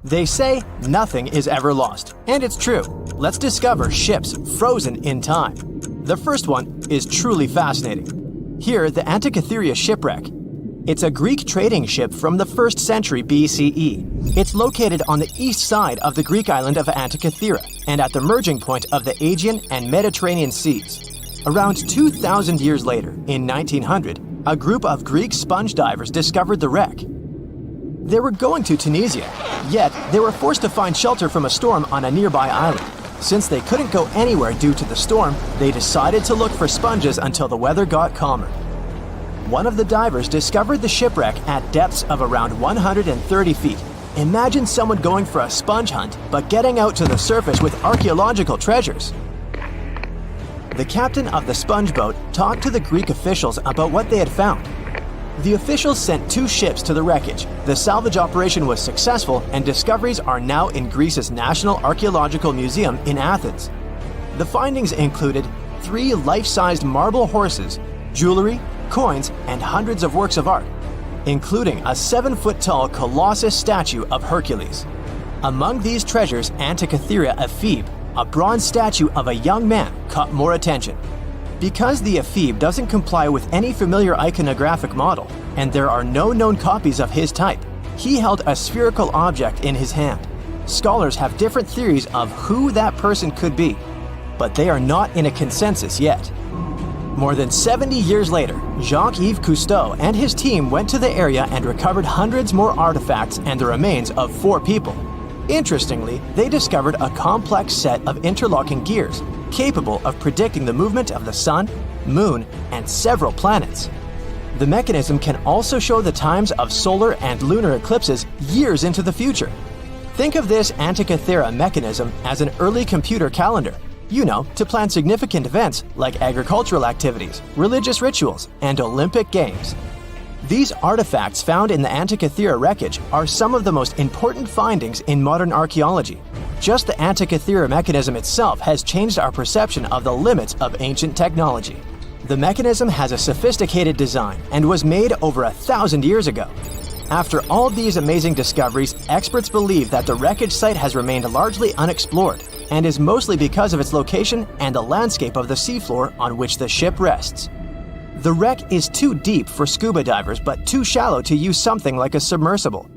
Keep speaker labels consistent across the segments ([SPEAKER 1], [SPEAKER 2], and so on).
[SPEAKER 1] They say nothing is ever lost, and it's true. Let's discover ships frozen in time. The first one is truly fascinating. Here, the Antikythera shipwreck. It's a Greek trading ship from the 1st century BCE. It's located on the east side of the Greek island of Antikythera and at the merging point of the Aegean and Mediterranean seas. Around 2,000 years later, in 1900, a group of Greek sponge divers discovered the wreck. They were going to Tunisia, yet they were forced to find shelter from a storm on a nearby island. Since they couldn't go anywhere due to the storm, they decided to look for sponges until the weather got calmer. One of the divers discovered the shipwreck at depths of around 130 feet. Imagine someone going for a sponge hunt, but getting out to the surface with archaeological treasures. The captain of the sponge boat talked to the Greek officials about what they had found. The officials sent 2 ships to the wreckage. The salvage operation was successful, and discoveries are now in Greece's National Archaeological Museum in Athens. The findings included 3 life-sized marble horses, jewelry, coins, and hundreds of works of art, including a 7-foot-tall Colossus statue of Hercules. Among these treasures, Antikythera ephebe, a bronze statue of a young man, caught more attention. Because the ephebe doesn't comply with any familiar iconographic model, and there are no known copies of his type, he held a spherical object in his hand. Scholars have different theories of who that person could be, but they are not in a consensus yet. More than 70 years later, Jacques-Yves Cousteau and his team went to the area and recovered hundreds more artifacts and the remains of 4 people. Interestingly, they discovered a complex set of interlocking gears, capable of predicting the movement of the sun, moon, and several planets. The mechanism can also show the times of solar and lunar eclipses years into the future. Think of this Antikythera mechanism as an early computer calendar, to plan significant events like agricultural activities, religious rituals, and Olympic Games. These artifacts found in the Antikythera wreckage are some of the most important findings in modern archaeology. Just the Antikythera mechanism itself has changed our perception of the limits of ancient technology. The mechanism has a sophisticated design and was made over 1,000 years ago. After all these amazing discoveries, experts believe that the wreckage site has remained largely unexplored, and is mostly because of its location and the landscape of the seafloor on which the ship rests. The wreck is too deep for scuba divers but too shallow to use something like a submersible.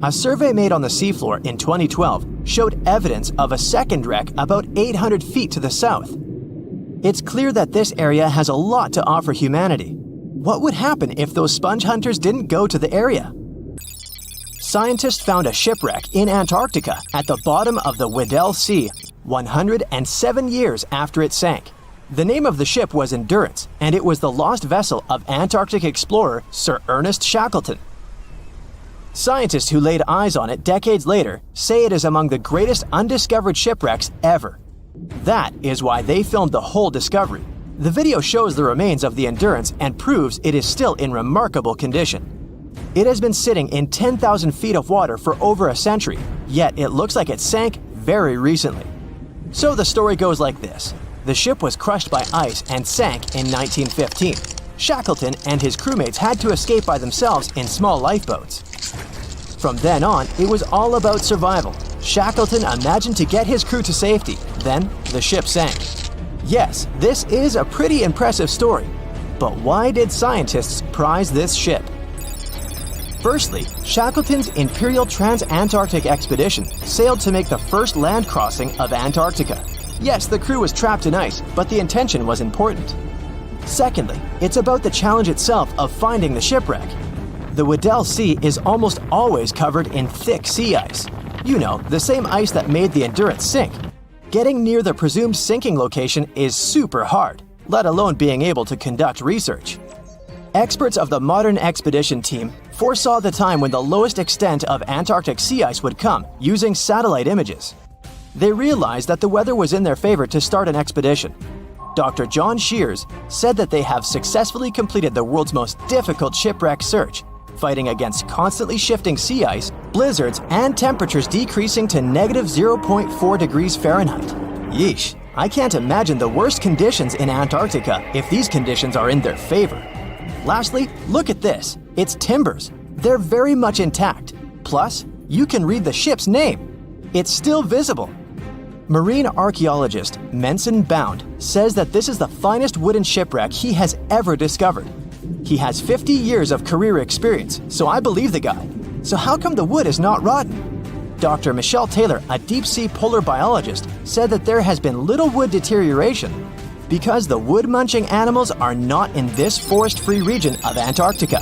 [SPEAKER 1] A survey made on the seafloor in 2012 showed evidence of a second wreck about 800 feet to the south. It's clear that this area has a lot to offer humanity. What would happen if those sponge hunters didn't go to the area? Scientists found a shipwreck in Antarctica at the bottom of the Weddell Sea 107 years after it sank. The name of the ship was Endurance, and it was the lost vessel of Antarctic explorer Sir Ernest Shackleton. Scientists who laid eyes on it decades later say it is among the greatest undiscovered shipwrecks ever. That is why they filmed the whole discovery. The video shows the remains of the Endurance and proves it is still in remarkable condition. It has been sitting in 10,000 feet of water for over a century, yet it looks like it sank very recently. So the story goes like this. The ship was crushed by ice and sank in 1915. Shackleton and his crewmates had to escape by themselves in small lifeboats. From then on, it was all about survival. Shackleton imagined to get his crew to safety. Then, the ship sank. Yes, this is a pretty impressive story. But why did scientists prize this ship? Firstly, Shackleton's Imperial Trans-Antarctic Expedition sailed to make the first land crossing of Antarctica. Yes, the crew was trapped in ice, but the intention was important. Secondly, it's about the challenge itself of finding the shipwreck. The Weddell Sea is almost always covered in thick sea ice. The same ice that made the Endurance sink. Getting near the presumed sinking location is super hard, let alone being able to conduct research. Experts of the modern expedition team foresaw the time when the lowest extent of Antarctic sea ice would come using satellite images. They realized that the weather was in their favor to start an expedition. Dr. John Shears said that they have successfully completed the world's most difficult shipwreck search, fighting against constantly shifting sea ice, blizzards, and temperatures decreasing to -0.4 degrees Fahrenheit. Yeesh, I can't imagine the worst conditions in Antarctica if these conditions are in their favor. Lastly, look at this. It's timbers. They're very much intact. Plus, you can read the ship's name. It's still visible. Marine archaeologist Menson Bound says that this is the finest wooden shipwreck he has ever discovered. He has 50 years of career experience, so I believe the guy. So how come the wood is not rotten? Dr. Michelle Taylor, a deep-sea polar biologist, said that there has been little wood deterioration because the wood-munching animals are not in this forest-free region of Antarctica.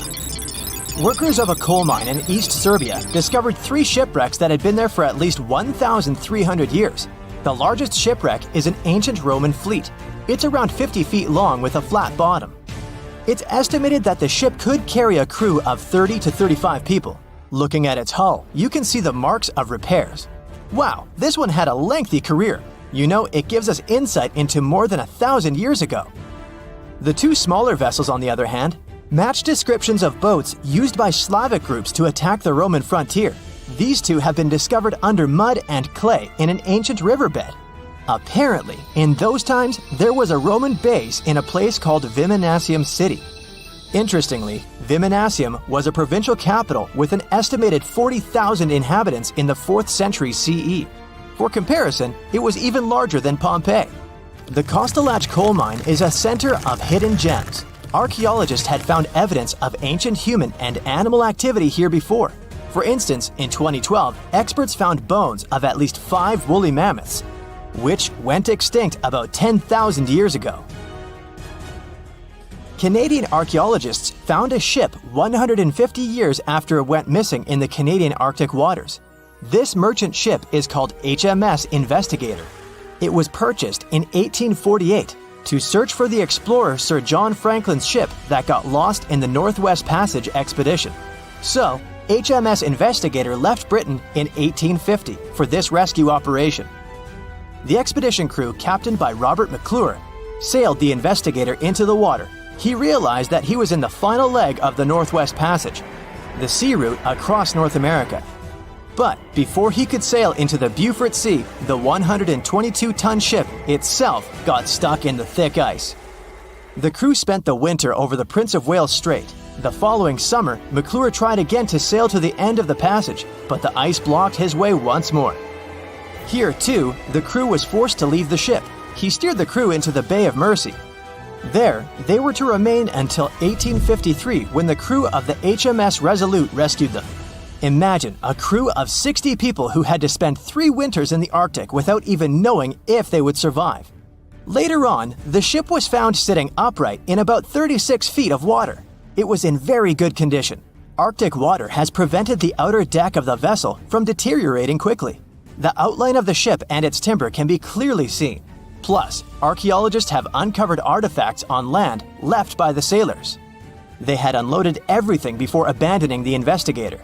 [SPEAKER 1] Workers of a coal mine in East Serbia discovered 3 shipwrecks that had been there for at least 1,300 years. The largest shipwreck is an ancient Roman fleet. It's around 50 feet long with a flat bottom. It's estimated that the ship could carry a crew of 30 to 35 people. Looking at its hull, you can see the marks of repairs. Wow, this one had a lengthy career. You know, it gives us insight into more than 1,000 years ago. The 2 smaller vessels, on the other hand, match descriptions of boats used by Slavic groups to attack the Roman frontier. These 2 have been discovered under mud and clay in an ancient riverbed. Apparently, in those times, there was a Roman base in a place called Viminacium City. Interestingly, Viminacium was a provincial capital with an estimated 40,000 inhabitants in the 4th century CE. For comparison, it was even larger than Pompeii. The Kostelach coal mine is a center of hidden gems. Archaeologists had found evidence of ancient human and animal activity here before. For instance, in 2012, experts found bones of at least 5 woolly mammoths, which went extinct about 10,000 years ago. Canadian archaeologists found a ship 150 years after it went missing in the Canadian Arctic waters. This merchant ship is called HMS Investigator. It was purchased in 1848 to search for the explorer Sir John Franklin's ship that got lost in the Northwest Passage expedition. So, HMS Investigator left Britain in 1850 for this rescue operation. The expedition crew, captained by Robert McClure, sailed the Investigator into the water. He realized that he was in the final leg of the Northwest Passage, the sea route across North America. But before he could sail into the Beaufort Sea, the 122-ton ship itself got stuck in the thick ice. The crew spent the winter over the Prince of Wales Strait. The following summer, McClure tried again to sail to the end of the passage, but the ice blocked his way once more. Here, too, the crew was forced to leave the ship. He steered the crew into the Bay of Mercy. There, they were to remain until 1853 when the crew of the HMS Resolute rescued them. Imagine a crew of 60 people who had to spend 3 winters in the Arctic without even knowing if they would survive. Later on, the ship was found sitting upright in about 36 feet of water. It was in very good condition. Arctic water has prevented the outer deck of the vessel from deteriorating quickly. The outline of the ship and its timber can be clearly seen. Plus, archaeologists have uncovered artifacts on land left by the sailors. They had unloaded everything before abandoning the Investigator.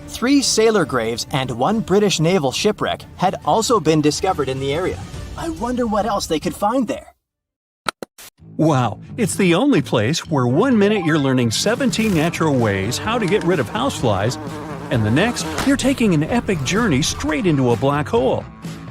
[SPEAKER 1] 3 sailor graves and 1 British naval shipwreck had also been discovered in the area. I wonder what else they could find there.
[SPEAKER 2] Wow, it's the only place where 1 minute you're learning 17 natural ways how to get rid of houseflies, and the next, you're taking an epic journey straight into a black hole.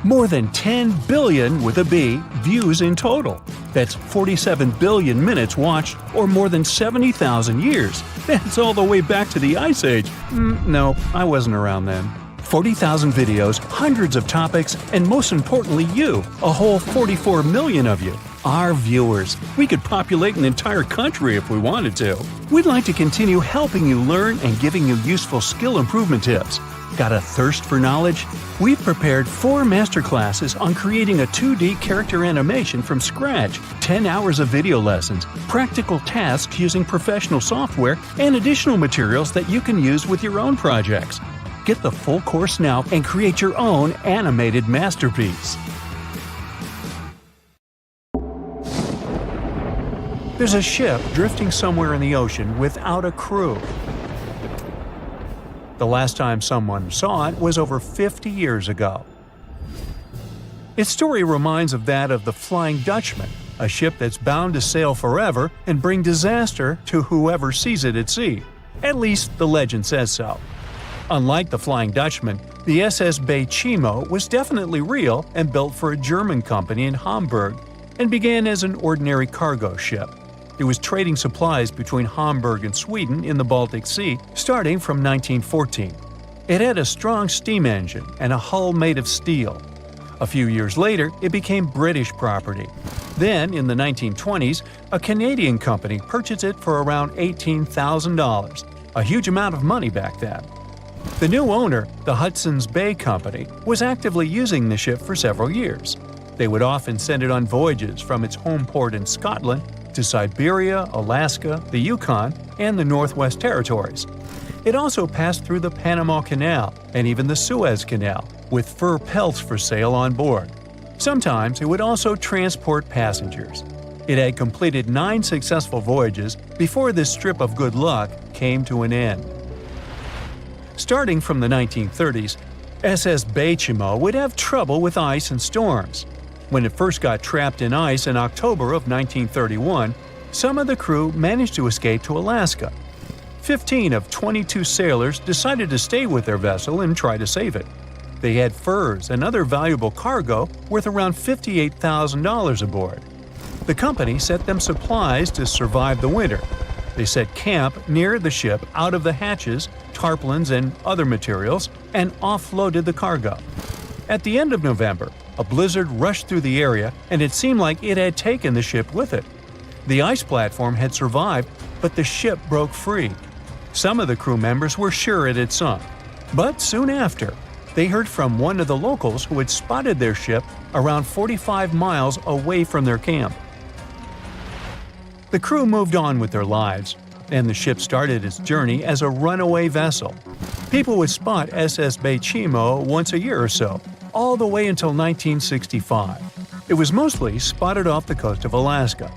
[SPEAKER 2] More than 10 billion, with a B, views in total. That's 47 billion minutes watched, or more than 70,000 years. That's all the way back to the Ice Age. No, I wasn't around then. 40,000 videos, hundreds of topics, and most importantly you, a whole 44 million of you. Our viewers. We could populate an entire country if we wanted to. We'd like to continue helping you learn and giving you useful skill improvement tips. Got a thirst for knowledge? We've prepared 4 masterclasses on creating a 2D character animation from scratch, 10 hours of video lessons, practical tasks using professional software, and additional materials that you can use with your own projects. Get the full course now and create your own animated masterpiece. There's a ship drifting somewhere in the ocean without a crew. The last time someone saw it was over 50 years ago. Its story reminds of that of the Flying Dutchman, a ship that's bound to sail forever and bring disaster to whoever sees it at sea. At least the legend says so. Unlike the Flying Dutchman, the SS Bay Chimo was definitely real and built for a German company in Hamburg and began as an ordinary cargo ship. It was trading supplies between Hamburg and Sweden in the Baltic Sea starting from 1914. It had a strong steam engine and a hull made of steel. A few years later, it became British property. Then, in the 1920s, a Canadian company purchased it for around $18,000, a huge amount of money back then. The new owner, the Hudson's Bay Company, was actively using the ship for several years. They would often send it on voyages from its home port in Scotland to Siberia, Alaska, the Yukon, and the Northwest Territories. It also passed through the Panama Canal and even the Suez Canal, with fur pelts for sale on board. Sometimes it would also transport passengers. It had completed 9 successful voyages before this strip of good luck came to an end. Starting from the 1930s, SS Beichimo would have trouble with ice and storms. When it first got trapped in ice in October of 1931, some of the crew managed to escape to Alaska. 15 of 22 sailors decided to stay with their vessel and try to save it. They had furs and other valuable cargo worth around $58,000 aboard. The company sent them supplies to survive the winter. They set camp near the ship out of the hatches, tarpaulins, and other materials, and offloaded the cargo. At the end of November, a blizzard rushed through the area, and it seemed like it had taken the ship with it. The ice platform had survived, but the ship broke free. Some of the crew members were sure it had sunk. But soon after, they heard from one of the locals who had spotted their ship around 45 miles away from their camp. The crew moved on with their lives, and the ship started its journey as a runaway vessel. People would spot SS Beichimo once a year or so, all the way until 1965. It was mostly spotted off the coast of Alaska.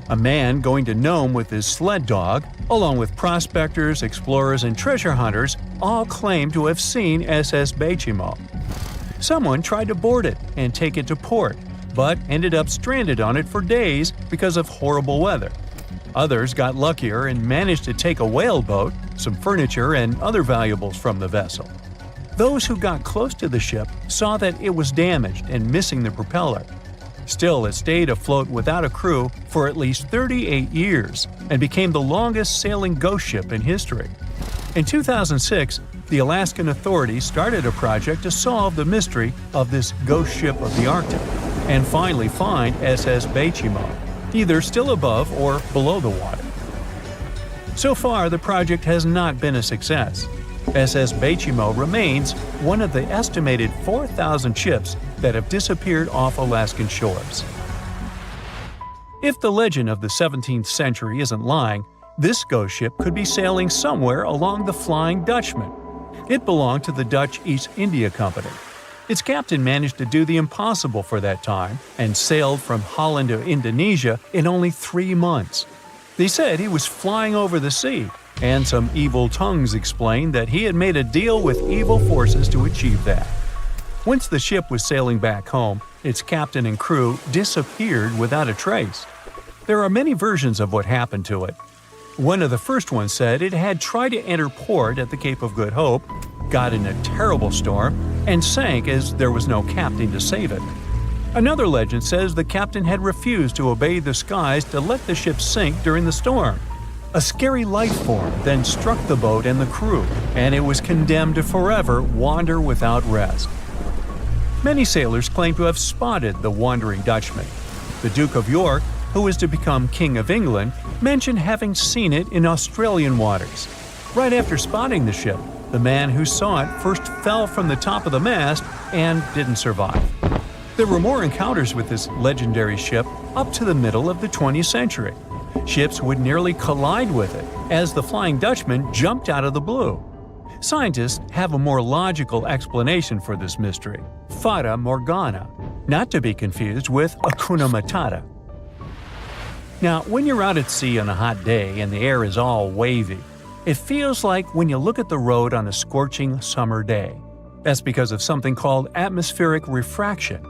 [SPEAKER 2] A man going to Nome with his sled dog, along with prospectors, explorers, and treasure hunters, all claimed to have seen SS Beichimo. Someone tried to board it and take it to port, but ended up stranded on it for days because of horrible weather. Others got luckier and managed to take a whaleboat, some furniture, and other valuables from the vessel. Those who got close to the ship saw that it was damaged and missing the propeller. Still, it stayed afloat without a crew for at least 38 years and became the longest sailing ghost ship in history. In 2006, the Alaskan authorities started a project to solve the mystery of this ghost ship of the Arctic and finally find SS Beichimo, either still above or below the water. So far, the project has not been a success. SS Beichimo remains one of the estimated 4,000 ships that have disappeared off Alaskan shores. If the legend of the 17th century isn't lying, this ghost ship could be sailing somewhere along the Flying Dutchman. It belonged to the Dutch East India Company. Its captain managed to do the impossible for that time and sailed from Holland to Indonesia in only 3 months. They said he was flying over the sea, and some evil tongues explained that he had made a deal with evil forces to achieve that. Once the ship was sailing back home, its captain and crew disappeared without a trace. There are many versions of what happened to it. One of the first ones said it had tried to enter port at the Cape of Good Hope, got in a terrible storm, and sank as there was no captain to save it. Another legend says the captain had refused to obey the skies to let the ship sink during the storm. A scary life form then struck the boat and the crew, and it was condemned to forever wander without rest. Many sailors claim to have spotted the wandering Dutchman. The Duke of York, who was to become King of England, mentioned having seen it in Australian waters. Right after spotting the ship, the man who saw it first fell from the top of the mast and didn't survive. There were more encounters with this legendary ship up to the middle of the 20th century. Ships would nearly collide with it as the Flying Dutchman jumped out of the blue. Scientists have a more logical explanation for this mystery: Fata Morgana, not to be confused with Hakuna Matata. Now, when you're out at sea on a hot day and the air is all wavy, it feels like when you look at the road on a scorching summer day. That's because of something called atmospheric refraction.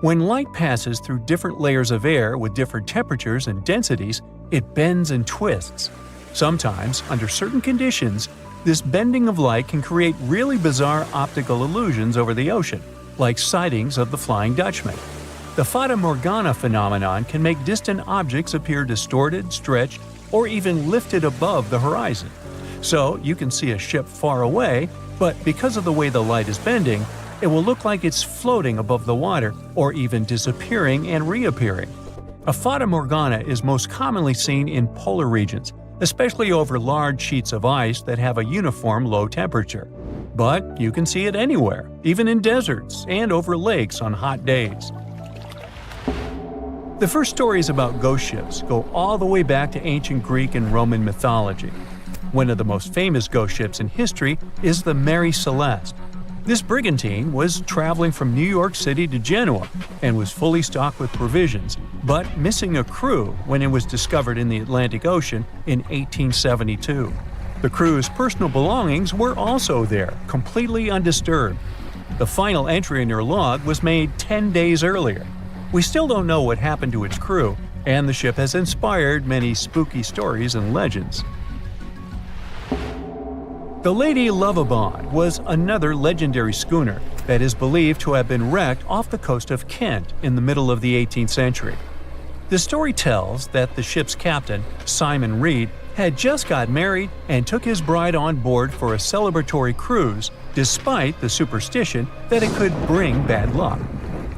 [SPEAKER 2] When light passes through different layers of air with different temperatures and densities, it bends and twists. Sometimes, under certain conditions, this bending of light can create really bizarre optical illusions over the ocean, like sightings of the Flying Dutchman. The Fata Morgana phenomenon can make distant objects appear distorted, stretched, or even lifted above the horizon. So you can see a ship far away, But because of the way the light is bending, it will look like it's floating above the water or even disappearing and reappearing. A fata morgana is most commonly seen in polar regions, especially over large sheets of ice that have a uniform low temperature. But you can see it anywhere, even in deserts and over lakes on hot days. The first stories about ghost ships go all the way back to ancient Greek and Roman mythology. One of the most famous ghost ships in history is the Mary Celeste. This brigantine was traveling from New York City to Genoa and was fully stocked with provisions, but missing a crew when it was discovered in the Atlantic Ocean in 1872. The crew's personal belongings were also there, completely undisturbed. The final entry in her log was made 10 days earlier. We still don't know what happened to its crew, and the ship has inspired many spooky stories and legends. The Lady Lovibond was another legendary schooner that is believed to have been wrecked off the coast of Kent in the middle of the 18th century. The story tells that the ship's captain, Simon Reed, had just got married and took his bride on board for a celebratory cruise, despite the superstition that it could bring bad luck.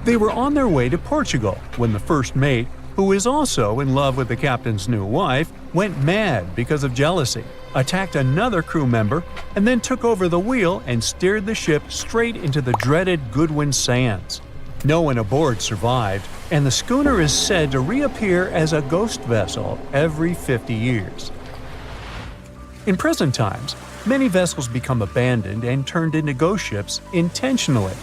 [SPEAKER 2] They were on their way to Portugal when the first mate, who is also in love with the captain's new wife, went mad because of jealousy, attacked another crew member, and then took over the wheel and steered the ship straight into the dreaded Goodwin Sands. No one aboard survived, and the schooner is said to reappear as a ghost vessel every 50 years. In present times, many vessels become abandoned and turned into ghost ships intentionally.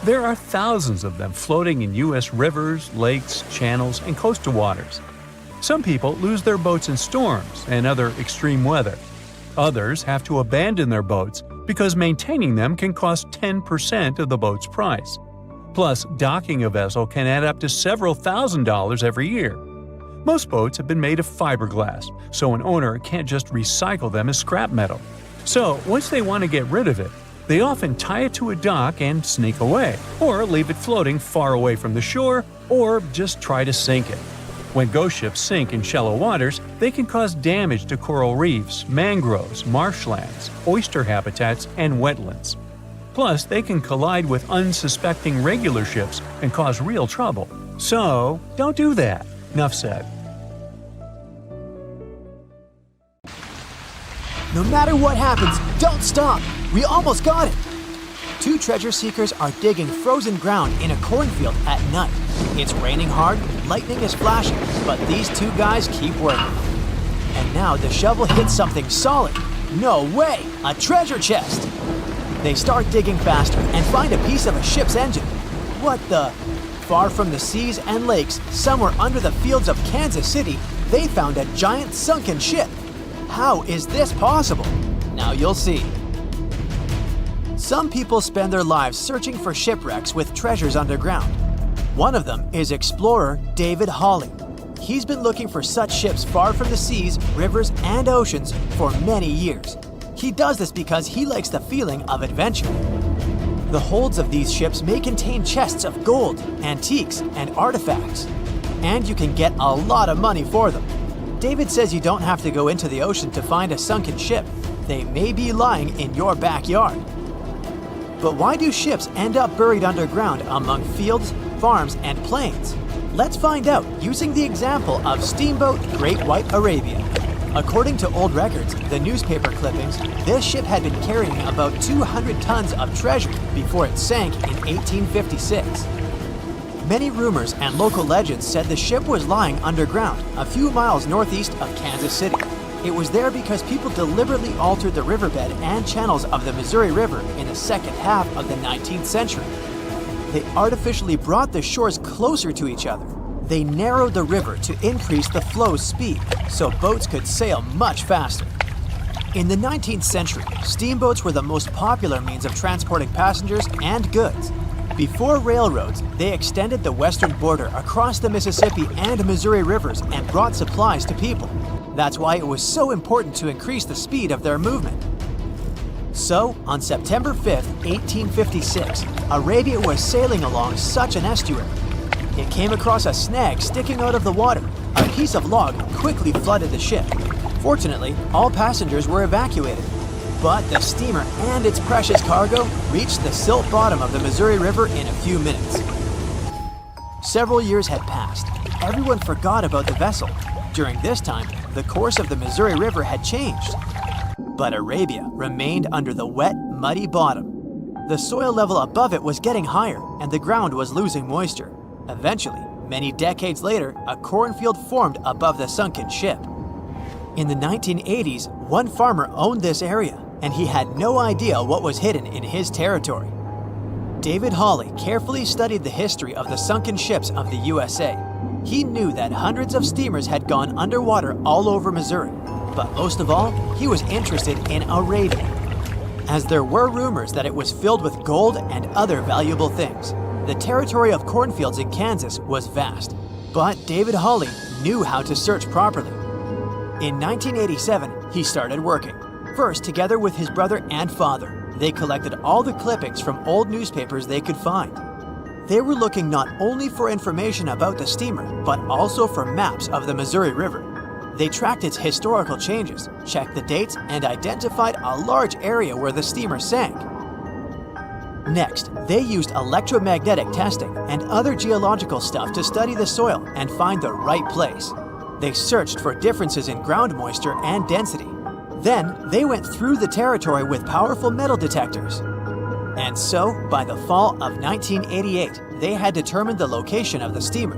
[SPEAKER 2] There are thousands of them floating in U.S. rivers, lakes, channels, and coastal waters. Some people lose their boats in storms and other extreme weather. Others have to abandon their boats because maintaining them can cost 10% of the boat's price. Plus, docking a vessel can add up to several $1,000s every year. Most boats have been made of fiberglass, so an owner can't just recycle them as scrap metal. So, once they want to get rid of it, they often tie it to a dock and sneak away, or leave it floating far away from the shore, or just try to sink it. When ghost ships sink in shallow waters, they can cause damage to coral reefs, mangroves, marshlands, oyster habitats, and wetlands. Plus, they can collide with unsuspecting regular ships and cause real trouble. So, don't do that. Enough said.
[SPEAKER 1] No matter what happens, don't stop! We almost got it! Two treasure seekers are digging frozen ground in a cornfield at night. It's raining hard, lightning is flashing, but these two guys keep working. And now the shovel hits something solid. No way! A treasure chest! They start digging faster and find a piece of a ship's engine. What the? Far from the seas and lakes, somewhere under the fields of Kansas City, they found a giant sunken ship. How is this possible? Now you'll see. Some people spend their lives searching for shipwrecks with treasures underground. One of them is explorer David Hawley. He's been looking for such ships far from the seas, rivers, and oceans for many years. He does this because he likes the feeling of adventure. The holds of these ships may contain chests of gold, antiques, and artifacts. And you can get a lot of money for them. David says you don't have to go into the ocean to find a sunken ship. They may be lying in your backyard. But why do ships end up buried underground among fields, farms, and plains? Let's find out using the example of steamboat Great White Arabia. According to old records, the newspaper clippings, this ship had been carrying about 200 tons of treasure before it sank in 1856. Many rumors and local legends said the ship was lying underground, a few miles northeast of Kansas City. It was there because people deliberately altered the riverbed and channels of the Missouri River in the second half of the 19th century. They artificially brought the shores closer to each other. They narrowed the river to increase the flow's speed, so boats could sail much faster. In the 19th century, steamboats were the most popular means of transporting passengers and goods. Before railroads, they extended the western border across the Mississippi and Missouri rivers and brought supplies to people. That's why it was so important to increase the speed of their movement. So, on September 5, 1856, Arabia was sailing along such an estuary. It came across a snag sticking out of the water. A piece of log quickly flooded the ship. Fortunately, all passengers were evacuated. But the steamer and its precious cargo reached the silt bottom of the Missouri River in a few minutes. Several years had passed. Everyone forgot about the vessel. During this time, the course of the Missouri River had changed. But Arabia remained under the wet, muddy bottom. The soil level above it was getting higher, and the ground was losing moisture. Eventually, many decades later, a cornfield formed above the sunken ship. In the 1980s, one farmer owned this area, and he had no idea what was hidden in his territory. David Hawley carefully studied the history of the sunken ships of the USA. He knew that hundreds of steamers had gone underwater all over Missouri, but most of all, he was interested in Arabia, as there were rumors that it was filled with gold and other valuable things. The territory of cornfields in Kansas was vast, but David Hawley knew how to search properly. In 1987, he started working, first together with his brother and father. They collected all the clippings from old newspapers they could find. They were looking not only for information about the steamer, but also for maps of the Missouri River. They tracked its historical changes, checked the dates, and identified a large area where the steamer sank. Next, they used electromagnetic testing and other geological stuff to study the soil and find the right place. They searched for differences in ground moisture and density. Then, they went through the territory with powerful metal detectors. And so, by the fall of 1988, they had determined the location of the steamer.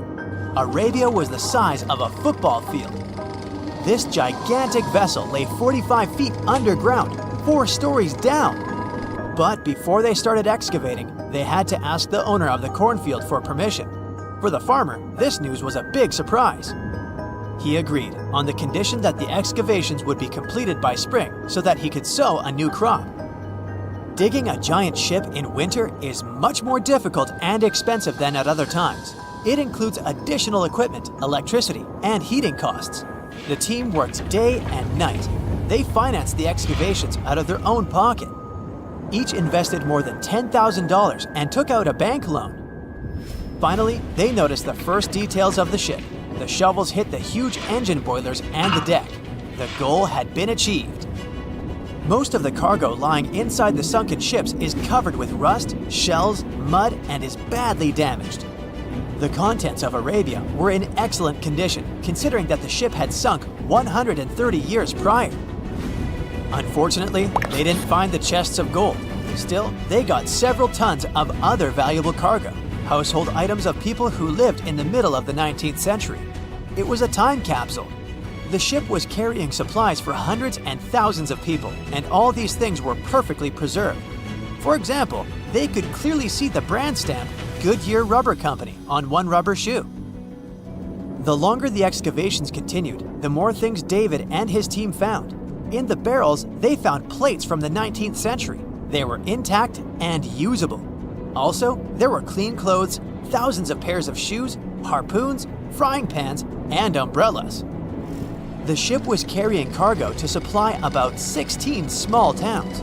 [SPEAKER 1] Arabia was the size of a football field. This gigantic vessel lay 45 feet underground, 4 stories down. But before they started excavating, they had to ask the owner of the cornfield for permission. For the farmer, this news was a big surprise. He agreed, on the condition that the excavations would be completed by spring so that he could sow a new crop. Digging a giant ship in winter is much more difficult and expensive than at other times. It includes additional equipment, electricity, and heating costs. The team worked day and night. They financed the excavations out of their own pocket. Each invested more than $10,000 and took out a bank loan. Finally, they noticed the first details of the ship. The shovels hit the huge engine boilers and the deck. The goal had been achieved. Most of the cargo lying inside the sunken ships is covered with rust, shells, mud, and is badly damaged. The contents of Arabia were in excellent condition, considering that the ship had sunk 130 years prior. Unfortunately, they didn't find the chests of gold. Still, they got several tons of other valuable cargo, household items of people who lived in the middle of the 19th century. It was a time capsule. The ship was carrying supplies for hundreds and thousands of people, and all these things were perfectly preserved. For example, they could clearly see the brand stamp Goodyear Rubber Company on one rubber shoe. The longer the excavations continued, the more things David and his team found. In the barrels, they found plates from the 19th century. They were intact and usable. Also, there were clean clothes, thousands of pairs of shoes, harpoons, frying pans, and umbrellas. The ship was carrying cargo to supply about 16 small towns.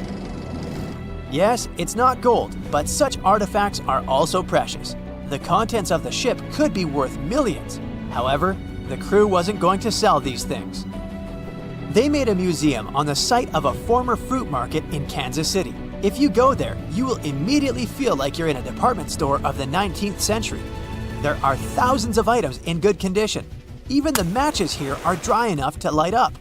[SPEAKER 1] Yes, it's not gold, but such artifacts are also precious. The contents of the ship could be worth millions. However, the crew wasn't going to sell these things. They made a museum on the site of a former fruit market in Kansas City. If you go there, you will immediately feel like you're in a department store of the 19th century. There are thousands of items in good condition. Even the matches here are dry enough to light up.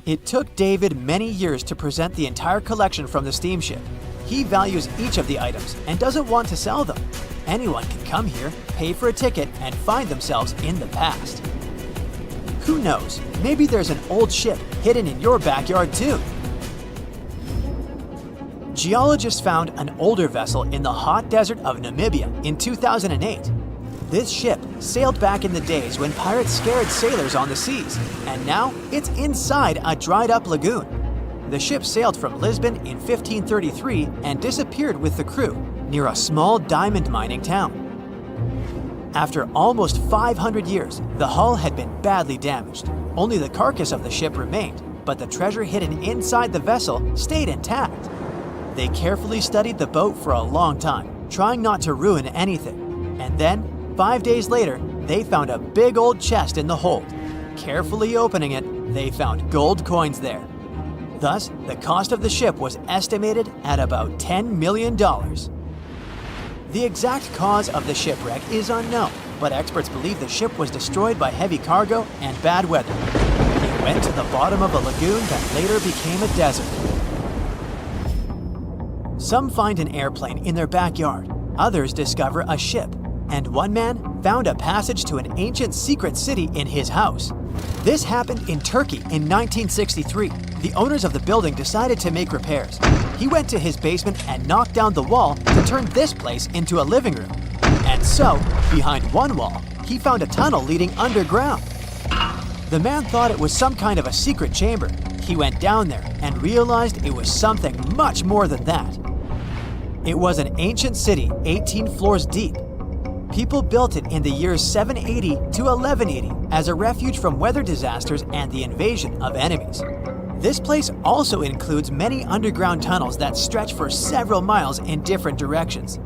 [SPEAKER 1] It took David many years to present the entire collection from the steamship. He values each of the items and doesn't want to sell them. Anyone can come here, pay for a ticket, and find themselves in the past. Who knows, maybe there's an old ship hidden in your backyard too. Geologists found an older vessel in the hot desert of Namibia in 2008. This ship sailed back in the days when pirates scared sailors on the seas, and now it's inside a dried-up lagoon. The ship sailed from Lisbon in 1533 and disappeared with the crew near a small diamond mining town. After almost 500 years, the hull had been badly damaged. Only the carcass of the ship remained, but the treasure hidden inside the vessel stayed intact. They carefully studied the boat for a long time, trying not to ruin anything. And then, 5 days later, they found a big old chest in the hold. Carefully opening it, they found gold coins there. Thus, the cost of the ship was estimated at about $10 million. The exact cause of the shipwreck is unknown, but experts believe the ship was destroyed by heavy cargo and bad weather. It went to the bottom of a lagoon that later became a desert. Some find an airplane in their backyard, others discover a ship, and one man found a passage to an ancient secret city in his house. This happened in Turkey in 1963. The owners of the building decided to make repairs. He went to his basement and knocked down the wall to turn this place into a living room. And so, behind one wall, he found a tunnel leading underground. The man thought it was some kind of a secret chamber. He went down there and realized it was something much more than that. It was an ancient city 18 floors deep. People built it in the years 780 to 1180 as a refuge from weather disasters and the invasion of enemies. This place also includes many underground tunnels that stretch for several miles in different directions.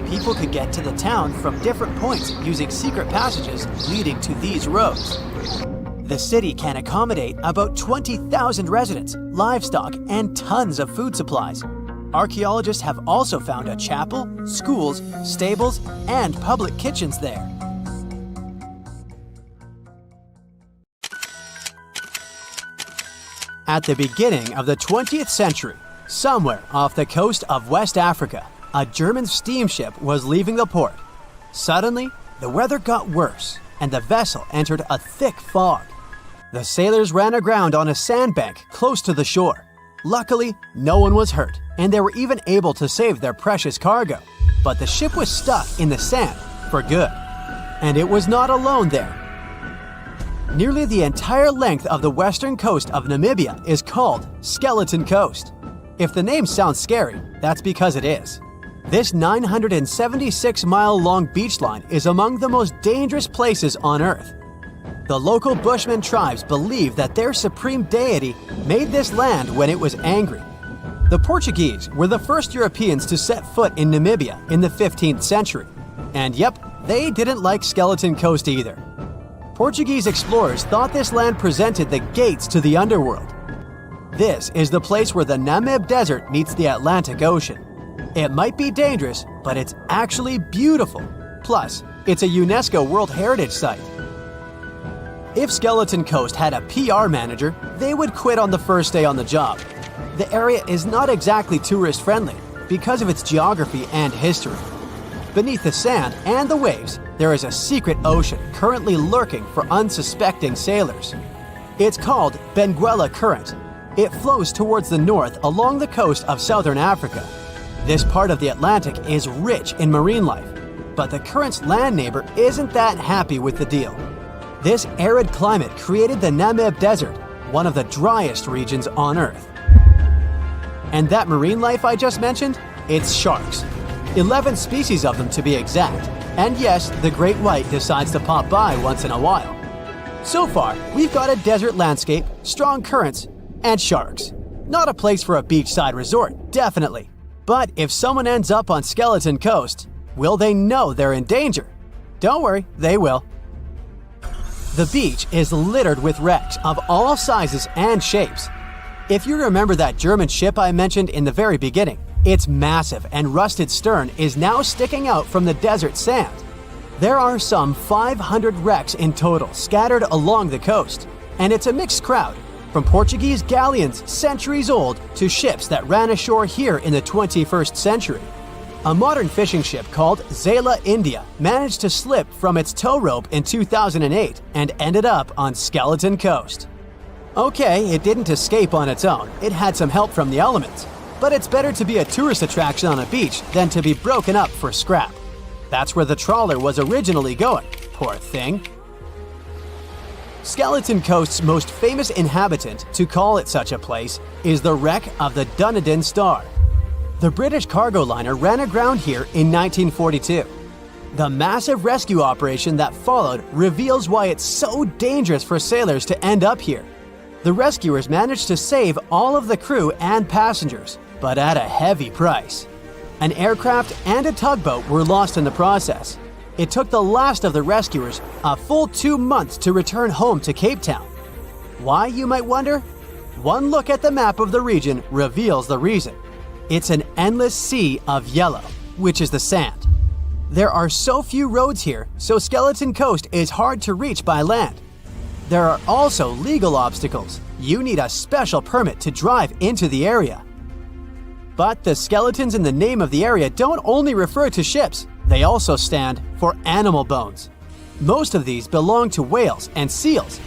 [SPEAKER 1] People could get to the town from different points using secret passages leading to these roads. The city can accommodate about 20,000 residents, livestock, and tons of food supplies. Archaeologists have also found a chapel, schools, stables, and public kitchens there. At the beginning of the 20th century, somewhere off the coast of West Africa, a German steamship was leaving the port. Suddenly, the weather got worse, and the vessel entered a thick fog. The sailors ran aground on a sandbank close to the shore. Luckily, no one was hurt, and they were even able to save their precious cargo. But the ship was stuck in the sand for good. And it was not alone there. Nearly the entire length of the western coast of Namibia is called Skeleton Coast. If the name sounds scary, that's because it is. This 976-mile-long beach line is among the most dangerous places on Earth. The local Bushman tribes believe that their supreme deity made this land when it was angry. The Portuguese were the first Europeans to set foot in Namibia in the 15th century. And yep, they didn't like Skeleton Coast either. Portuguese explorers thought this land presented the gates to the underworld. This is the place where the Namib Desert meets the Atlantic Ocean. It might be dangerous, but it's actually beautiful. Plus, it's a UNESCO World Heritage Site. If Skeleton Coast had a PR manager, they would quit on the first day on the job. The area is not exactly tourist-friendly because of its geography and history. Beneath the sand and the waves, there is a secret ocean currently lurking for unsuspecting sailors. It's called Benguela Current. It flows towards the north along the coast of southern Africa. This part of the Atlantic is rich in marine life, but the current's land neighbor isn't that happy with the deal. This arid climate created the Namib Desert, one of the driest regions on Earth. And that marine life I just mentioned? It's sharks. 11 species of them to be exact. And yes, the great white decides to pop by once in a while. So far, we've got a desert landscape, strong currents, and sharks. Not a place for a beachside resort, definitely. But if someone ends up on Skeleton Coast, will they know they're in danger? Don't worry, they will. The beach is littered with wrecks of all sizes and shapes. If you remember that German ship I mentioned in the very beginning, its massive and rusted stern is now sticking out from the desert sand. There are some 500 wrecks in total scattered along the coast, and it's a mixed crowd, from Portuguese galleons centuries old to ships that ran ashore here in the 21st century. A modern fishing ship called Zela India managed to slip from its tow rope in 2008 and ended up on Skeleton Coast. Okay, it didn't escape on its own. It had some help from the elements. But it's better to be a tourist attraction on a beach than to be broken up for scrap. That's where the trawler was originally going, poor thing. Skeleton Coast's most famous inhabitant, to call it such a place, is the wreck of the Dunedin Star. The British cargo liner ran aground here in 1942. The massive rescue operation that followed reveals why it's so dangerous for sailors to end up here. The rescuers managed to save all of the crew and passengers, but at a heavy price. An aircraft and a tugboat were lost in the process. It took the last of the rescuers a full 2 months to return home to Cape Town. Why, you might wonder? One look at the map of the region reveals the reason. It's an endless sea of yellow, which is the sand. There are so few roads here, so Skeleton Coast is hard to reach by land. There are also legal obstacles. You need a special permit to drive into the area. But the skeletons in the name of the area don't only refer to ships, they also stand for animal bones. Most of these belong to whales and seals.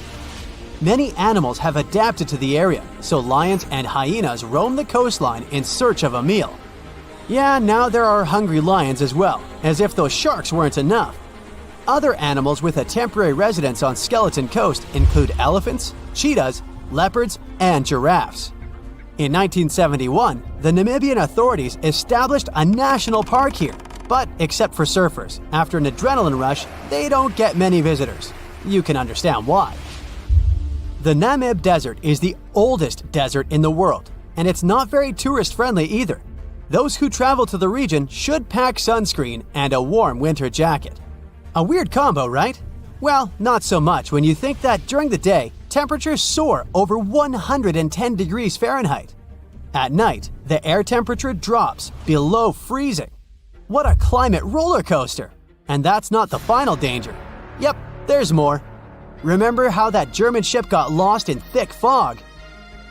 [SPEAKER 1] Many animals have adapted to the area, so lions and hyenas roam the coastline in search of a meal. Yeah, now there are hungry lions as well, as if those sharks weren't enough. Other animals with a temporary residence on Skeleton Coast include elephants, cheetahs, leopards, and giraffes. In 1971, the Namibian authorities established a national park here, but except for surfers, after an adrenaline rush, they don't get many visitors. You can understand why. The Namib Desert is the oldest desert in the world, and it's not very tourist-friendly either. Those who travel to the region should pack sunscreen and a warm winter jacket. A weird combo, right? Well, not so much when you think that during the day, temperatures soar over 110 degrees Fahrenheit. At night, the air temperature drops below freezing. What a climate roller coaster! And that's not the final danger. Yep, there's more. Remember how that German ship got lost in thick fog?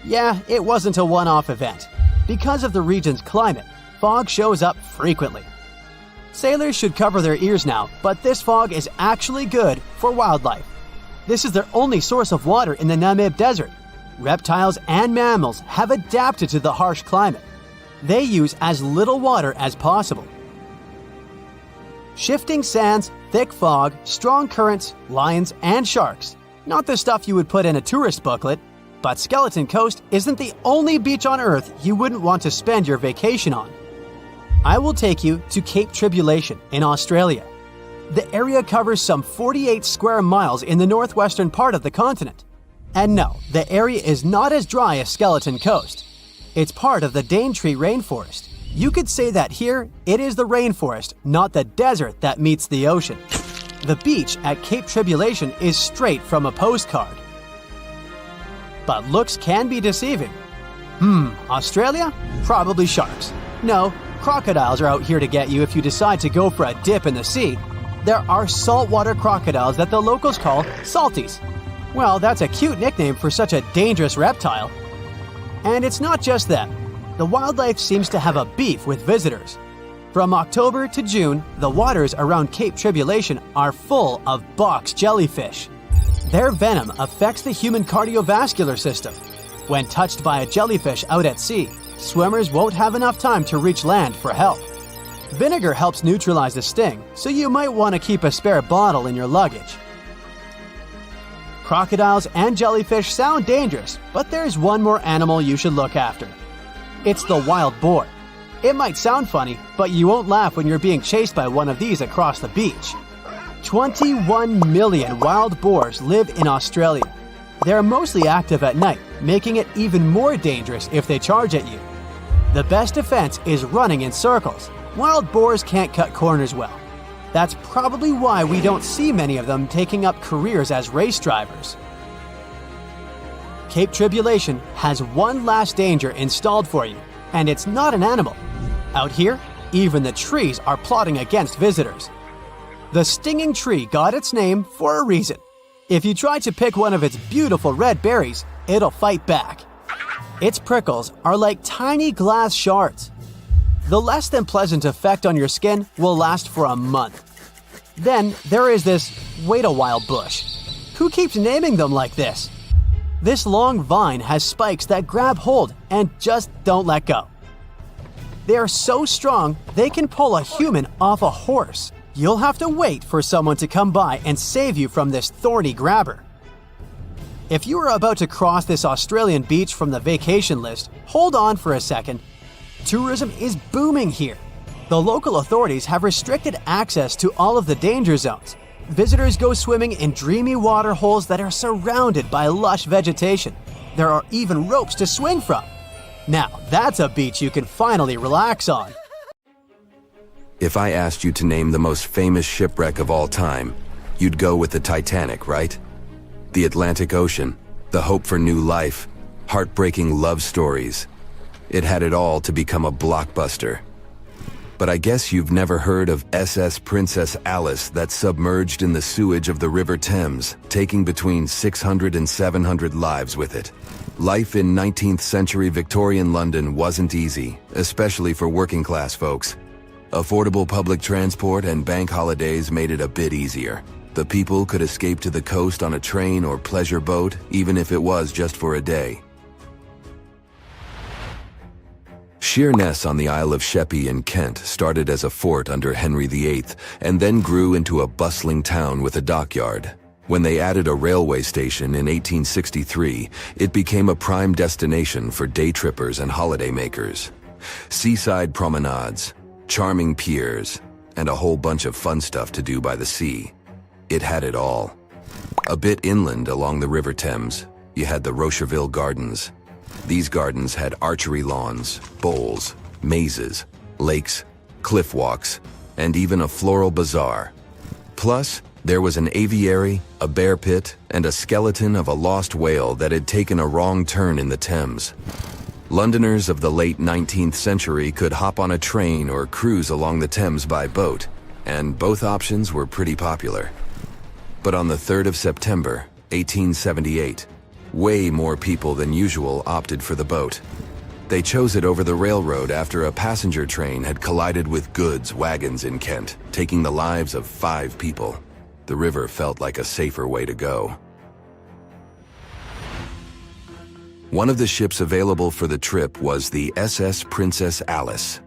[SPEAKER 1] Yeah, it wasn't a one-off event. Because of the region's climate, fog shows up frequently. Sailors should cover their ears now, but this fog is actually good for wildlife. This is their only source of water in the Namib Desert. Reptiles and mammals have adapted to the harsh climate. They use as little water as possible. Shifting sands, thick fog, strong currents, lions, and sharks. Not the stuff you would put in a tourist booklet, but Skeleton Coast isn't the only beach on Earth you wouldn't want to spend your vacation on. I will take you to Cape Tribulation in Australia. The area covers some 48 square miles in the northwestern part of the continent. And no, the area is not as dry as Skeleton Coast. It's part of the Daintree rainforest. You could say that here, it is the rainforest, not the desert that meets the ocean. The beach at Cape Tribulation is straight from a postcard. But looks can be deceiving. Australia? Probably sharks. No, crocodiles are out here to get you if you decide to go for a dip in the sea. There are saltwater crocodiles that the locals call salties. Well, that's a cute nickname for such a dangerous reptile. And it's not just them. The wildlife seems to have a beef with visitors. From October to June, the waters around Cape Tribulation are full of box jellyfish. Their venom affects the human cardiovascular system. When touched by a jellyfish out at sea, swimmers won't have enough time to reach land for help. Vinegar helps neutralize the sting, so you might want to keep a spare bottle in your luggage. Crocodiles and jellyfish sound dangerous, but there's one more animal you should look after. It's the wild boar. It might sound funny, but you won't laugh when you're being chased by one of these across the beach. 21 million wild boars live in Australia. They're mostly active at night, making it even more dangerous if they charge at you. The best defense is running in circles. Wild boars can't cut corners well. That's probably why we don't see many of them taking up careers as race drivers. Cape Tribulation has one last danger installed for you, and it's not an animal. Out here, even the trees are plotting against visitors. The stinging tree got its name for a reason. If you try to pick one of its beautiful red berries, it'll fight back. Its prickles are like tiny glass shards. The less than pleasant effect on your skin will last for a month. Then there is this wait a while bush. Who keeps naming them like this? This long vine has spikes that grab hold and just don't let go. They are so strong they can pull a human off a horse. You'll have to wait for someone to come by and save you from this thorny grabber. If you are about to cross this Australian beach from the vacation list, hold on for a second. Tourism is booming here. The local authorities have restricted access to all of the danger zones. Visitors go swimming in dreamy water holes that are surrounded by lush vegetation. There are even ropes to swing from. Now, that's a beach you can finally relax on.
[SPEAKER 3] If I asked you to name the most famous shipwreck of all time, you'd go with the Titanic, right? The Atlantic Ocean, the hope for new life, heartbreaking love stories. It had it all to become a blockbuster. But I guess you've never heard of SS Princess Alice that submerged in the sewage of the River Thames, taking between 600 and 700 lives with it. Life in 19th century Victorian London wasn't easy, especially for working class folks. Affordable public transport and bank holidays made it a bit easier. The people could escape to the coast on a train or pleasure boat, even if it was just for a day. Sheerness on the Isle of Sheppey in Kent started as a fort under Henry VIII and then grew into a bustling town with a dockyard. When they added a railway station in 1863, it became a prime destination for day trippers and holidaymakers. Seaside promenades, charming piers, and a whole bunch of fun stuff to do by the sea. It had it all. A bit inland along the River Thames, you had the Rocherville Gardens. These gardens had archery lawns, bowls, mazes, lakes, cliff walks, and even a floral bazaar. Plus, there was an aviary, a bear pit, and a skeleton of a lost whale that had taken a wrong turn in the Thames. Londoners of the late 19th century could hop on a train or cruise along the Thames by boat, and both options were pretty popular. But on the 3rd of September, 1878, way more people than usual opted for the boat. They chose it over the railroad after a passenger train had collided with goods wagons in Kent, taking the lives of 5 people. The river felt like a safer way to go. One of the ships available for the trip was the SS Princess Alice.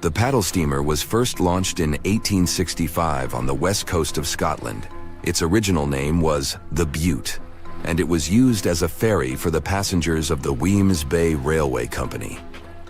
[SPEAKER 3] The paddle steamer was first launched in 1865 on the west coast of Scotland. Its original name was the Bute, and it was used as a ferry for the passengers of the Wemyss Bay Railway Company.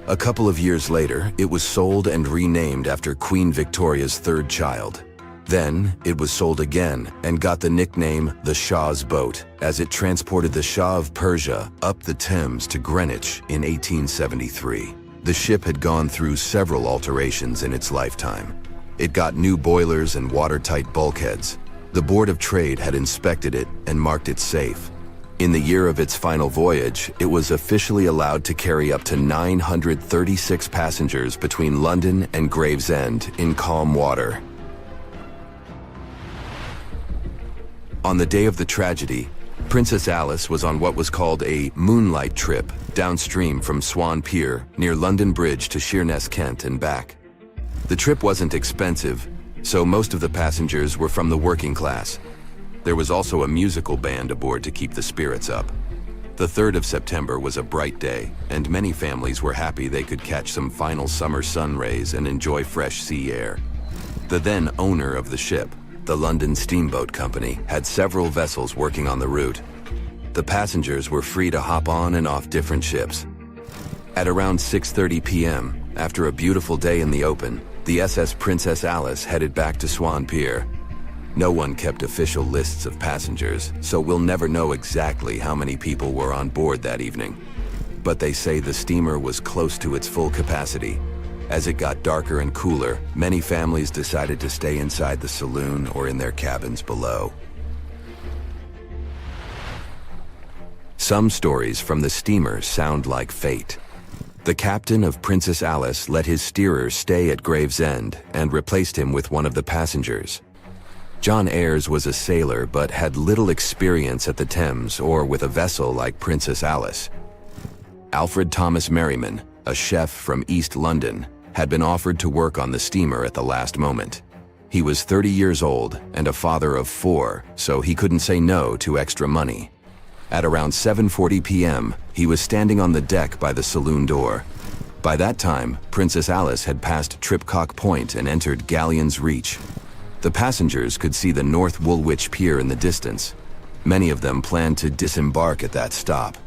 [SPEAKER 3] A couple of years later, it was sold and renamed after Queen Victoria's 3rd child. Then, it was sold again and got the nickname the Shah's Boat, as it transported the Shah of Persia up the Thames to Greenwich in 1873. The ship had gone through several alterations in its lifetime. It got new boilers and watertight bulkheads. The Board of Trade had inspected it and marked it safe. In the year of its final voyage, it was officially allowed to carry up to 936 passengers between London and Gravesend in calm water. On the day of the tragedy, Princess Alice was on what was called a moonlight trip downstream from Swan Pier near London Bridge to Sheerness, Kent and back. The trip wasn't expensive, so most of the passengers were from the working class. There was also a musical band aboard to keep the spirits up. The 3rd of September was a bright day, and many families were happy they could catch some final summer sun rays and enjoy fresh sea air. The then owner of the ship, the London Steamboat Company, had several vessels working on the route. The passengers were free to hop on and off different ships. At around 6:30 p.m., after a beautiful day in the open, the SS Princess Alice headed back to Swan Pier. No one kept official lists of passengers, so we'll never know exactly how many people were on board that evening. But they say the steamer was close to its full capacity. As it got darker and cooler, many families decided to stay inside the saloon or in their cabins below. Some stories from the steamer sound like fate. The captain of Princess Alice let his steerer stay at Gravesend and replaced him with one of the passengers. John Ayres was a sailor but had little experience at the Thames or with a vessel like Princess Alice. Alfred Thomas Merriman, a chef from East London, had been offered to work on the steamer at the last moment. He was 30 years old and a father of 4, so he couldn't say no to extra money. At around 7:40 p.m., he was standing on the deck by the saloon door. By that time, Princess Alice had passed Tripcock Point and entered Galleon's Reach. The passengers could see the North Woolwich Pier in the distance. Many of them planned to disembark at that stop.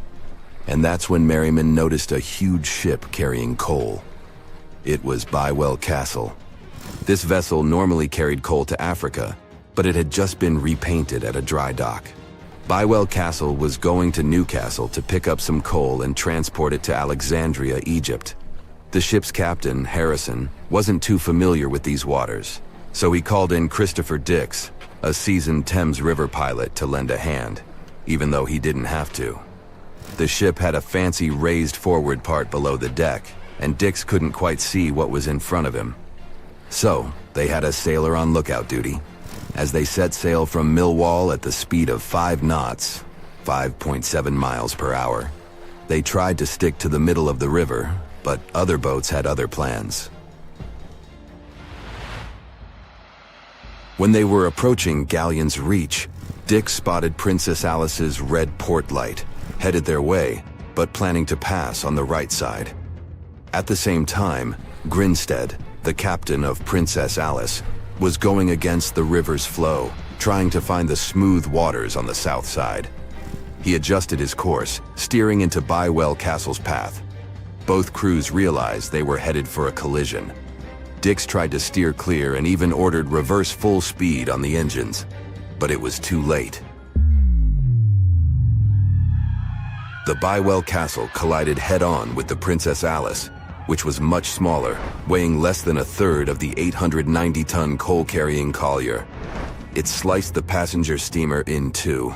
[SPEAKER 3] And that's when Merriman noticed a huge ship carrying coal. It was Bywell Castle. This vessel normally carried coal to Africa, but it had just been repainted at a dry dock. Bywell Castle was going to Newcastle to pick up some coal and transport it to Alexandria, Egypt. The ship's captain, Harrison, wasn't too familiar with these waters, so he called in Christopher Dix, a seasoned Thames River pilot, to lend a hand, even though he didn't have to. The ship had a fancy raised forward part below the deck, and Dix couldn't quite see what was in front of him. So, they had a sailor on lookout duty. As they set sail from Millwall at the speed of 5 knots, 5.7 miles per hour, they tried to stick to the middle of the river, but other boats had other plans. When they were approaching Galleon's Reach, Dix spotted Princess Alice's red port light, headed their way, but planning to pass on the right side. At the same time, Grinstead, the captain of Princess Alice, was going against the river's flow, trying to find the smooth waters on the south side. He adjusted his course, steering into Bywell Castle's path. Both crews realized they were headed for a collision. Dix tried to steer clear and even ordered reverse full speed on the engines, but it was too late. The Bywell Castle collided head-on with the Princess Alice, which was much smaller, weighing less than a third of the 890-ton coal-carrying collier. It sliced the passenger steamer in two.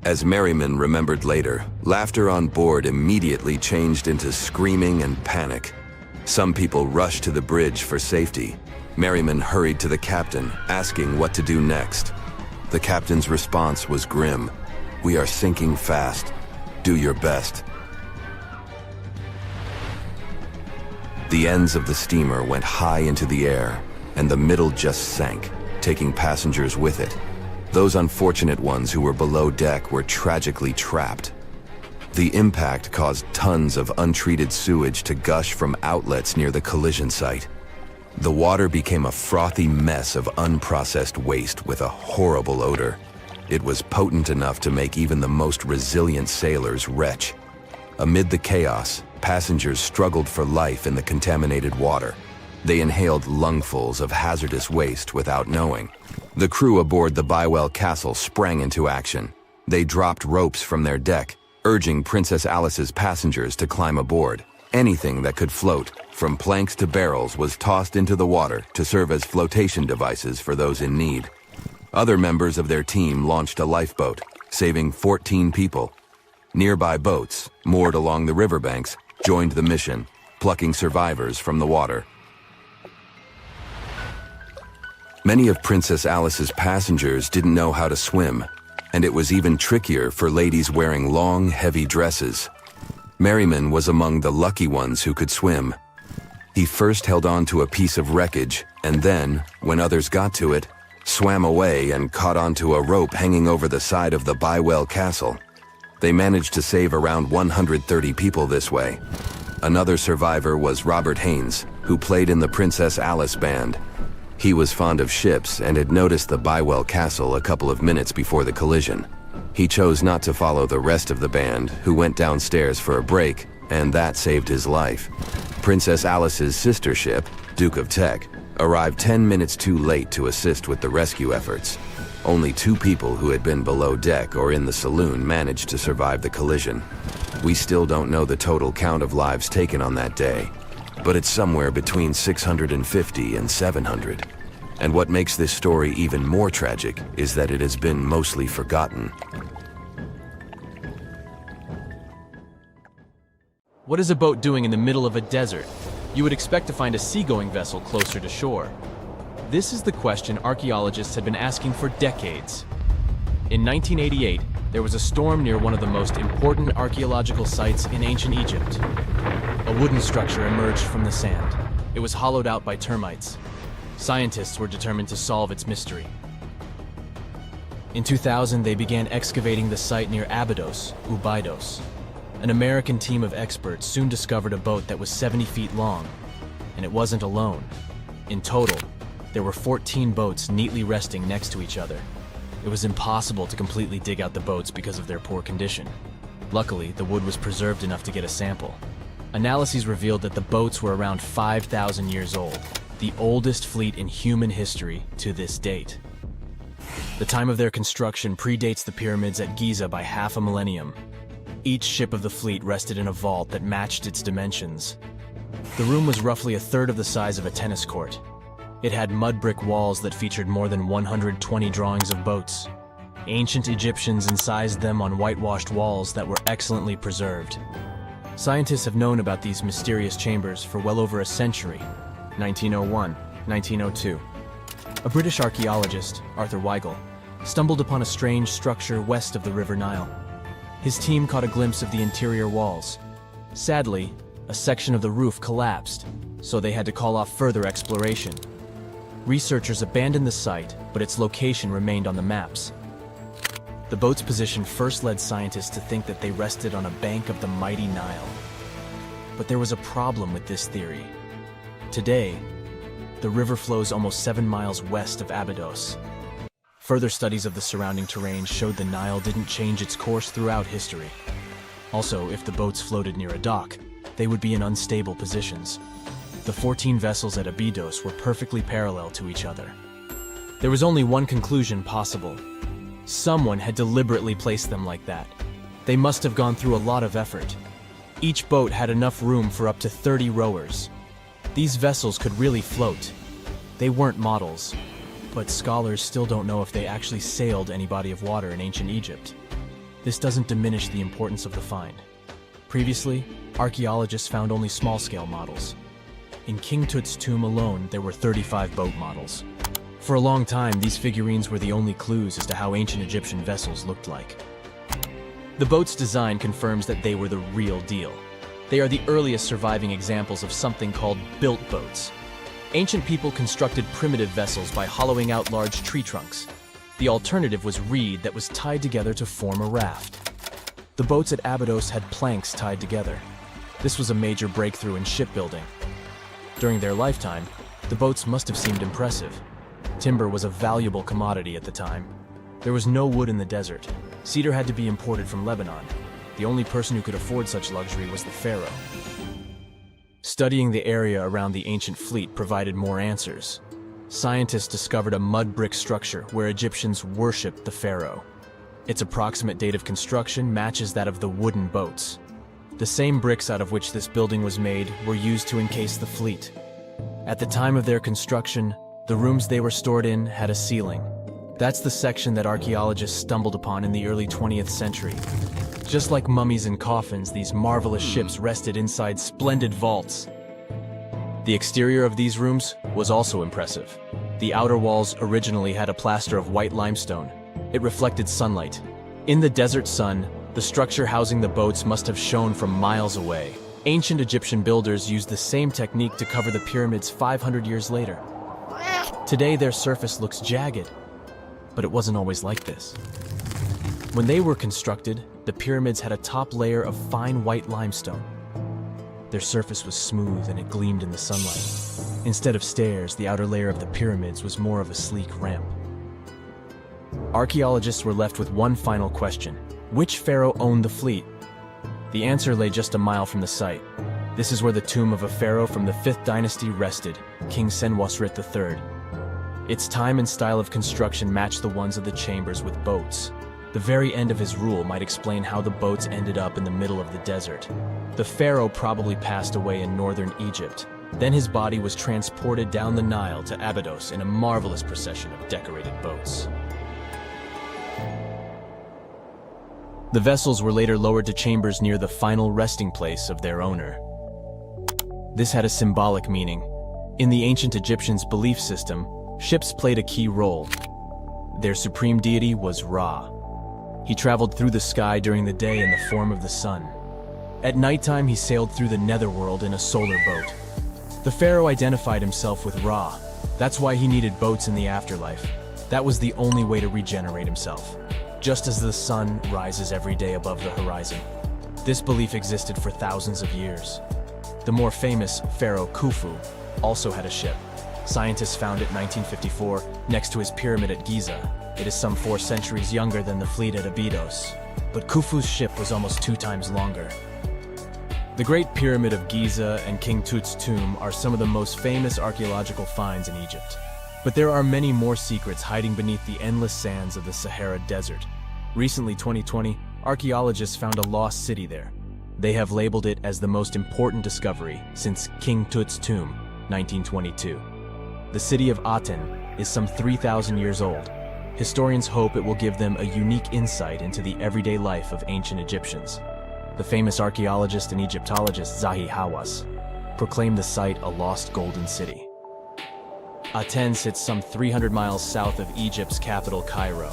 [SPEAKER 3] As Merriman remembered later, laughter on board immediately changed into screaming and panic. Some people rushed to the bridge for safety. Merriman hurried to the captain, asking what to do next. The captain's response was grim. "We are sinking fast. Do your best." The ends of the steamer went high into the air, and the middle just sank, taking passengers with it. Those unfortunate ones who were below deck were tragically trapped. The impact caused tons of untreated sewage to gush from outlets near the collision site. The water became a frothy mess of unprocessed waste with a horrible odor. It was potent enough to make even the most resilient sailors retch. Amid the chaos, passengers struggled for life in the contaminated water. They inhaled lungfuls of hazardous waste without knowing. The crew aboard the Bywell Castle sprang into action. They dropped ropes from their deck, urging Princess Alice's passengers to climb aboard. Anything that could float, from planks to barrels, was tossed into the water to serve as flotation devices for those in need. Other members of their team launched a lifeboat, saving 14 people. Nearby boats, moored along the riverbanks, joined the mission, plucking survivors from the water. Many of Princess Alice's passengers didn't know how to swim, and it was even trickier for ladies wearing long, heavy dresses. Merriman was among the lucky ones who could swim. He first held on to a piece of wreckage, and then, when others got to it, swam away and caught onto a rope hanging over the side of the Bywell Castle. They managed to save around 130 people this way. Another survivor was Robert Haynes, who played in the Princess Alice band. He was fond of ships and had noticed the Bywell Castle a couple of minutes before the collision. He chose not to follow the rest of the band, who went downstairs for a break, and that saved his life. Princess Alice's sister ship, Duke of Teck, arrived 10 minutes too late to assist with the rescue efforts. Only 2 people who had been below deck or in the saloon managed to survive the collision. We still don't know the total count of lives taken on that day, but it's somewhere between 650 and 700. And what makes this story even more tragic is that it has been mostly forgotten.
[SPEAKER 4] What is a boat doing in the middle of a desert? You would expect to find a seagoing vessel closer to shore. This is the question archaeologists had been asking for decades. In 1988, there was a storm near one of the most important archaeological sites in ancient Egypt. A wooden structure emerged from the sand. It was hollowed out by termites. Scientists were determined to solve its mystery. In 2000, they began excavating the site near Abydos, Ubidos. An American team of experts soon discovered a boat that was 70 feet long, and it wasn't alone. In total, there were 14 boats neatly resting next to each other. It was impossible to completely dig out the boats because of their poor condition. Luckily, the wood was preserved enough to get a sample. Analyses revealed that the boats were around 5,000 years old, the oldest fleet in human history to this date. The time of their construction predates the pyramids at Giza by half a millennium. Each ship of the fleet rested in a vault that matched its dimensions. The room was roughly a third of the size of a tennis court. It had mud brick walls that featured more than 120 drawings of boats. Ancient Egyptians incised them on whitewashed walls that were excellently preserved. Scientists have known about these mysterious chambers for well over a century. 1901, 1902. A British archaeologist, Arthur Weigel, stumbled upon a strange structure west of the River Nile. His team caught a glimpse of the interior walls. Sadly, a section of the roof collapsed, so they had to call off further exploration. Researchers abandoned the site, but its location remained on the maps. The boat's position first led scientists to think that they rested on a bank of the mighty Nile. But there was a problem with this theory. Today, the river flows almost 7 miles west of Abydos. Further studies of the surrounding terrain showed the Nile didn't change its course throughout history. Also, if the boats floated near a dock, they would be in unstable positions. The 14 vessels at Abydos were perfectly parallel to each other. There was only one conclusion possible. Someone had deliberately placed them like that. They must have gone through a lot of effort. Each boat had enough room for up to 30 rowers. These vessels could really float. They weren't models, but scholars still don't know if they actually sailed any body of water in ancient Egypt. This doesn't diminish the importance of the find. Previously, archaeologists found only small-scale models. In King Tut's tomb alone, there were 35 boat models. For a long time, these figurines were the only clues as to how ancient Egyptian vessels looked like. The boat's design confirms that they were the real deal. They are the earliest surviving examples of something called built boats. Ancient people constructed primitive vessels by hollowing out large tree trunks. The alternative was reed that was tied together to form a raft. The boats at Abydos had planks tied together. This was a major breakthrough in shipbuilding. During their lifetime, the boats must have seemed impressive. Timber was a valuable commodity at the time. There was no wood in the desert. Cedar had to be imported from Lebanon. The only person who could afford such luxury was the pharaoh. Studying the area around the ancient fleet provided more answers. Scientists discovered a mud brick structure where Egyptians worshipped the pharaoh. Its approximate date of construction matches that of the wooden boats. The same bricks out of which this building was made were used to encase the fleet. At the time of their construction, the rooms they were stored in had a ceiling. That's the section that archaeologists stumbled upon in the early 20th century. Just like mummies and coffins, these marvelous ships rested inside splendid vaults. The exterior of these rooms was also impressive. The outer walls originally had a plaster of white limestone. It reflected sunlight. In the desert sun, the structure housing the boats must have shone from miles away. Ancient Egyptian builders used the same technique to cover the pyramids 500 years later. Today, their surface looks jagged, but it wasn't always like this. When they were constructed, the pyramids had a top layer of fine white limestone. Their surface was smooth and it gleamed in the sunlight. Instead of stairs, the outer layer of the pyramids was more of a sleek ramp. Archaeologists were left with one final question. Which pharaoh owned the fleet? The answer lay just a mile from the site. This is where the tomb of a pharaoh from the 5th dynasty rested, King Senwosret III. Its time and style of construction matched the ones of the chambers with boats. The very end of his rule might explain how the boats ended up in the middle of the desert. The pharaoh probably passed away in northern Egypt. Then his body was transported down the Nile to Abydos in a marvelous procession of decorated boats. The vessels were later lowered to chambers near the final resting place of their owner. This had a symbolic meaning. In the ancient Egyptians' belief system, ships played a key role. Their supreme deity was Ra. He traveled through the sky during the day in the form of the sun. At nighttime, he sailed through the netherworld in a solar boat. The pharaoh identified himself with Ra. That's why he needed boats in the afterlife. That was the only way to regenerate himself. Just as the sun rises every day above the horizon. This belief existed for thousands of years. The more famous Pharaoh Khufu also had a ship. Scientists found it in 1954 next to his pyramid at Giza. It is some 4 centuries younger than the fleet at Abydos, but Khufu's ship was almost 2 times longer. The Great Pyramid of Giza and King Tut's tomb are some of the most famous archaeological finds in Egypt. But there are many more secrets hiding beneath the endless sands of the Sahara Desert. Recently, 2020, archaeologists found a lost city there. They have labeled it as the most important discovery since King Tut's tomb, 1922. The city of Aten is some 3,000 years old. Historians hope it will give them a unique insight into the everyday life of ancient Egyptians. The famous archaeologist and Egyptologist Zahi Hawass proclaimed the site a lost golden city. Aten sits some 300 miles south of Egypt's capital, Cairo.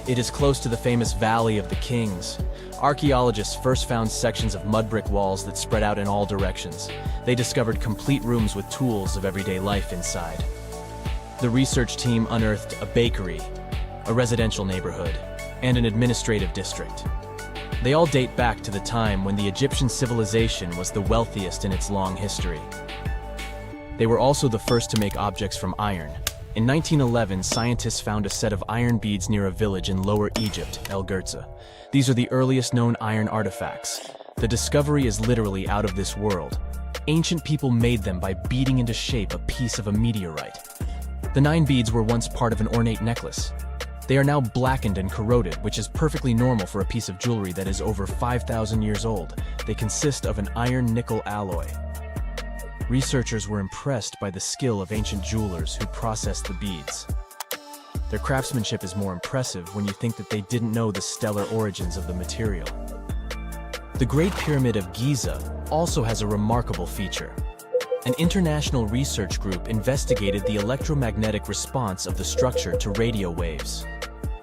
[SPEAKER 4] It is close to the famous Valley of the Kings. Archaeologists first found sections of mud brick walls that spread out in all directions. They discovered complete rooms with tools of everyday life inside. The research team unearthed a bakery, a residential neighborhood, and an administrative district. They all date back to the time when the Egyptian civilization was the wealthiest in its long history. They were also the first to make objects from iron. In 1911, scientists found a set of iron beads near a village in Lower Egypt, El Girza. These are the earliest known iron artifacts. The discovery is literally out of this world. Ancient people made them by beating into shape a piece of a meteorite. The 9 beads were once part of an ornate necklace. They are now blackened and corroded, which is perfectly normal for a piece of jewelry that is over 5,000 years old. They consist of an iron-nickel alloy. Researchers were impressed by the skill of ancient jewelers who processed the beads. Their craftsmanship is more impressive when you think that they didn't know the stellar origins of the material. The Great Pyramid of Giza also has a remarkable feature. An international research group investigated the electromagnetic response of the structure to radio waves.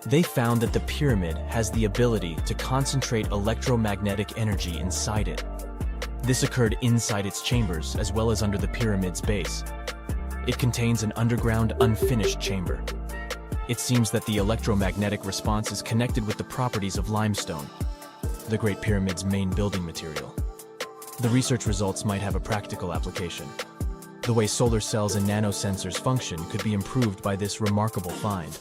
[SPEAKER 4] They found that the pyramid has the ability to concentrate electromagnetic energy inside it. This occurred inside its chambers as well as under the pyramid's base. It contains an underground, unfinished chamber. It seems that the electromagnetic response is connected with the properties of limestone, the Great Pyramid's main building material. The research results might have a practical application. The way solar cells and nanosensors function could be improved by this remarkable find.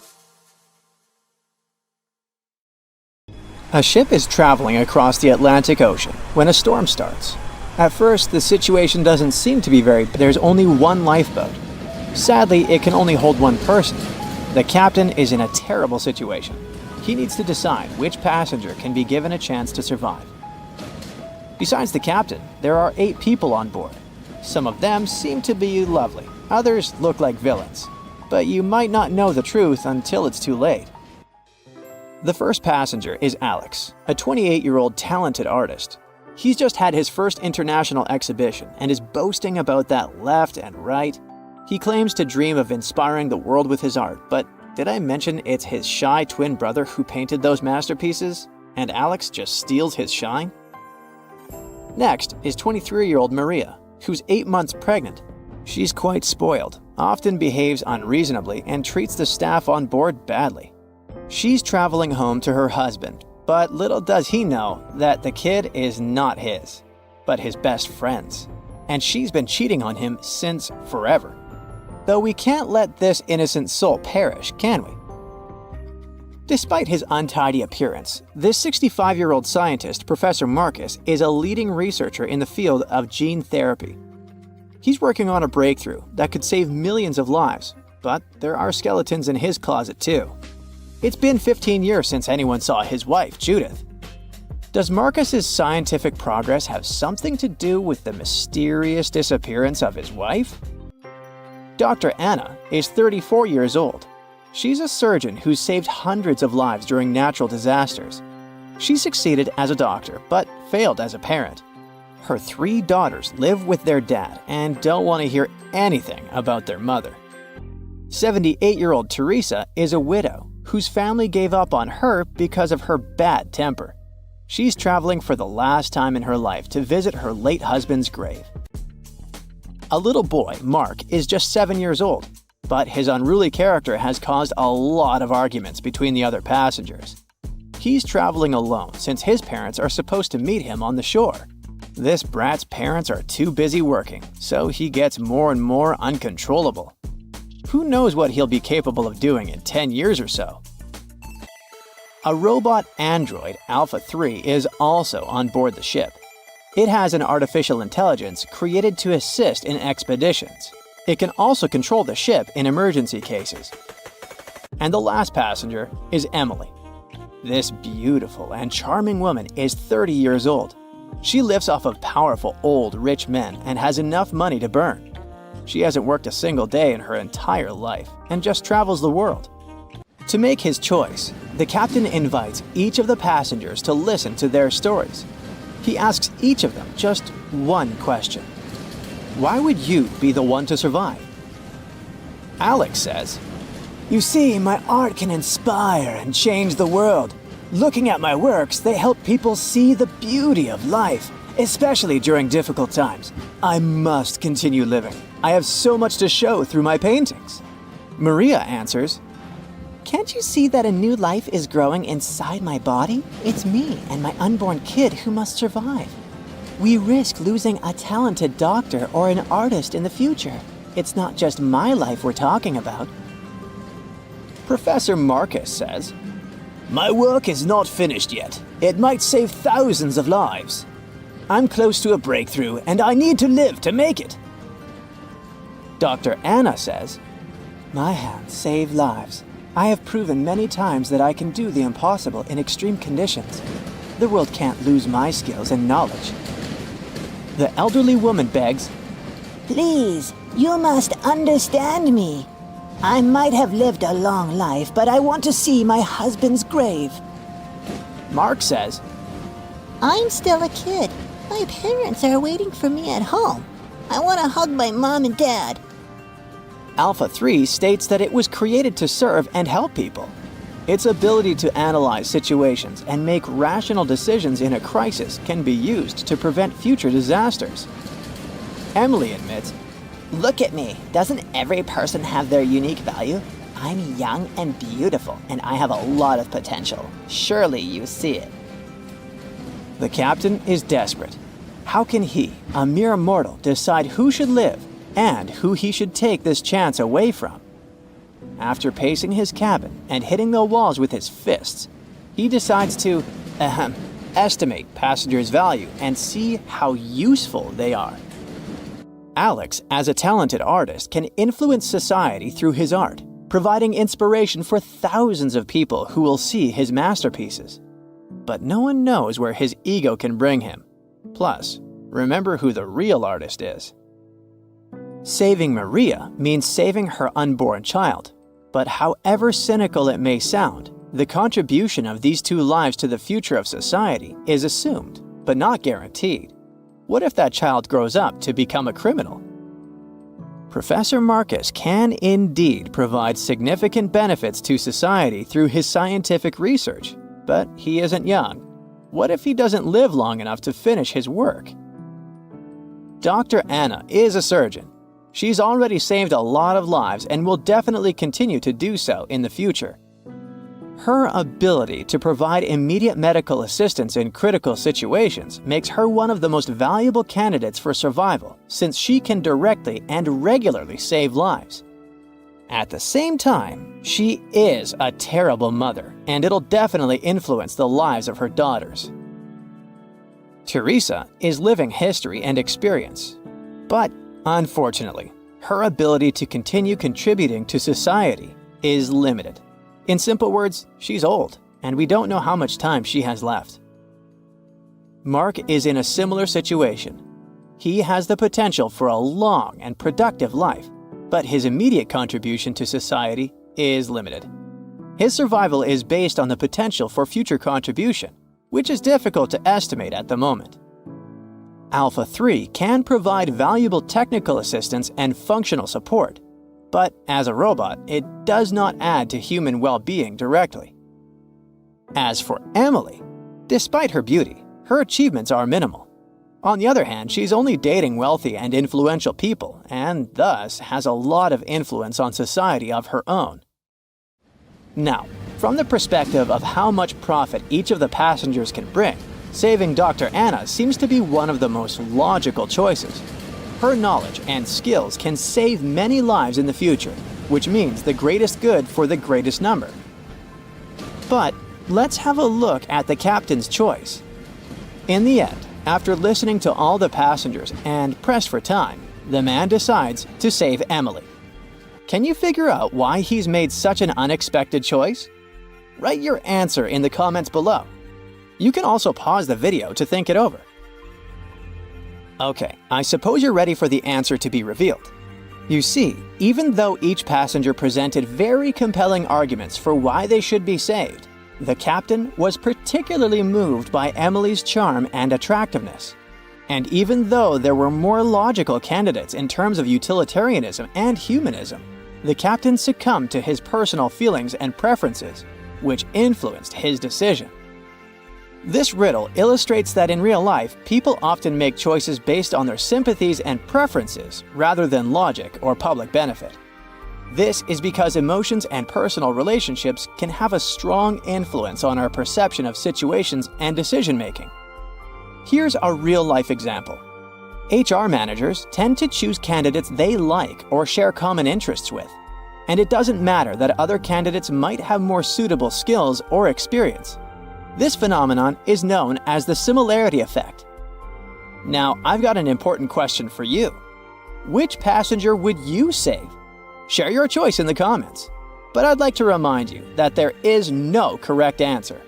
[SPEAKER 1] A ship is traveling across the Atlantic Ocean when a storm starts. At first, the situation doesn't seem to be there's only one lifeboat. Sadly, it can only hold one person. The captain is in a terrible situation. He needs to decide which passenger can be given a chance to survive. Besides the captain, there are 8 people on board. Some of them seem to be lovely. Others look like villains. But you might not know the truth until it's too late. The first passenger is Alex, a 28-year-old talented artist. He's just had his first international exhibition and is boasting about that left and right. He claims to dream of inspiring the world with his art, but did I mention it's his shy twin brother who painted those masterpieces? And Alex just steals his shine? Next is 23-year-old Maria, who's 8 months pregnant. She's quite spoiled, often behaves unreasonably, and treats the staff on board badly. She's traveling home to her husband, but little does he know that the kid is not his, but his best friend's. And she's been cheating on him since forever. Though we can't let this innocent soul perish, can we? Despite his untidy appearance, this 65-year-old scientist, Professor Marcus, is a leading researcher in the field of gene therapy. He's working on a breakthrough that could save millions of lives, but there are skeletons in his closet too. It's been 15 years since anyone saw his wife, Judith. Does Marcus's scientific progress have something to do with the mysterious disappearance of his wife? Dr. Anna is 34 years old. She's a surgeon who's saved hundreds of lives during natural disasters. She succeeded as a doctor, but failed as a parent. Her 3 daughters live with their dad and don't want to hear anything about their mother. 78-year-old Teresa is a widow whose family gave up on her because of her bad temper. She's traveling for the last time in her life to visit her late husband's grave. A little boy, Mark, is just 7 years old, but his unruly character has caused a lot of arguments between the other passengers. He's traveling alone since his parents are supposed to meet him on the shore. This brat's parents are too busy working, so he gets more and more uncontrollable. Who knows what he'll be capable of doing in 10 years or so? A robot android, Alpha 3, is also on board the ship. It has an artificial intelligence created to assist in expeditions. It can also control the ship in emergency cases. And the last passenger is Emily. This beautiful and charming woman is 30 years old. She lives off of powerful, old, rich men and has enough money to burn. She hasn't worked a single day in her entire life and just travels the world. To make his choice, the captain invites each of the passengers to listen to their stories. He asks each of them just one question. Why would you be the one to survive? Alex says, "You see, my art can inspire and change the world. Looking at my works, they help people see the beauty of life, especially during difficult times. I must continue living. I have so much to show through my paintings." Maria answers, "Can't you see that a new life is growing inside my body? It's me and my unborn kid who must survive. We risk losing a talented doctor or an artist in the future. It's not just my life we're talking about." Professor Marcus says, "My work is not finished yet. It might save thousands of lives. I'm close to a breakthrough and I need to live to make it." Dr. Anna says, "My hands save lives. I have proven many times that I can do the impossible in extreme conditions. The world can't lose my skills and knowledge." The elderly woman begs,
[SPEAKER 5] Please, you must understand me. I might have lived a long life, but I want to see my husband's grave.
[SPEAKER 1] Mark says,
[SPEAKER 5] I'm still a kid. My parents are waiting for me at home. I want to hug my mom and dad.
[SPEAKER 1] Alpha 3 states that it was created to serve and help people. Its ability to analyze situations and make rational decisions in a crisis can be used to prevent future disasters. Emily admits,
[SPEAKER 5] Look at me. Doesn't every person have their unique value? I'm young and beautiful, and I have a lot of potential. Surely you see it.
[SPEAKER 1] the captain is desperate. How can he, a mere mortal, decide who should live and who he should take this chance away from? After pacing his cabin and hitting the walls with his fists, he decides to estimate passengers' value and see how useful they are. Alex, as a talented artist, can influence society through his art, providing inspiration for thousands of people who will see his masterpieces. But no one knows where his ego can bring him. Plus, remember who the real artist is. Saving Maria means saving her unborn child. But however cynical it may sound, the contribution of these two lives to the future of society is assumed, but not guaranteed. What if that child grows up to become a criminal? Professor Marcus can indeed provide significant benefits to society through his scientific research, but he isn't young. What if he doesn't live long enough to finish his work? Dr. Anna is a surgeon. She's already saved a lot of lives and will definitely continue to do so in the future. Her ability to provide immediate medical assistance in critical situations makes her one of the most valuable candidates for survival, since she can directly and regularly save lives. At the same time, she is a terrible mother, and it'll definitely influence the lives of her daughters. Teresa is living history and experience, but unfortunately, her ability to continue contributing to society is limited. In simple words, she's old, and we don't know how much time she has left. Mark is in a similar situation. He has the potential for a long and productive life, but his immediate contribution to society is limited. His survival is based on the potential for future contribution, which is difficult to estimate at the moment. Alpha 3 can provide valuable technical assistance and functional support, but as a robot, it does not add to human well-being directly. As for Emily, despite her beauty, her achievements are minimal. On the other hand, she's only dating wealthy and influential people, and thus has a lot of influence on society of her own. Now, from the perspective of how much profit each of the passengers can bring, saving Dr. Anna seems to be one of the most logical choices. Her knowledge and skills can save many lives in the future, which means the greatest good for the greatest number. But let's have a look at the captain's choice. In the end, after listening to all the passengers and pressed for time, the man decides to save Emily. Can you figure out why he's made such an unexpected choice? Write your answer in the comments below. You can also pause the video to think it over. Okay, I suppose you're ready for the answer to be revealed. You see, even though each passenger presented very compelling arguments for why they should be saved, the captain was particularly moved by Emily's charm and attractiveness. And even though there were more logical candidates in terms of utilitarianism and humanism, the captain succumbed to his personal feelings and preferences, which influenced his decision. This riddle illustrates that in real life, people often make choices based on their sympathies and preferences rather than logic or public benefit. This is because emotions and personal relationships can have a strong influence on our perception of situations and decision-making. Here's a real-life example. HR managers tend to choose candidates they like or share common interests with, and it doesn't matter that other candidates might have more suitable skills or experience. This phenomenon is known as the similarity effect. Now, I've got an important question for you. Which passenger would you save? Share your choice in the comments. But I'd like to remind you that there is no correct answer.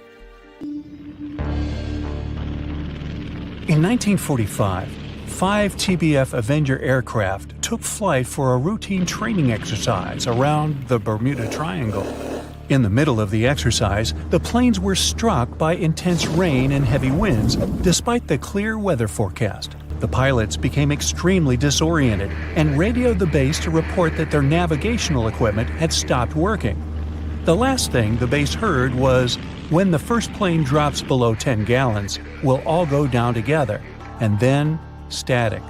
[SPEAKER 2] In 1945, 5 TBF Avenger aircraft took flight for a routine training exercise around the Bermuda Triangle. In the middle of the exercise, the planes were struck by intense rain and heavy winds, despite the clear weather forecast. The pilots became extremely disoriented and radioed the base to report that their navigational equipment had stopped working. The last thing the base heard was, "When the first plane drops below 10 gallons, we'll all go down together," and then static.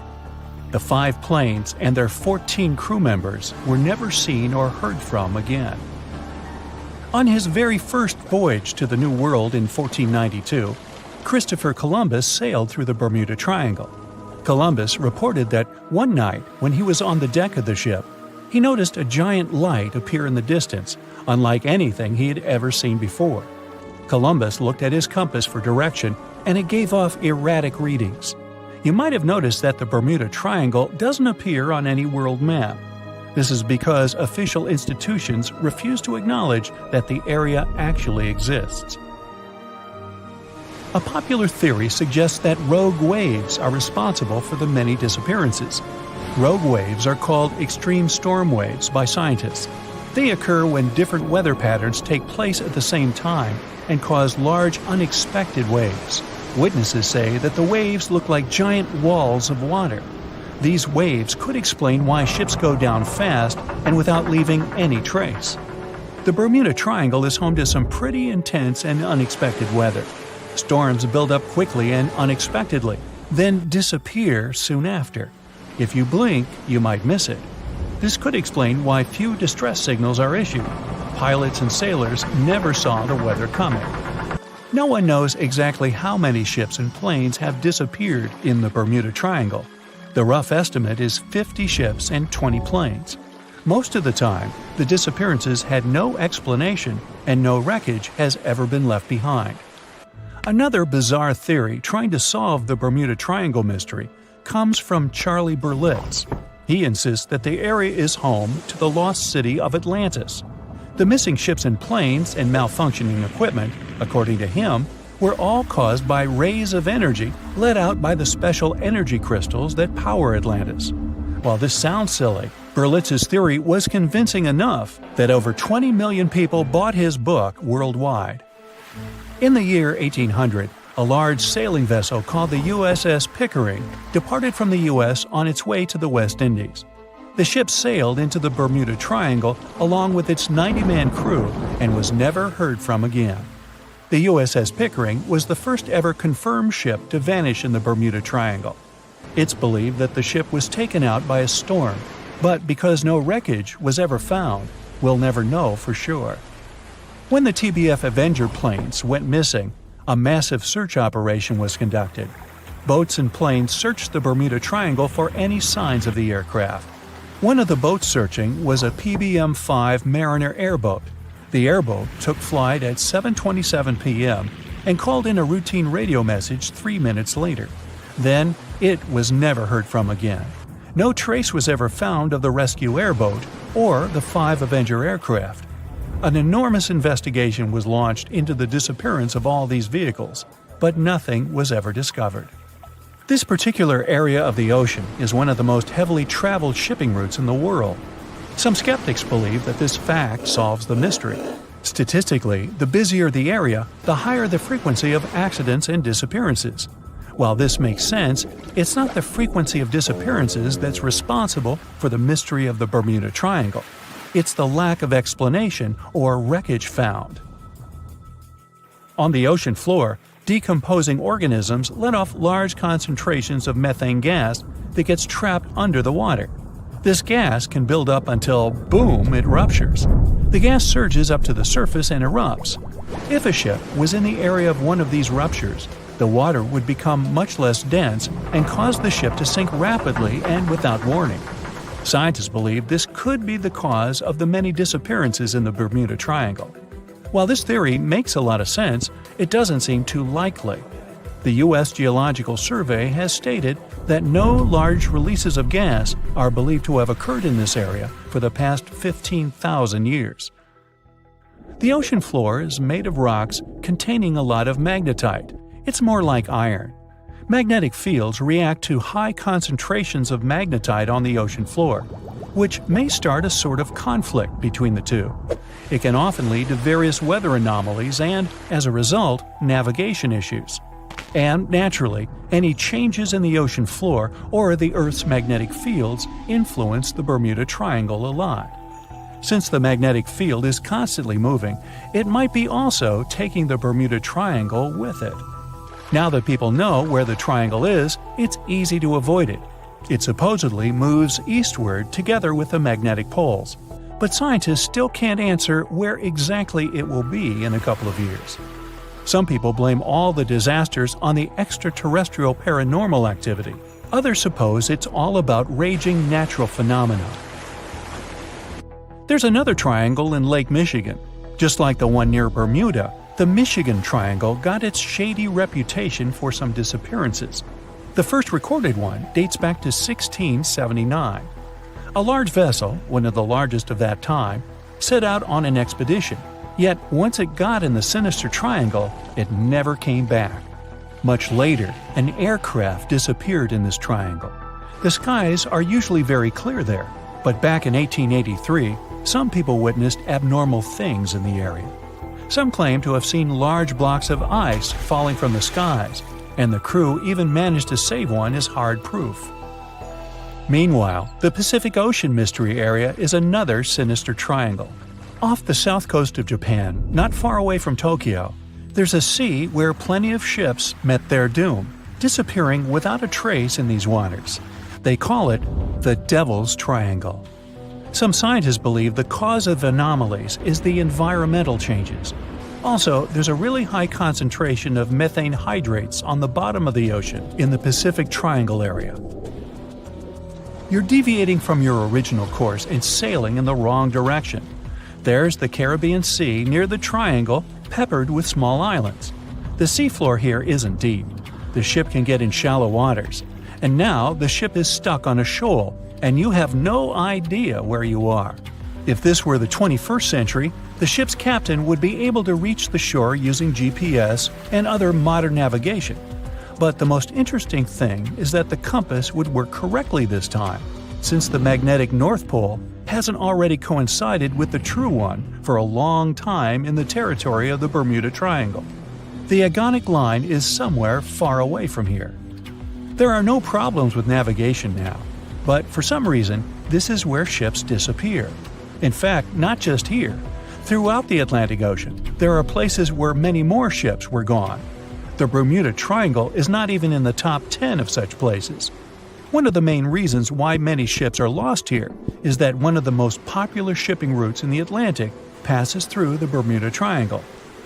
[SPEAKER 2] The 5 planes and their 14 crew members were never seen or heard from again. On his very first voyage to the New World in 1492, Christopher Columbus sailed through the Bermuda Triangle. Columbus reported that one night when he was on the deck of the ship, he noticed a giant light appear in the distance, unlike anything he had ever seen before. Columbus looked at his compass for direction, and it gave off erratic readings. You might have noticed that the Bermuda Triangle doesn't appear on any world map. This is because official institutions refuse to acknowledge that the area actually exists. A popular theory suggests that rogue waves are responsible for the many disappearances. Rogue waves are called extreme storm waves by scientists. They occur when different weather patterns take place at the same time and cause large, unexpected waves. Witnesses say that the waves look like giant walls of water. These waves could explain why ships go down fast and without leaving any trace. The Bermuda Triangle is home to some pretty intense and unexpected weather. Storms build up quickly and unexpectedly, then disappear soon after. If you blink, you might miss it. This could explain why few distress signals are issued. Pilots and sailors never saw the weather coming. No one knows exactly how many ships and planes have disappeared in the Bermuda Triangle. The rough estimate is 50 ships and 20 planes. Most of the time, the disappearances had no explanation and no wreckage has ever been left behind. Another bizarre theory trying to solve the Bermuda Triangle mystery comes from Charlie Berlitz. He insists that the area is home to the lost city of Atlantis. The missing ships and planes and malfunctioning equipment, according to him, were all caused by rays of energy let out by the special energy crystals that power Atlantis. While this sounds silly, Berlitz's theory was convincing enough that over 20 million people bought his book worldwide. In the year 1800, a large sailing vessel called the USS Pickering departed from the U.S. on its way to the West Indies. The ship sailed into the Bermuda Triangle along with its 90-man crew and was never heard from again. The USS Pickering was the first ever confirmed ship to vanish in the Bermuda Triangle. It's believed that the ship was taken out by a storm, but because no wreckage was ever found, we'll never know for sure. When the TBF Avenger planes went missing, a massive search operation was conducted. Boats and planes searched the Bermuda Triangle for any signs of the aircraft. One of the boats searching was a PBM-5 Mariner airboat. The airboat took flight at 7:27 p.m. and called in a routine radio message 3 minutes later. Then, it was never heard from again. No trace was ever found of the rescue airboat or the 5 Avenger aircraft. An enormous investigation was launched into the disappearance of all these vehicles, but nothing was ever discovered. This particular area of the ocean is one of the most heavily traveled shipping routes in the world. Some skeptics believe that this fact solves the mystery. Statistically, the busier the area, the higher the frequency of accidents and disappearances. While this makes sense, it's not the frequency of disappearances that's responsible for the mystery of the Bermuda Triangle. It's the lack of explanation or wreckage found. On the ocean floor, decomposing organisms let off large concentrations of methane gas that gets trapped under the water. This gas can build up until, boom, it ruptures. The gas surges up to the surface and erupts. If a ship was in the area of one of these ruptures, the water would become much less dense and cause the ship to sink rapidly and without warning. Scientists believe this could be the cause of the many disappearances in the Bermuda Triangle. While this theory makes a lot of sense, it doesn't seem too likely. The U.S. Geological Survey has stated that no large releases of gas are believed to have occurred in this area for the past 15,000 years. The ocean floor is made of rocks containing a lot of magnetite. It's more like iron. Magnetic fields react to high concentrations of magnetite on the ocean floor, which may start a sort of conflict between the two. It can often lead to various weather anomalies and, as a result, navigation issues. And, naturally, any changes in the ocean floor or the Earth's magnetic fields influence the Bermuda Triangle a lot. Since the magnetic field is constantly moving, it might be also taking the Bermuda Triangle with it. Now that people know where the triangle is, it's easy to avoid it. It supposedly moves eastward together with the magnetic poles. But scientists still can't answer where exactly it will be in a couple of years. Some people blame all the disasters on the extraterrestrial paranormal activity. Others suppose it's all about raging natural phenomena. There's another triangle in Lake Michigan. Just like the one near Bermuda, the Michigan Triangle got its shady reputation for some disappearances. The first recorded one dates back to 1679. A large vessel, one of the largest of that time, set out on an expedition. Yet, once it got in the sinister triangle, it never came back. Much later, an aircraft disappeared in this triangle. The skies are usually very clear there, but back in 1883, some people witnessed abnormal things in the area. Some claim to have seen large blocks of ice falling from the skies, and the crew even managed to save one as hard proof. Meanwhile, the Pacific Ocean Mystery Area is another sinister triangle. Off the south coast of Japan, not far away from Tokyo, there's a sea where plenty of ships met their doom, disappearing without a trace in these waters. They call it the Devil's Triangle. Some scientists believe the cause of anomalies is the environmental changes. Also, there's a really high concentration of methane hydrates on the bottom of the ocean in the Pacific Triangle area. You're deviating from your original course and sailing in the wrong direction. There's the Caribbean Sea near the triangle, peppered with small islands. The seafloor here isn't deep. The ship can get in shallow waters. And now the ship is stuck on a shoal, and you have no idea where you are. If this were the 21st century, the ship's captain would be able to reach the shore using GPS and other modern navigation. But the most interesting thing is that the compass would work correctly this time, since the magnetic North Pole hasn't already coincided with the true one for a long time in the territory of the Bermuda Triangle. The agonic line is somewhere far away from here. There are no problems with navigation now, but for some reason, this is where ships disappear. In fact, not just here. Throughout the Atlantic Ocean, there are places where many more ships were gone. The Bermuda Triangle is not even in the top 10 of such places. One of the main reasons why many ships are lost here is that one of the most popular shipping routes in the Atlantic passes through the Bermuda Triangle.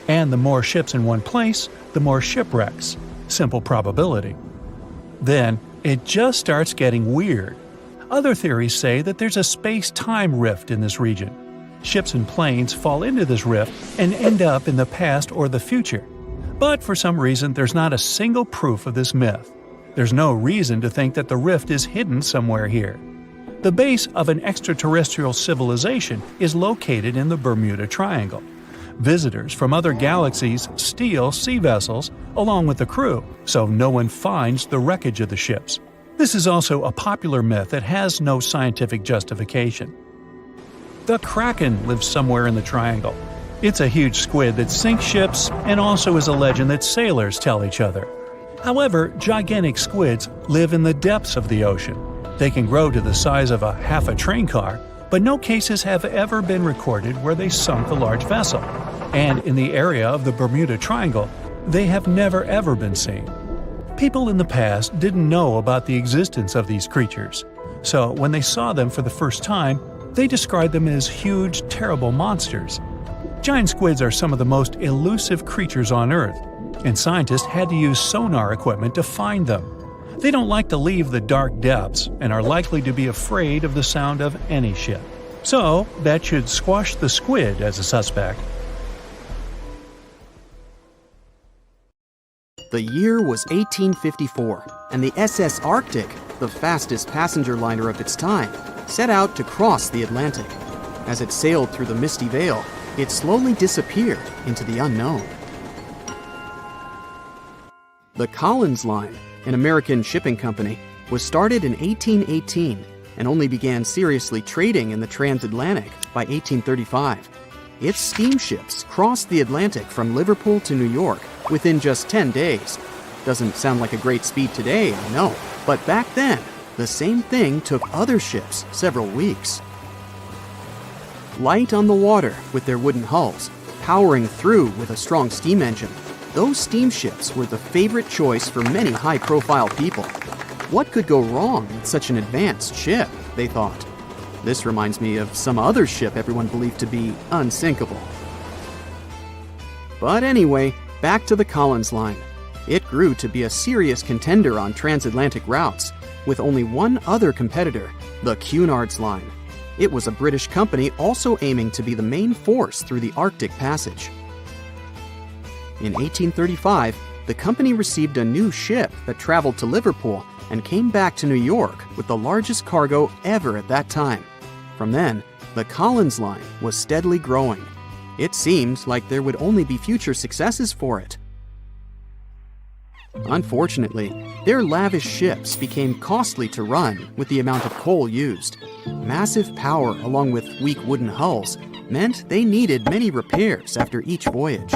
[SPEAKER 2] And the more ships in one place, the more shipwrecks. Simple probability. Then, it just starts getting weird. Other theories say that there's a space-time rift in this region. Ships and planes fall into this rift and end up in the past or the future. But for some reason, there's not a single proof of this myth. There's no reason to think that the rift is hidden somewhere here. The base of an extraterrestrial civilization is located in the Bermuda Triangle. Visitors from other galaxies steal sea vessels along with the crew, so no one finds the wreckage of the ships. This is also a popular myth that has no scientific justification. The Kraken lives somewhere in the triangle. It's a huge squid that sinks ships and also is a legend that sailors tell each other. However, gigantic squids live in the depths of the ocean. They can grow to the size of half a train car, but no cases have ever been recorded where they sunk a large vessel. And in the area of the Bermuda Triangle, they have never ever been seen. People in the past didn't know about the existence of these creatures, so when they saw them for the first time, they described them as huge, terrible monsters. Giant squids are some of the most elusive creatures on Earth, and scientists had to use sonar equipment to find them. They don't like to leave the dark depths and are likely to be afraid of the sound of any ship. So, that should squash the squid as a suspect.
[SPEAKER 6] The year was 1854, and the SS Arctic, the fastest passenger liner of its time, set out to cross the Atlantic. As it sailed through the misty veil, it slowly disappeared into the unknown. The Collins Line, an American shipping company, was started in 1818 and only began seriously trading in the transatlantic by 1835. Its steamships crossed the Atlantic from Liverpool to New York within just 10 days. Doesn't sound like a great speed today, I know, but back then, the same thing took other ships several weeks. Light on the water with their wooden hulls, powering through with a strong steam engine, those steamships were the favorite choice for many high-profile people. What could go wrong with such an advanced ship, they thought. This reminds me of some other ship everyone believed to be unsinkable. But anyway, back to the Collins Line. It grew to be a serious contender on transatlantic routes, with only one other competitor, the Cunard's Line. It was a British company also aiming to be the main force through the Arctic Passage. In 1835, the company received a new ship that traveled to Liverpool and came back to New York with the largest cargo ever at that time. From then, the Collins Line was steadily growing. It seemed like there would only be future successes for it. Unfortunately, their lavish ships became costly to run with the amount of coal used. Massive power along with weak wooden hulls meant they needed many repairs after each voyage.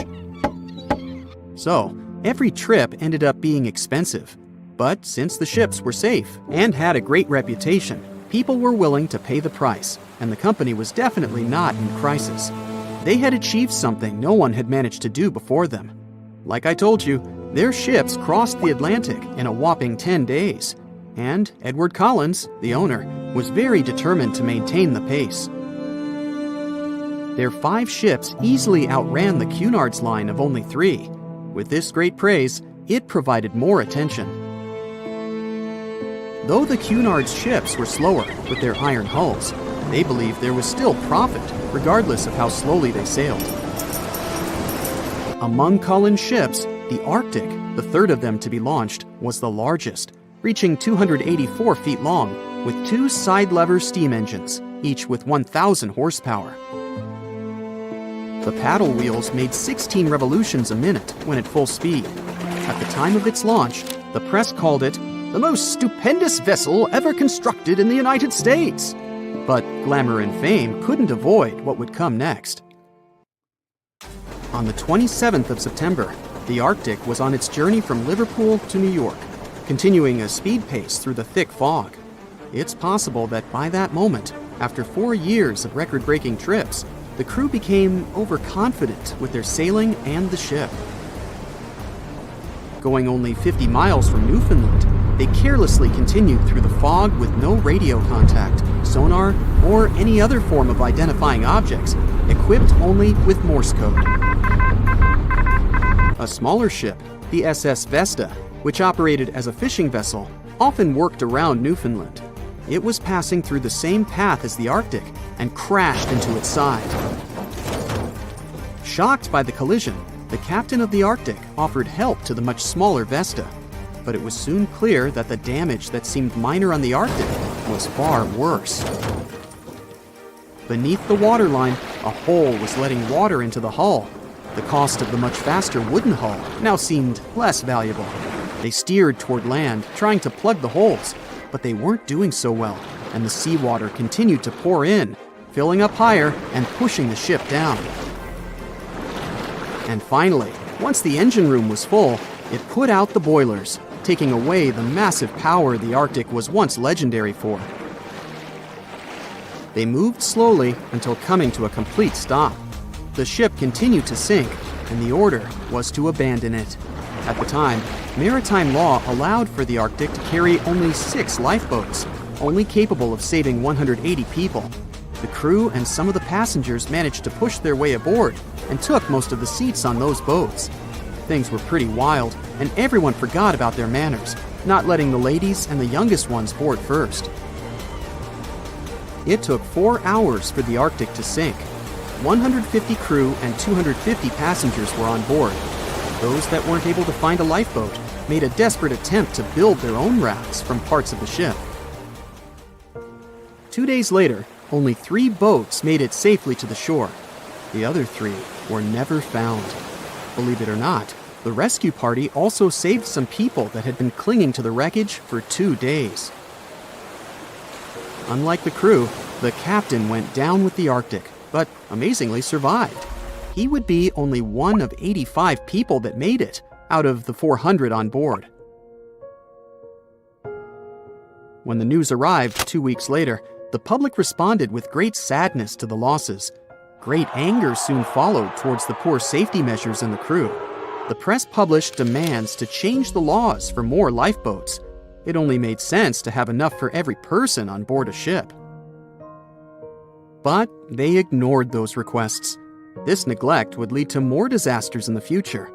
[SPEAKER 6] So, every trip ended up being expensive. But since the ships were safe and had a great reputation, people were willing to pay the price, and the company was definitely not in crisis. They had achieved something no one had managed to do before them. Like I told you, their ships crossed the Atlantic in a whopping 10 days, and Edward Collins, the owner, was very determined to maintain the pace. Their 5 ships easily outran the Cunard's Line of only 3. With this great praise, it provided more attention. Though the Cunard's ships were slower with their iron hulls, they believed there was still profit, regardless of how slowly they sailed. Among Collins' ships, the Arctic, the third of them to be launched, was the largest, reaching 284 feet long, with 2 side-lever steam engines, each with 1,000 horsepower. The paddle wheels made 16 revolutions a minute when at full speed. At the time of its launch, the press called it the most stupendous vessel ever constructed in the United States. But glamour and fame couldn't avoid what would come next. On the 27th of September, the Arctic was on its journey from Liverpool to New York, continuing a speed pace through the thick fog. It's possible that by that moment, after 4 years of record-breaking trips, the crew became overconfident with their sailing and the ship. Going only 50 miles from Newfoundland, they carelessly continued through the fog with no radio contact, sonar, or any other form of identifying objects, equipped only with Morse code. A smaller ship, the SS Vesta, which operated as a fishing vessel, often worked around Newfoundland. It was passing through the same path as the Arctic and crashed into its side. Shocked by the collision, the captain of the Arctic offered help to the much smaller Vesta, but it was soon clear that the damage that seemed minor on the Arctic was far worse. Beneath the waterline, a hole was letting water into the hull. The cost of the much faster wooden hull now seemed less valuable. They steered toward land, trying to plug the holes, but they weren't doing so well, and the seawater continued to pour in, filling up higher and pushing the ship down. And finally, once the engine room was full, it put out the boilers, taking away the massive power the Arctic was once legendary for. They moved slowly until coming to a complete stop. The ship continued to sink, and the order was to abandon it. At the time, maritime law allowed for the Arctic to carry only 6 lifeboats, only capable of saving 180 people. The crew and some of the passengers managed to push their way aboard and took most of the seats on those boats. Things were pretty wild, and everyone forgot about their manners, not letting the ladies and the youngest ones board first. It took 4 hours for the Arctic to sink. 150 crew and 250 passengers were on board. Those that weren't able to find a lifeboat made a desperate attempt to build their own rafts from parts of the ship. 2 days later, only 3 boats made it safely to the shore. The other 3 were never found. Believe it or not, the rescue party also saved some people that had been clinging to the wreckage for 2 days. Unlike the crew, the captain went down with the Arctic, but amazingly survived. He would be only one of 85 people that made it out of the 400 on board. When the news arrived 2 weeks later, the public responded with great sadness to the losses. Great anger soon followed towards the poor safety measures in the crew. The press published demands to change the laws for more lifeboats. It only made sense to have enough for every person on board a ship. But they ignored those requests. This neglect would lead to more disasters in the future.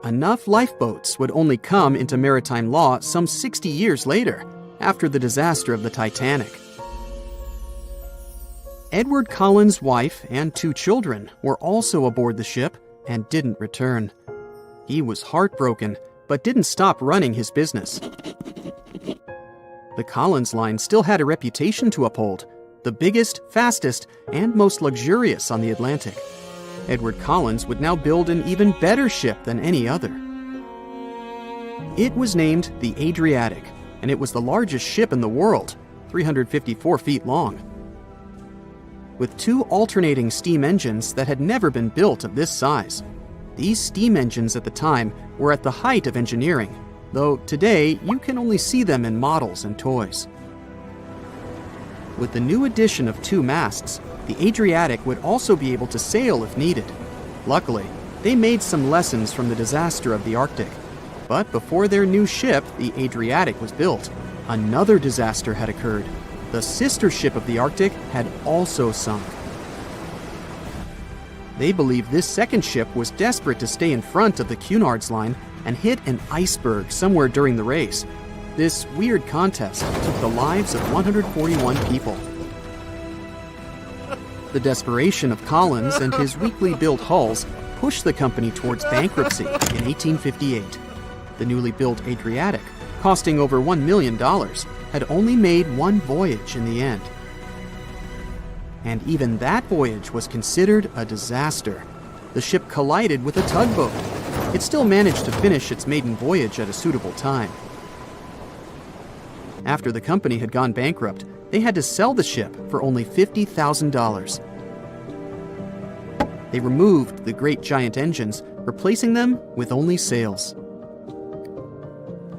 [SPEAKER 6] Enough lifeboats would only come into maritime law some 60 years later, after the disaster of the Titanic. Edward Cullen's wife and 2 children were also aboard the ship and didn't return. He was heartbroken, but didn't stop running his business. The Collins Line still had a reputation to uphold, the biggest, fastest, and most luxurious on the Atlantic. Edward Collins would now build an even better ship than any other. It was named the Adriatic, and it was the largest ship in the world, 354 feet long. With 2 alternating steam engines that had never been built of this size. These steam engines at the time were at the height of engineering, though today you can only see them in models and toys. With the new addition of 2 masts, the Adriatic would also be able to sail if needed. Luckily, they made some lessons from the disaster of the Arctic. But before their new ship, the Adriatic, was built, another disaster had occurred. The sister ship of the Arctic had also sunk. They believe this second ship was desperate to stay in front of the Cunard's line and hit an iceberg somewhere during the race. This weird contest took the lives of 141 people. The desperation of Collins and his weakly built hulls pushed the company towards bankruptcy in 1858. The newly built Adriatic, costing over $1 million, had only made 1 voyage in the end. And even that voyage was considered a disaster. The ship collided with a tugboat. It still managed to finish its maiden voyage at a suitable time. After the company had gone bankrupt, they had to sell the ship for only $50,000. They removed the great giant engines, replacing them with only sails.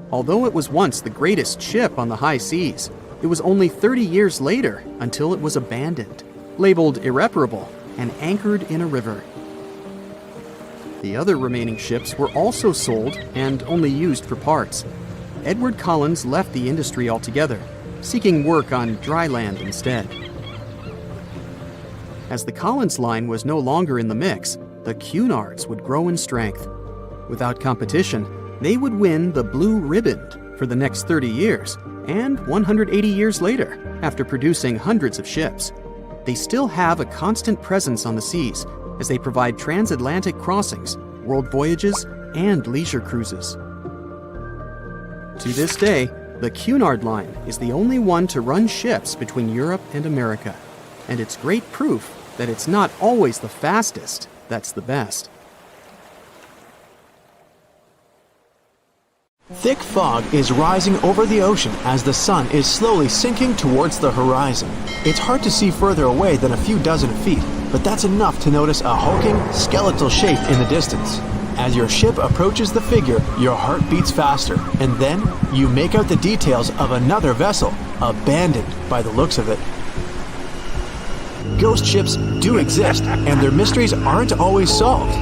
[SPEAKER 6] Although it was once the greatest ship on the high seas, it was only 30 years later until it was abandoned, labeled irreparable, and anchored in a river. The other remaining ships were also sold and only used for parts. Edward Collins left the industry altogether, seeking work on dry land instead. As the Collins Line was no longer in the mix, the Cunards would grow in strength. Without competition, they would win the Blue Ribbon for the next 30 years, and 180 years later, after producing hundreds of ships. They still have a constant presence on the seas, as they provide transatlantic crossings, world voyages, and leisure cruises. To this day, the Cunard Line is the only one to run ships between Europe and America, and it's great proof that it's not always the fastest that's the best.
[SPEAKER 1] Thick fog is rising over the ocean as the sun is slowly sinking towards the horizon. It's hard to see further away than a few dozen feet, but that's enough to notice a hulking, skeletal shape in the distance. As your ship approaches the figure, your heart beats faster, and then you make out the details of another vessel, abandoned by the looks of it. Ghost ships do exist, and their mysteries aren't always solved.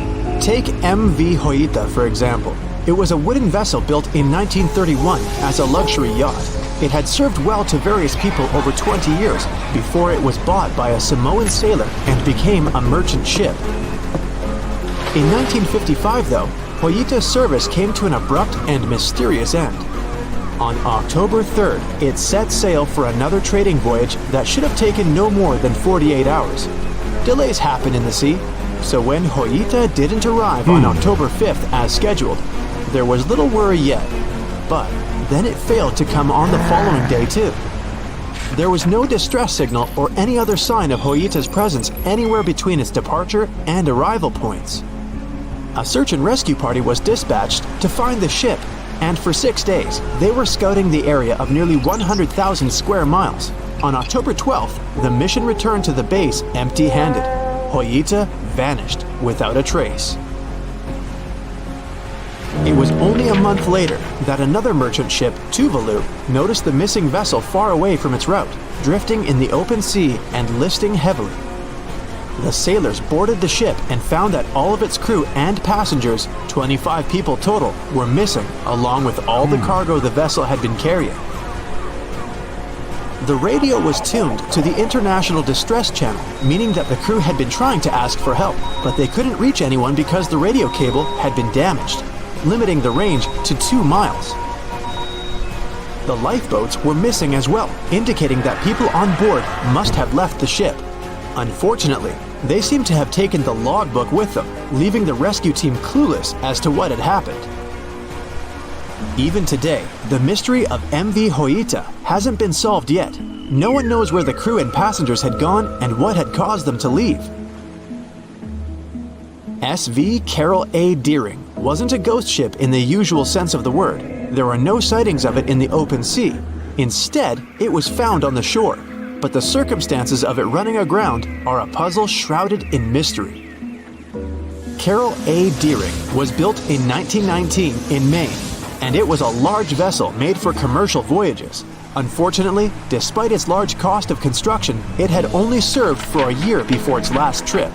[SPEAKER 1] Take MV Hoita, for example. It was a wooden vessel built in 1931 as a luxury yacht. It had served well to various people over 20 years before it was bought by a Samoan sailor and became a merchant ship. In 1955, though, Hoita's service came to an abrupt and mysterious end. On October 3rd, it set sail for another trading voyage that should have taken no more than 48 hours. Delays happen in the sea, so when Hoita didn't arrive on October 5th as scheduled, there was little worry yet. But then it failed to come on the following day too. There was no distress signal or any other sign of Hoita's presence anywhere between its departure and arrival points. A search and rescue party was dispatched to find the ship, and for 6 days, they were scouting the area of nearly 100,000 square miles. On October 12th, the mission returned to the base empty-handed. Hoita vanished without a trace. It was only a month later that another merchant ship, Tuvalu, noticed the missing vessel far away from its route, drifting in the open sea and listing heavily. The sailors boarded the ship and found that all of its crew and passengers, 25 people total, were missing, along with all the cargo the vessel had been carrying. The radio was tuned to the International Distress Channel, meaning that the crew had been trying to ask for help, but they couldn't reach anyone because the radio cable had been damaged, limiting the range to 2 miles. The lifeboats were missing as well, indicating that people on board must have left the ship. Unfortunately, they seem to have taken the logbook with them, leaving the rescue team clueless as to what had happened. Even today, the mystery of MV Hoita hasn't been solved yet. No one knows where the crew and passengers had gone and what had caused them to leave. SV Carol A. Deering wasn't a ghost ship in the usual sense of the word. There are no sightings of it in the open sea. Instead, it was found on the shore, but the circumstances of it running aground are a puzzle shrouded in mystery. Carol A. Deering was built in 1919 in Maine, and it was a large vessel made for commercial voyages. Unfortunately, despite its large cost of construction, it had only served for a year before its last trip.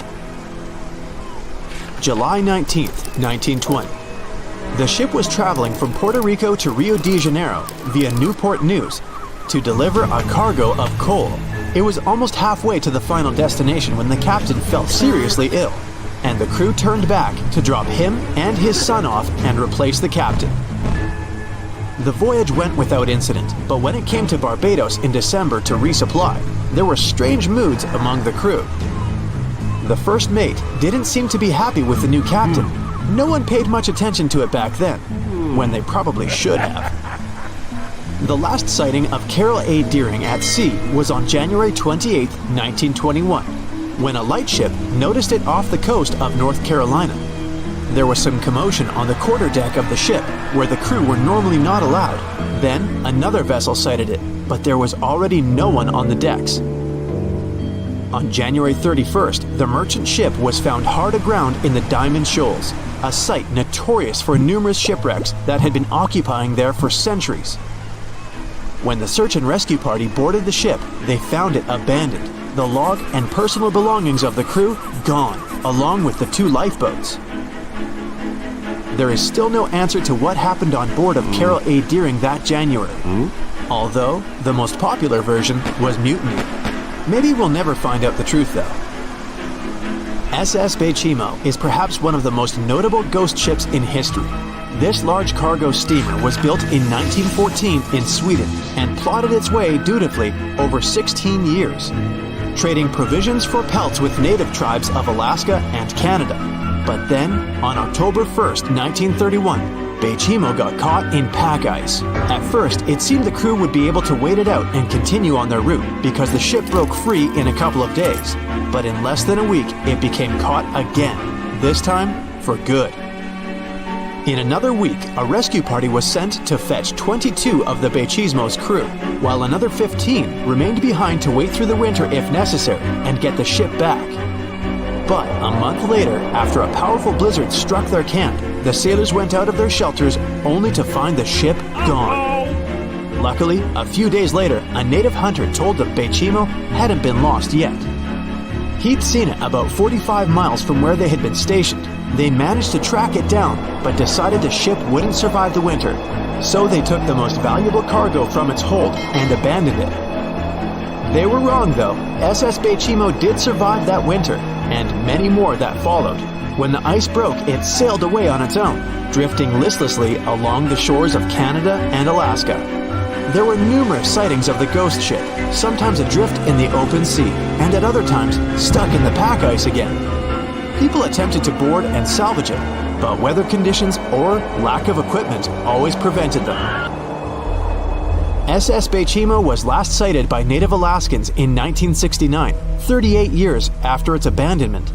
[SPEAKER 1] July 19, 1920. The ship was traveling from Puerto Rico to Rio de Janeiro via Newport News to deliver a cargo of coal. It was almost halfway to the final destination when the captain fell seriously ill, and the crew turned back to drop him and his son off and replace the captain. The voyage went without incident, but when it came to Barbados in December to resupply, there were strange moods among the crew. The first mate didn't seem to be happy with the new captain. No one paid much attention to it back then, when they probably should have. The last sighting of Carol A. Deering at sea was on January 28, 1921, when a lightship noticed it off the coast of North Carolina. There was some commotion on the quarterdeck of the ship, where the crew were normally not allowed. Then, another vessel sighted it, but there was already no one on the decks. On January 31st, the merchant ship was found hard aground in the Diamond Shoals, a site notorious for numerous shipwrecks that had been occupying there for centuries. When the search and rescue party boarded the ship, they found it abandoned, the log and personal belongings of the crew gone, along with the 2 lifeboats. There is still no answer to what happened on board of Carol A. Deering that January, although the most popular version was mutiny. Maybe we'll never find out the truth though. SS Bechimo is perhaps one of the most notable ghost ships in history. This large cargo steamer was built in 1914 in Sweden and plodded its way dutifully over 16 years, trading provisions for pelts with native tribes of Alaska and Canada. But then, on October 1st, 1931, Bechimo got caught in pack ice. At first, it seemed the crew would be able to wait it out and continue on their route because the ship broke free in a couple of days. But in less than a week, it became caught again, this time for good. In another week, a rescue party was sent to fetch 22 of the Bechismo's crew, while another 15 remained behind to wait through the winter if necessary and get the ship back. But a month later, after a powerful blizzard struck their camp, the sailors went out of their shelters only to find the ship gone. Luckily, a few days later, a native hunter told the Bechismo hadn't been lost yet. He'd seen it about 45 miles from where they had been stationed. They managed to track it down, but decided the ship wouldn't survive the winter. So they took the most valuable cargo from its hold and abandoned it. They were wrong though. SS Bechismo did survive that winter, and many more that followed. When the ice broke, it sailed away on its own, drifting listlessly along the shores of Canada and Alaska. There were numerous sightings of the ghost ship, sometimes adrift in the open sea, and at other times stuck in the pack ice again. People attempted to board and salvage it, but weather conditions or lack of equipment always prevented them. SS Bechismo was last sighted by native Alaskans in 1969, 38 years after its abandonment.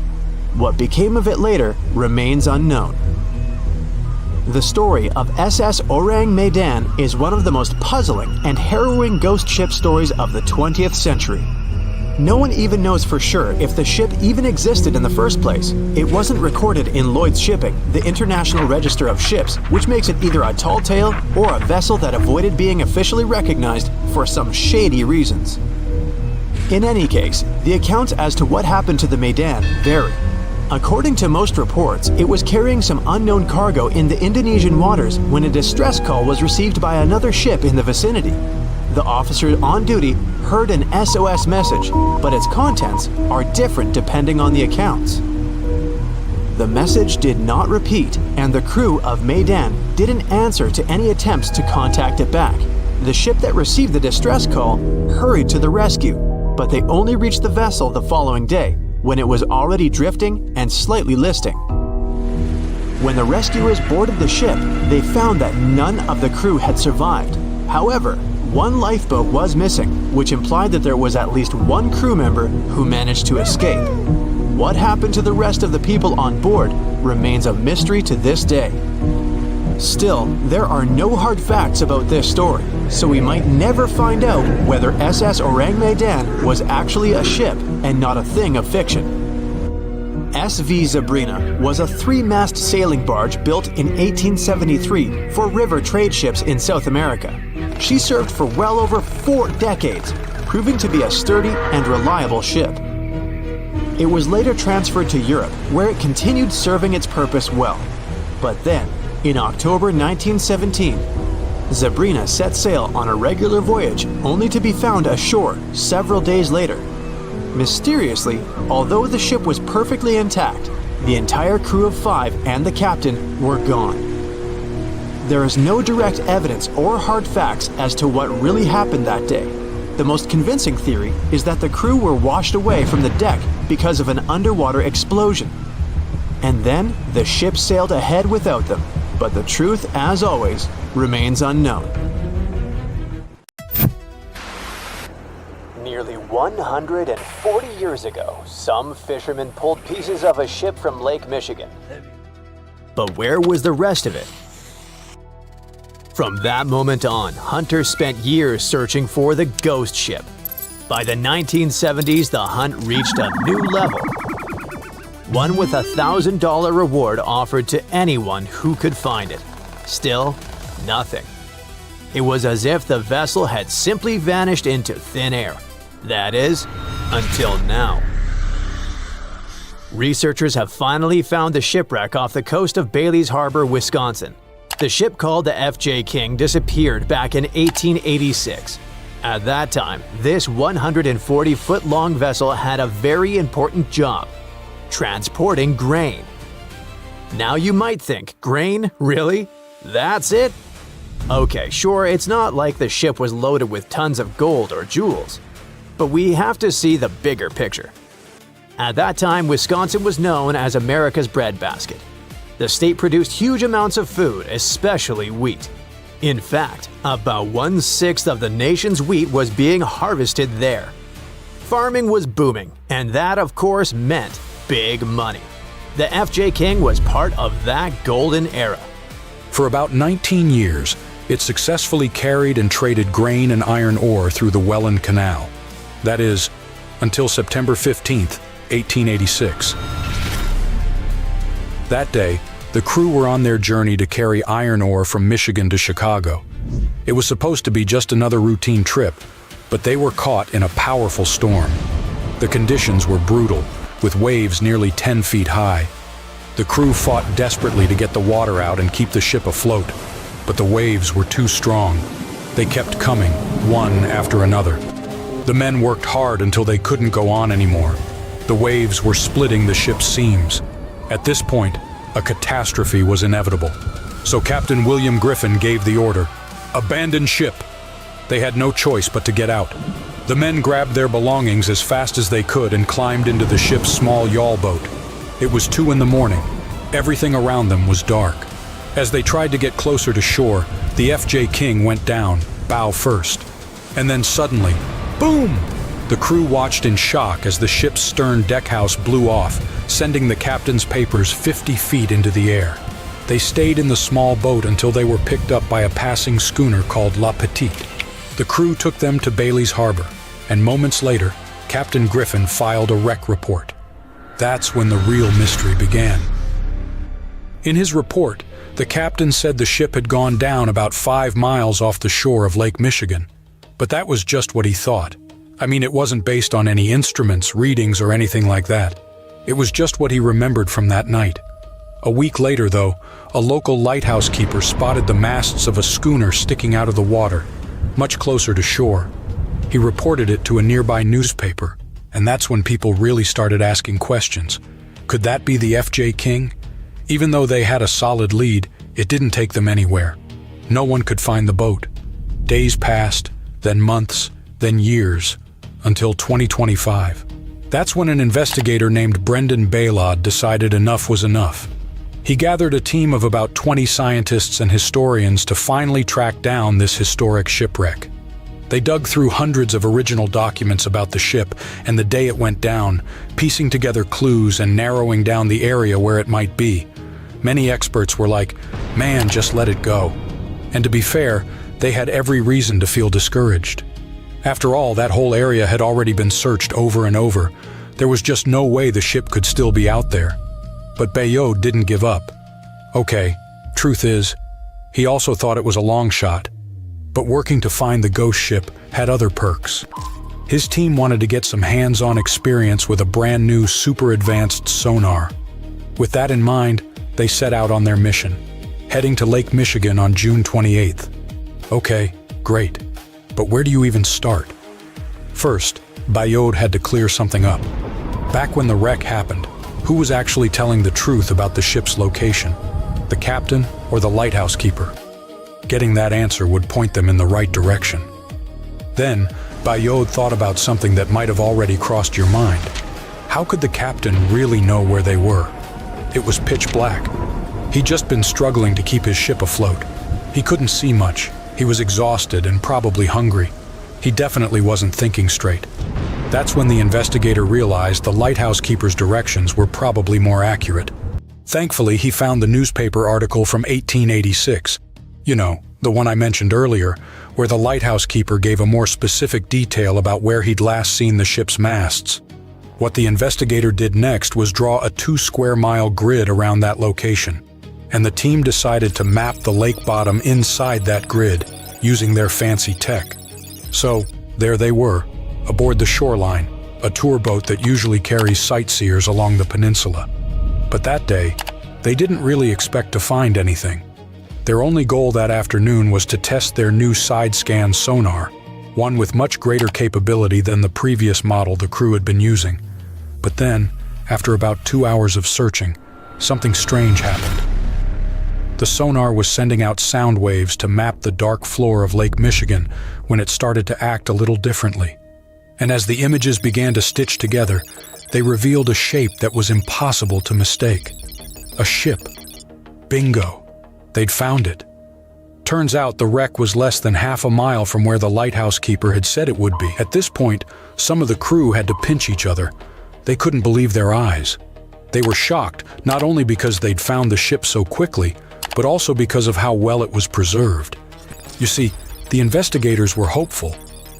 [SPEAKER 1] What became of it later remains unknown. The story of SS Orang Medan is one of the most puzzling and harrowing ghost ship stories of the 20th century. No one even knows for sure if the ship even existed in the first place. It wasn't recorded in Lloyd's Shipping, the International Register of Ships, which makes it either a tall tale or a vessel that avoided being officially recognized for some shady reasons. In any case, the accounts as to what happened to the Medan vary. According to most reports, it was carrying some unknown cargo in the Indonesian waters when a distress call was received by another ship in the vicinity. The officer on duty heard an SOS message, but its contents are different depending on the accounts. The message did not repeat, and the crew of Medan didn't answer to any attempts to contact it back. The ship that received the distress call hurried to the rescue, but they only reached the vessel the following day, when it was already drifting and slightly listing. When the rescuers boarded the ship, they found that none of the crew had survived. However, one lifeboat was missing, which implied that there was at least one crew member who managed to escape. What happened to the rest of the people on board remains a mystery to this day. Still, there are no hard facts about this story, so we might never find out whether SS Orang Medan was actually a ship and not a thing of fiction. SV Zabrina was a 3-mast sailing barge built in 1873 for river trade ships in South America. She served for well over 4 decades, proving to be a sturdy and reliable ship. It was later transferred to Europe, where it continued serving its purpose well. But then, in October 1917, Zabrina set sail on a regular voyage only to be found ashore several days later. Mysteriously, although the ship was perfectly intact, the entire crew of 5 and the captain were gone. There is no direct evidence or hard facts as to what really happened that day. The most convincing theory is that the crew were washed away from the deck because of an underwater explosion. And then the ship sailed ahead without them. But the truth, as always, remains unknown. Nearly 140 years ago, some fishermen pulled pieces of a ship from Lake Michigan. But where was the rest of it? From that moment on, hunters spent years searching for the ghost ship. By the 1970s, the hunt reached a new level. One with a $1,000 reward offered to anyone who could find it. Still, nothing. It was as if the vessel had simply vanished into thin air. That is, until now. Researchers have finally found the shipwreck off the coast of Bailey's Harbor, Wisconsin. The ship called the FJ King disappeared back in 1886. At that time, this 140-foot-long vessel had a very important job: transporting grain. Now you might think, grain? Really? That's it? Okay, sure, it's not like the ship was loaded with tons of gold or jewels. But we have to see the bigger picture. At that time, Wisconsin was known as America's breadbasket. The state produced huge amounts of food, especially wheat. In fact, about 1/6 of the nation's wheat was being harvested there. Farming was booming, and that, of course, meant big money. The FJ King was part of that golden era.
[SPEAKER 7] For about 19 years, it successfully carried and traded grain and iron ore through the Welland Canal. That is, until September 15, 1886. That day, the crew were on their journey to carry iron ore from Michigan to Chicago. It was supposed to be just another routine trip, but they were caught in a powerful storm. The conditions were brutal, with waves nearly 10 feet high. The crew fought desperately to get the water out and keep the ship afloat, but the waves were too strong. They kept coming, one after another. The men worked hard until they couldn't go on anymore. The waves were splitting the ship's seams. At this point, a catastrophe was inevitable. So Captain William Griffin gave the order, "Abandon ship." They had no choice but to get out. The men grabbed their belongings as fast as they could and climbed into the ship's small yawl boat. It was 2 in the morning. Everything around them was dark. As they tried to get closer to shore, the F.J. King went down, bow first. And then suddenly, boom! The crew watched in shock as the ship's stern deckhouse blew off, sending the captain's papers 50 feet into the air. They stayed in the small boat until they were picked up by a passing schooner called La Petite. The crew took them to Bailey's Harbor, and moments later, Captain Griffin filed a wreck report. That's when the real mystery began. In his report, the captain said the ship had gone down about 5 miles off the shore of Lake Michigan. But that was just what he thought. I mean, it wasn't based on any instruments, readings, or anything like that. It was just what he remembered from that night. A week later, though, a local lighthouse keeper spotted the masts of a schooner sticking out of the water, much closer to shore. He reported it to a nearby newspaper, and that's when people really started asking questions. Could that be the F.J. King? Even though they had a solid lead, it didn't take them anywhere. No one could find the boat. Days passed, then months, then years, until 2025. That's when an investigator named Brendan Baylod decided enough was enough. He gathered a team of about 20 scientists and historians to finally track down this historic shipwreck. They dug through hundreds of original documents about the ship and the day it went down, piecing together clues and narrowing down the area where it might be. Many experts were like, "Man, just let it go." And to be fair, they had every reason to feel discouraged. After all, that whole area had already been searched over and over. There was just no way the ship could still be out there. But Bayeux didn't give up. Okay, truth is, he also thought it was a long shot. But working to find the ghost ship had other perks. His team wanted to get some hands-on experience with a brand new super advanced sonar. With that in mind, they set out on their mission, heading to Lake Michigan on June 28th. Okay, great. But where do you even start? First, Bayeux had to clear something up. Back when the wreck happened, who was actually telling the truth about the ship's location? The captain or the lighthouse keeper? Getting that answer would point them in the right direction. Then, Bayeux thought about something that might have already crossed your mind. How could the captain really know where they were? It was pitch black. He'd just been struggling to keep his ship afloat. He couldn't see much. He was exhausted and probably hungry. He definitely wasn't thinking straight. That's when the investigator realized the lighthouse keeper's directions were probably more accurate. Thankfully, he found the newspaper article from 1886. You know, the one I mentioned earlier, where the lighthouse keeper gave a more specific detail about where he'd last seen the ship's masts. What the investigator did next was draw a 2-square-mile grid around that location, and the team decided to map the lake bottom inside that grid, using their fancy tech. So, there they were, aboard the Shoreline, a tour boat that usually carries sightseers along the peninsula. But that day, they didn't really expect to find anything. Their only goal that afternoon was to test their new side-scan sonar, one with much greater capability than the previous model the crew had been using. But then, after about 2 hours of searching, something strange happened. The sonar was sending out sound waves to map the dark floor of Lake Michigan when it started to act a little differently. And as the images began to stitch together, they revealed a shape that was impossible to mistake. A ship. Bingo. They'd found it. Turns out the wreck was less than half a mile from where the lighthouse keeper had said it would be. At this point, some of the crew had to pinch each other. They couldn't believe their eyes. They were shocked, not only because they'd found the ship so quickly, but also because of how well it was preserved. You see, the investigators were hopeful,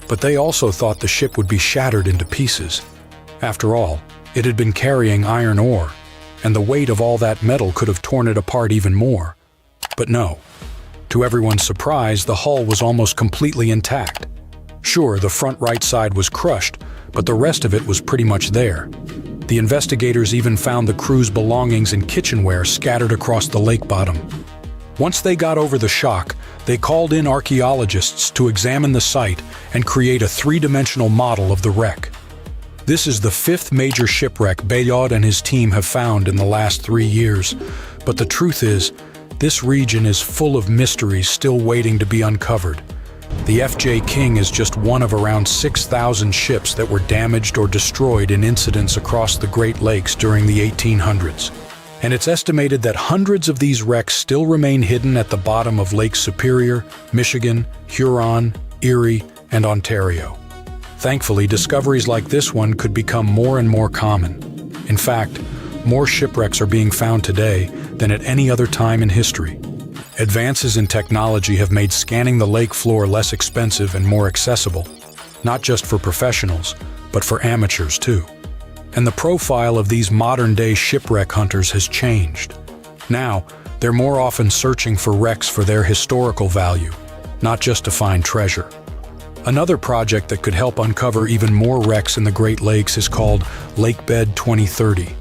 [SPEAKER 7] but they also thought the ship would be shattered into pieces. After all, it had been carrying iron ore, and the weight of all that metal could have torn it apart even more. But no. To everyone's surprise, the hull was almost completely intact. Sure, the front right side was crushed, but the rest of it was pretty much there. The investigators even found the crew's belongings and kitchenware scattered across the lake bottom. Once they got over the shock, they called in archaeologists to examine the site and create a three-dimensional model of the wreck. This is the fifth major shipwreck Bayard and his team have found in the last 3 years, but the truth is, this region is full of mysteries still waiting to be uncovered. The F.J. King is just one of around 6,000 ships that were damaged or destroyed in incidents across the Great Lakes during the 1800s. And it's estimated that hundreds of these wrecks still remain hidden at the bottom of Lake Superior, Michigan, Huron, Erie, and Ontario. Thankfully, discoveries like this one could become more and more common. In fact, more shipwrecks are being found today than at any other time in history. Advances in technology have made scanning the lake floor less expensive and more accessible, not just for professionals, but for amateurs too. And the profile of these modern-day shipwreck hunters has changed. Now, they're more often searching for wrecks for their historical value, not just to find treasure. Another project that could help uncover even more wrecks in the Great Lakes is called Lakebed 2030.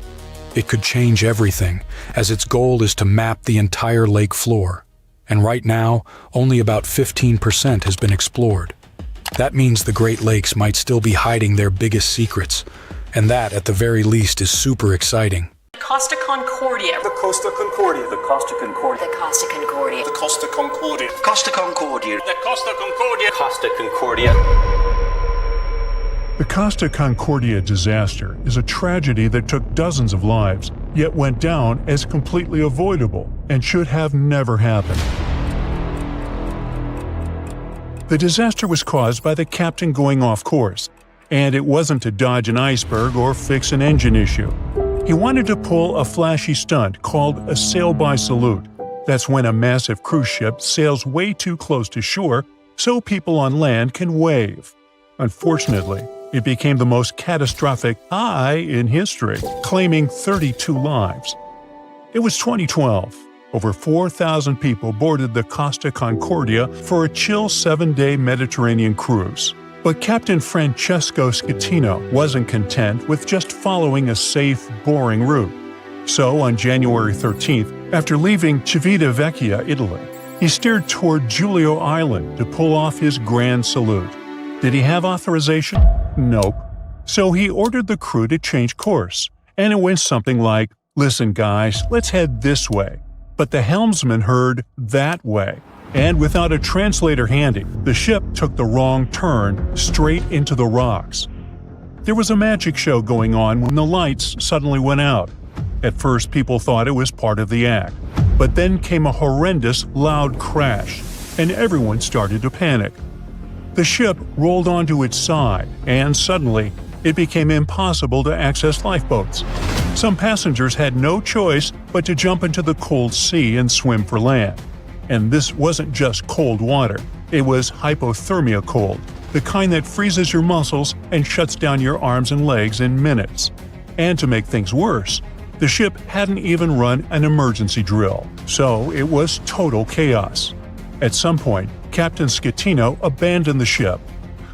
[SPEAKER 7] It could change everything, as its goal is to map the entire lake floor. And right now, only about 15% has been explored. That means the Great Lakes might still be hiding their biggest secrets, and that, at the very least, is super exciting.
[SPEAKER 8] Costa Concordia.
[SPEAKER 9] The Costa Concordia. The Costa Concordia.
[SPEAKER 8] The Costa Concordia.
[SPEAKER 9] The Costa Concordia.
[SPEAKER 8] Costa Concordia.
[SPEAKER 9] The Costa Concordia.
[SPEAKER 8] Costa Concordia.
[SPEAKER 10] The Costa Concordia disaster is a tragedy that took dozens of lives, yet went down as completely avoidable and should have never happened. The disaster was caused by the captain going off course, and it wasn't to dodge an iceberg or fix an engine issue. He wanted to pull a flashy stunt called a sail-by salute. That's when a massive cruise ship sails way too close to shore so people on land can wave. Unfortunately, it became the most catastrophic high in history, claiming 32 lives. It was 2012. Over 4,000 people boarded the Costa Concordia for a chill 7-day Mediterranean cruise. But Captain Francesco Schettino wasn't content with just following a safe, boring route. So on January 13th, after leaving Civitavecchia, Italy, he steered toward Giulio Island to pull off his grand salute. Did he have authorization? Nope. So he ordered the crew to change course, and it went something like, "Listen guys, let's head this way." But the helmsman heard "that way," and without a translator handy, the ship took the wrong turn straight into the rocks. There was a magic show going on when the lights suddenly went out. At first, people thought it was part of the act, but then came a horrendous, loud crash, and everyone started to panic. The ship rolled onto its side, and suddenly, it became impossible to access lifeboats. Some passengers had no choice but to jump into the cold sea and swim for land. And this wasn't just cold water, it was hypothermia cold, the kind that freezes your muscles and shuts down your arms and legs in minutes. And to make things worse, the ship hadn't even run an emergency drill, so it was total chaos. At some point, Captain Schettino abandoned the ship.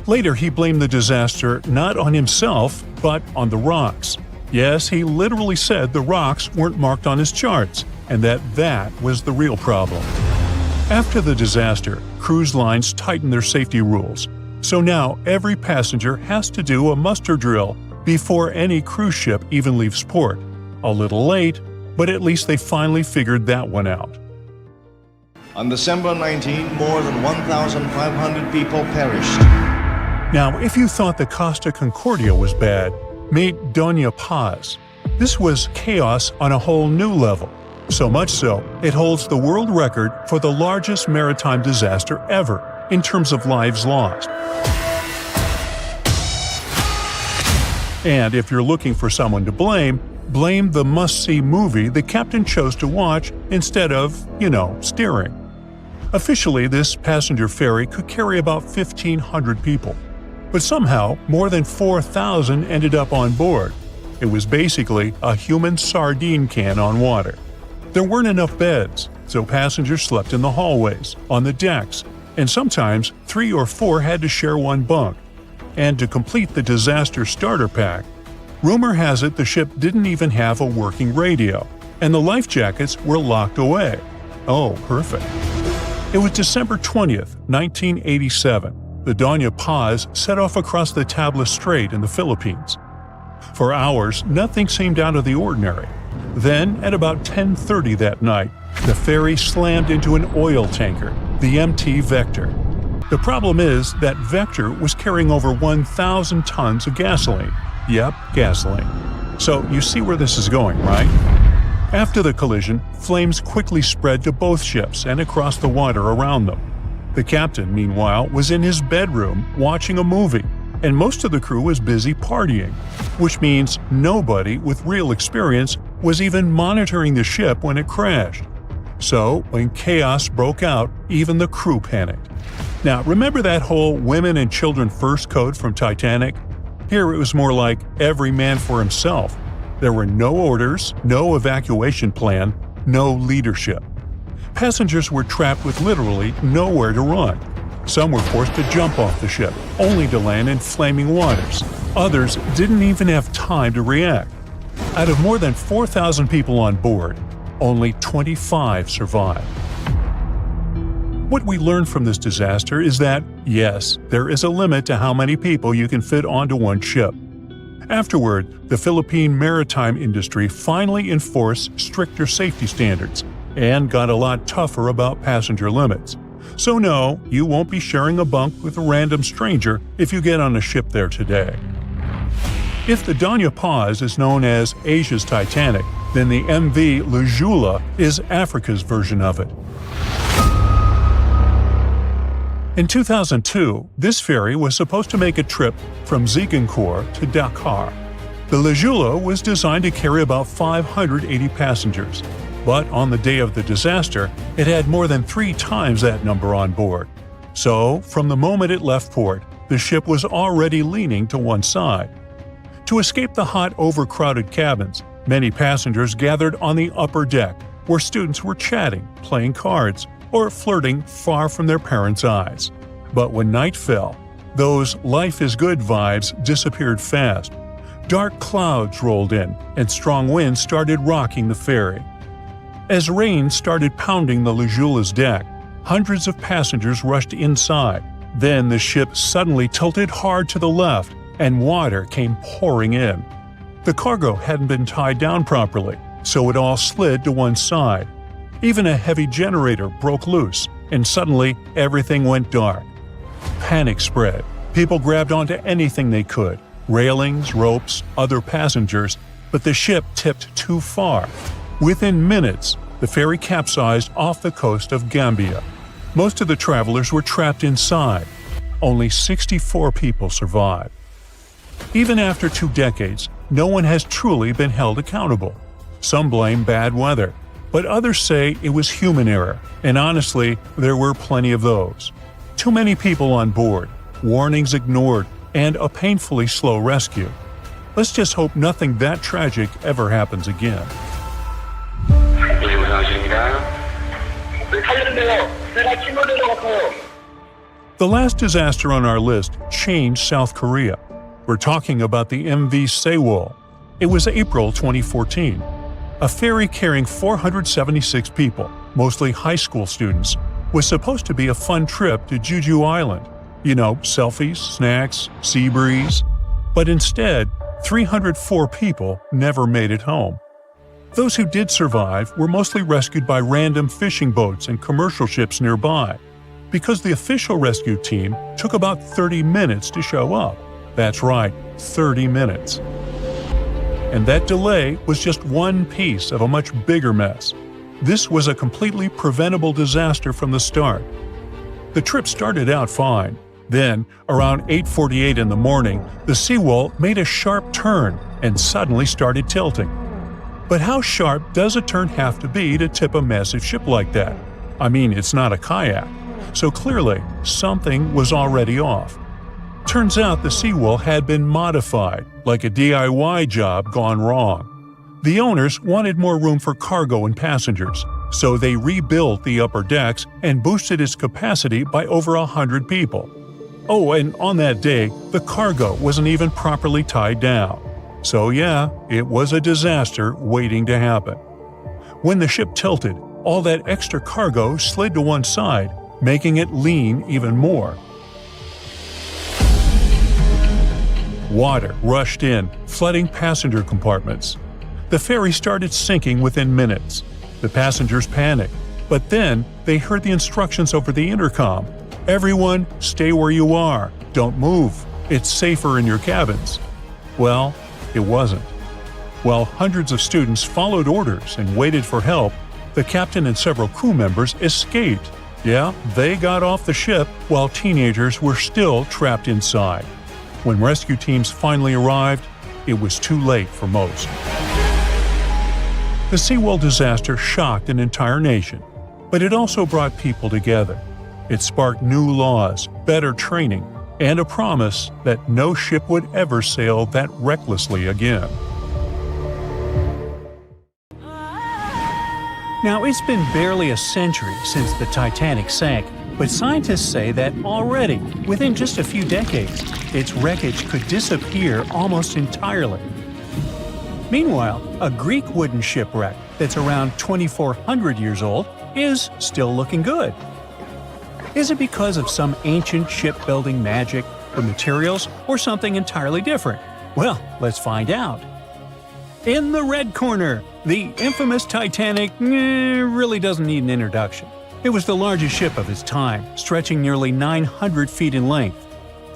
[SPEAKER 10] Later, he blamed the disaster not on himself, but on the rocks. Yes, he literally said the rocks weren't marked on his charts, and that was the real problem. After the disaster, cruise lines tightened their safety rules. So now every passenger has to do a muster drill before any cruise ship even leaves port. A little late, but at least they finally figured that one out.
[SPEAKER 11] On December 19, more than 1,500 people perished.
[SPEAKER 10] Now, if you thought the Costa Concordia was bad, meet Doña Paz. This was chaos on a whole new level. So much so, it holds the world record for the largest maritime disaster ever in terms of lives lost. And if you're looking for someone to blame, blamed the must-see movie the captain chose to watch instead of, steering. Officially, this passenger ferry could carry about 1,500 people, but somehow more than 4,000 ended up on board. It was basically a human sardine can on water. There weren't enough beds, so passengers slept in the hallways, on the decks, and sometimes 3 or 4 had to share one bunk. And to complete the disaster starter pack, rumor has it the ship didn't even have a working radio, and the life jackets were locked away. Oh, perfect. It was December 20th, 1987. The Doña Paz set off across the Tabla Strait in the Philippines. For hours, nothing seemed out of the ordinary. Then, at about 10:30 that night, the ferry slammed into an oil tanker, the MT Vector. The problem is that Vector was carrying over 1,000 tons of gasoline. Yep, gasoline. So you see where this is going, right? After the collision, flames quickly spread to both ships and across the water around them. The captain, meanwhile, was in his bedroom watching a movie, and most of the crew was busy partying, which means nobody with real experience was even monitoring the ship when it crashed. So, when chaos broke out, even the crew panicked. Now, remember that whole women and children first code from Titanic? Here it was more like every man for himself. There were no orders, no evacuation plan, no leadership. Passengers were trapped with literally nowhere to run. Some were forced to jump off the ship, only to land in flaming waters. Others didn't even have time to react. Out of more than 4,000 people on board, only 25 survived. What we learned from this disaster is that, yes, there is a limit to how many people you can fit onto one ship. Afterward, the Philippine maritime industry finally enforced stricter safety standards and got a lot tougher about passenger limits. So no, you won't be sharing a bunk with a random stranger if you get on a ship there today. If the Doña Paz is known as Asia's Titanic, then the MV Lajula is Africa's version of it. In 2002, this ferry was supposed to make a trip from Ziguinchor to Dakar. The Lajula was designed to carry about 580 passengers, but on the day of the disaster, it had more than 3 times that number on board. So, from the moment it left port, the ship was already leaning to one side. To escape the hot, overcrowded cabins, many passengers gathered on the upper deck, where students were chatting, playing cards, or flirting far from their parents' eyes. But when night fell, those life is good vibes disappeared fast. Dark clouds rolled in, and strong winds started rocking the ferry. As rain started pounding the Lajula's deck, hundreds of passengers rushed inside. Then the ship suddenly tilted hard to the left, and water came pouring in. The cargo hadn't been tied down properly, so it all slid to one side. Even a heavy generator broke loose, and suddenly everything went dark. Panic spread. People grabbed onto anything they could, railings, ropes, other passengers, but the ship tipped too far. Within minutes, the ferry capsized off the coast of Gambia. Most of the travelers were trapped inside. Only 64 people survived. Even after 2 decades, no one has truly been held accountable. Some blame bad weather, but others say it was human error, and honestly, there were plenty of those. Too many people on board, warnings ignored, and a painfully slow rescue. Let's just hope nothing that tragic ever happens again. The last disaster on our list changed South Korea. We're talking about the MV Sewol. It was April 2014. A ferry carrying 476 people, mostly high school students, was supposed to be a fun trip to Jeju Island. You know, selfies, snacks, sea breeze. But instead, 304 people never made it home. Those who did survive were mostly rescued by random fishing boats and commercial ships nearby, because the official rescue team took about 30 minutes to show up. That's right, 30 minutes. And that delay was just one piece of a much bigger mess. This was a completely preventable disaster from the start. The trip started out fine. Then, around 8:48 in the morning, the Sewol made a sharp turn and suddenly started tilting. But how sharp does a turn have to be to tip a massive ship like that? I mean, it's not a kayak. So clearly, something was already off. Turns out the seawall had been modified, like a DIY job gone wrong. The owners wanted more room for cargo and passengers, so they rebuilt the upper decks and boosted its capacity by over 100 people. Oh, and on that day, the cargo wasn't even properly tied down. So yeah, it was a disaster waiting to happen. When the ship tilted, all that extra cargo slid to one side, making it lean even more. Water rushed in, flooding passenger compartments. The ferry started sinking within minutes. The passengers panicked, but then they heard the instructions over the intercom. Everyone, stay where you are. Don't move. It's safer in your cabins. Well, it wasn't. While hundreds of students followed orders and waited for help, the captain and several crew members escaped. Yeah, they got off the ship while teenagers were still trapped inside. When rescue teams finally arrived, it was too late for most. The seawall disaster shocked an entire nation, but it also brought people together. It sparked new laws, better training, and a promise that no ship would ever sail that recklessly again.
[SPEAKER 2] Now, it's been barely a century since the Titanic sank, but scientists say that already, within just a few decades, its wreckage could disappear almost entirely. Meanwhile, a Greek wooden shipwreck that's around 2,400 years old is still looking good. Is it because of some ancient shipbuilding magic, the materials, or something entirely different? Well, let's find out. In the red corner, the infamous Titanic really doesn't need an introduction. It was the largest ship of its time, stretching nearly 900 feet in length.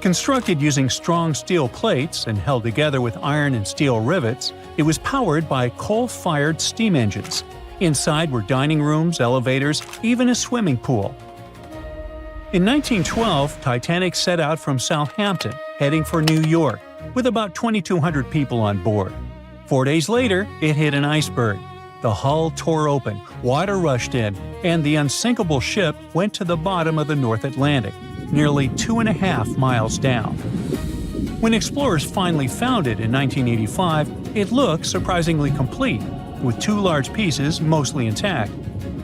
[SPEAKER 2] Constructed using strong steel plates and held together with iron and steel rivets, it was powered by coal-fired steam engines. Inside were dining rooms, elevators, even a swimming pool. In 1912, Titanic set out from Southampton, heading for New York, with about 2,200 people on board. 4 days later, it hit an iceberg. The hull tore open, water rushed in, and the unsinkable ship went to the bottom of the North Atlantic, nearly 2.5 miles down. When explorers finally found it in 1985, it looked surprisingly complete, with 2 large pieces mostly intact.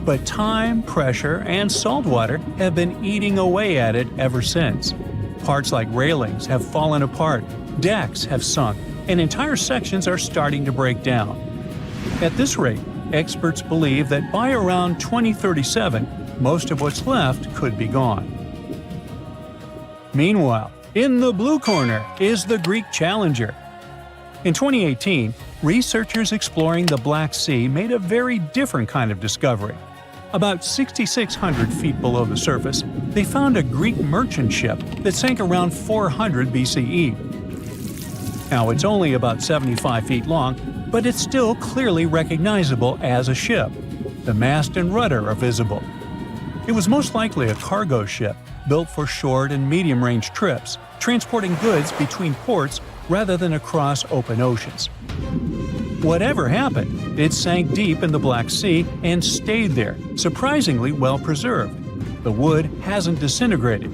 [SPEAKER 2] But time, pressure, and salt water have been eating away at it ever since. Parts like railings have fallen apart, decks have sunk, and entire sections are starting to break down. At this rate, experts believe that by around 2037, most of what's left could be gone. Meanwhile, in the blue corner is the Greek Challenger. In 2018, researchers exploring the Black Sea made a very different kind of discovery. About 6,600 feet below the surface, they found a Greek merchant ship that sank around 400 BCE. Now, it's only about 75 feet long, but it's still clearly recognizable as a ship. The mast and rudder are visible. It was most likely a cargo ship, built for short and medium-range trips, transporting goods between ports rather than across open oceans. Whatever happened, it sank deep in the Black Sea and stayed there, surprisingly well preserved. The wood hasn't disintegrated,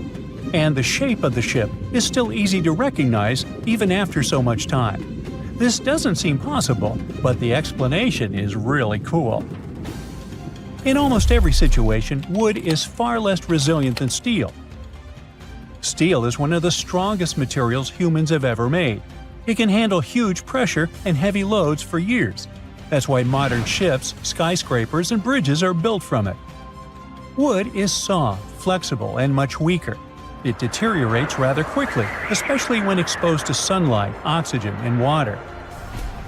[SPEAKER 2] and the shape of the ship is still easy to recognize even after so much time. This doesn't seem possible, but the explanation is really cool. In almost every situation, wood is far less resilient than steel. Steel is one of the strongest materials humans have ever made. It can handle huge pressure and heavy loads for years. That's why modern ships, skyscrapers, and bridges are built from it. Wood is soft, flexible, and much weaker. It deteriorates rather quickly, especially when exposed to sunlight, oxygen, and water.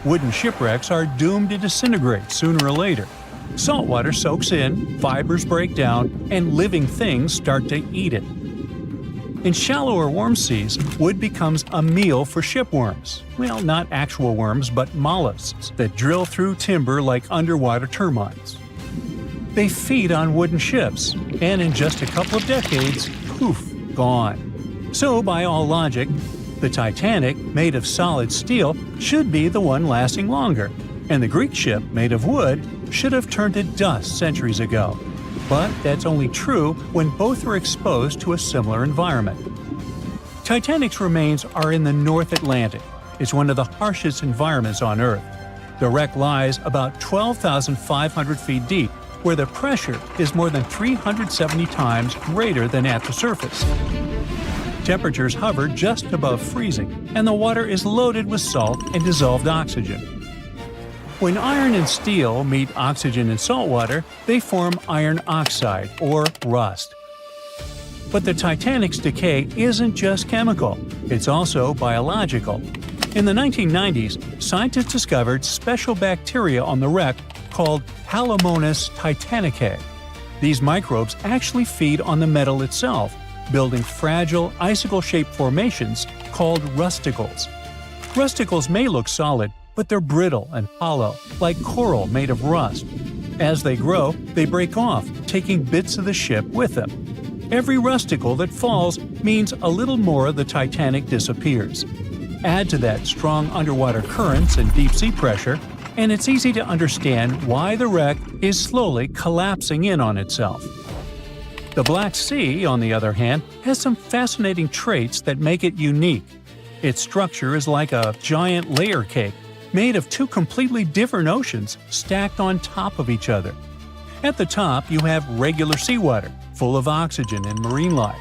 [SPEAKER 2] Wooden shipwrecks are doomed to disintegrate sooner or later. Salt water soaks in, fibers break down, and living things start to eat it. In shallow or warm seas, wood becomes a meal for shipworms. Well, not actual worms, but mollusks that drill through timber like underwater termites. They feed on wooden ships, and in just a couple of decades, poof, gone. So, by all logic, the Titanic, made of solid steel, should be the one lasting longer. And the Greek ship, made of wood, should have turned to dust centuries ago. But that's only true when both are exposed to a similar environment. Titanic's remains are in the North Atlantic. It's one of the harshest environments on Earth. The wreck lies about 12,500 feet deep, where the pressure is more than 370 times greater than at the surface. Temperatures hover just above freezing, and the water is loaded with salt and dissolved oxygen. When iron and steel meet oxygen and salt water, they form iron oxide, or rust. But the Titanic's decay isn't just chemical, it's also biological. In the 1990s, scientists discovered special bacteria on the wreck called Halomonas titanicae. These microbes actually feed on the metal itself, building fragile, icicle-shaped formations called rusticles. Rusticles may look solid, but they're brittle and hollow, like coral made of rust. As they grow, they break off, taking bits of the ship with them. Every rusticle that falls means a little more of the Titanic disappears. Add to that strong underwater currents and deep-sea pressure, and it's easy to understand why the wreck is slowly collapsing in on itself. The Black Sea, on the other hand, has some fascinating traits that make it unique. Its structure is like a giant layer cake, made of two completely different oceans stacked on top of each other. At the top, you have regular seawater, full of oxygen and marine life.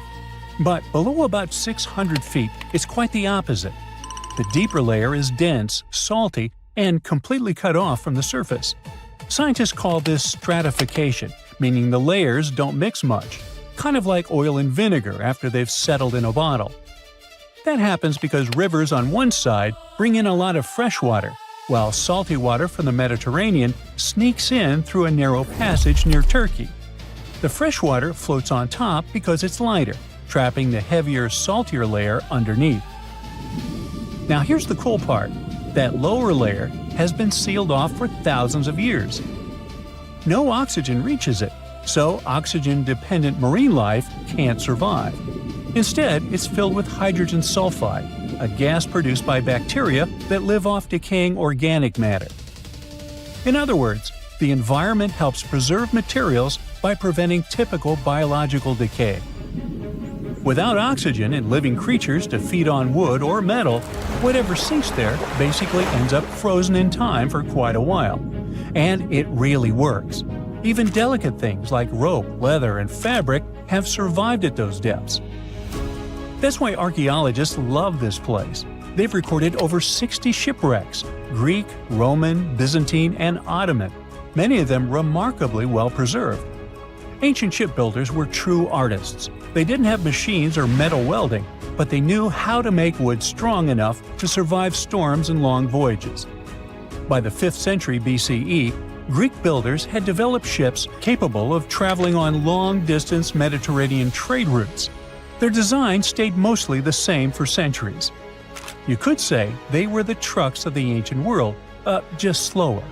[SPEAKER 2] But below about 600 feet, it's quite the opposite. The deeper layer is dense, salty, and completely cut off from the surface. Scientists call this stratification, meaning the layers don't mix much, kind of like oil and vinegar after they've settled in a bottle. That happens because rivers on one side bring in a lot of fresh water, while salty water from the Mediterranean sneaks in through a narrow passage near Turkey. The fresh water floats on top because it's lighter, trapping the heavier, saltier layer underneath. Now here's the cool part. That lower layer has been sealed off for thousands of years. No oxygen reaches it, so oxygen-dependent marine life can't survive. Instead, it's filled with hydrogen sulfide, a gas produced by bacteria that live off decaying organic matter. In other words, the environment helps preserve materials by preventing typical biological decay. Without oxygen and living creatures to feed on wood or metal, whatever sinks there basically ends up frozen in time for quite a while. And it really works. Even delicate things like rope, leather, and fabric have survived at those depths. That's why archaeologists love this place. They've recorded over 60 shipwrecks – Greek, Roman, Byzantine, and Ottoman, many of them remarkably well preserved. Ancient shipbuilders were true artists. They didn't have machines or metal welding, but they knew how to make wood strong enough to survive storms and long voyages. By the 5th century BCE, Greek builders had developed ships capable of traveling on long-distance Mediterranean trade routes. Their design stayed mostly the same for centuries. You could say they were the trucks of the ancient world, just slower.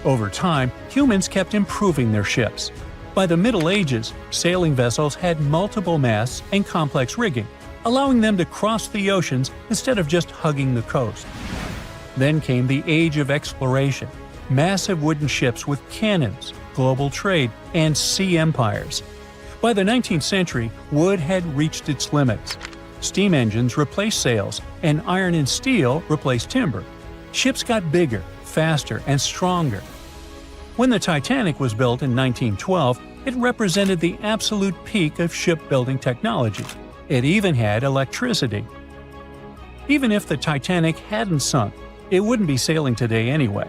[SPEAKER 2] Over time, humans kept improving their ships. By the Middle Ages, sailing vessels had multiple masts and complex rigging, allowing them to cross the oceans instead of just hugging the coast. Then came the Age of Exploration, massive wooden ships with cannons, global trade, and sea empires. By the 19th century, wood had reached its limits. Steam engines replaced sails, and iron and steel replaced timber. Ships got bigger, faster, and stronger. When the Titanic was built in 1912, it represented the absolute peak of shipbuilding technology. It even had electricity. Even if the Titanic hadn't sunk, it wouldn't be sailing today anyway.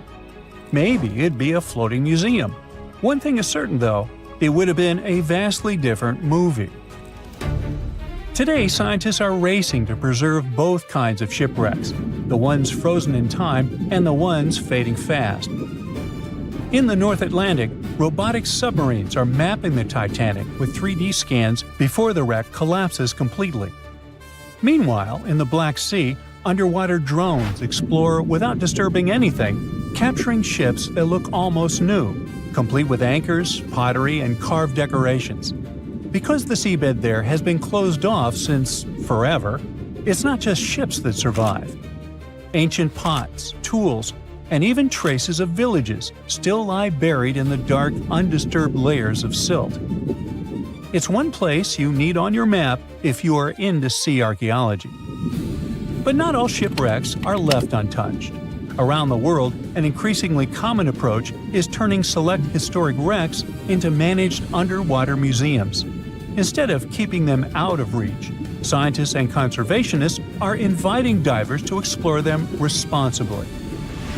[SPEAKER 2] Maybe it'd be a floating museum. One thing is certain, though, it would have been a vastly different movie. Today, scientists are racing to preserve both kinds of shipwrecks, the ones frozen in time and the ones fading fast. In the North Atlantic, robotic submarines are mapping the Titanic with 3D scans before the wreck collapses completely. Meanwhile, in the Black Sea, underwater drones explore without disturbing anything, capturing ships that look almost new, complete with anchors, pottery, and carved decorations. Because the seabed there has been closed off since forever, it's not just ships that survive. Ancient pots, tools, and even traces of villages still lie buried in the dark, undisturbed layers of silt. It's one place you need on your map if you are into sea archaeology. But not all shipwrecks are left untouched. Around the world, an increasingly common approach is turning select historic wrecks into managed underwater museums. Instead of keeping them out of reach, scientists and conservationists are inviting divers to explore them responsibly.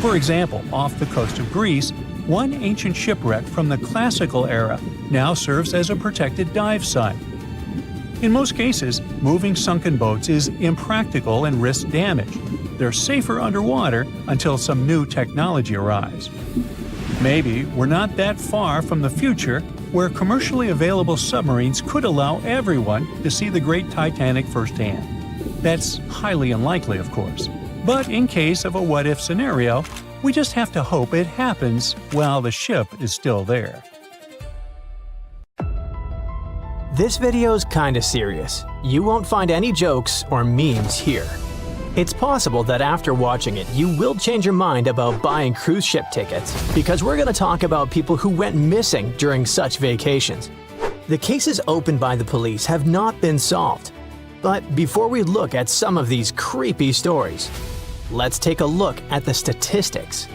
[SPEAKER 2] For example, off the coast of Greece, one ancient shipwreck from the classical era now serves as a protected dive site. In most cases, moving sunken boats is impractical and risks damage. They're safer underwater until some new technology arrives. Maybe we're not that far from the future where commercially available submarines could allow everyone to see the Great Titanic firsthand. That's highly unlikely, of course. But in case of a what-if scenario, we just have to hope it happens while the ship is still there.
[SPEAKER 1] This video's kinda serious. You won't find any jokes or memes here. It's possible that after watching it, you will change your mind about buying cruise ship tickets, because we're going to talk about people who went missing during such vacations. The cases opened by the police have not been solved. But before we look at some of these creepy stories, let's take a look at the statistics.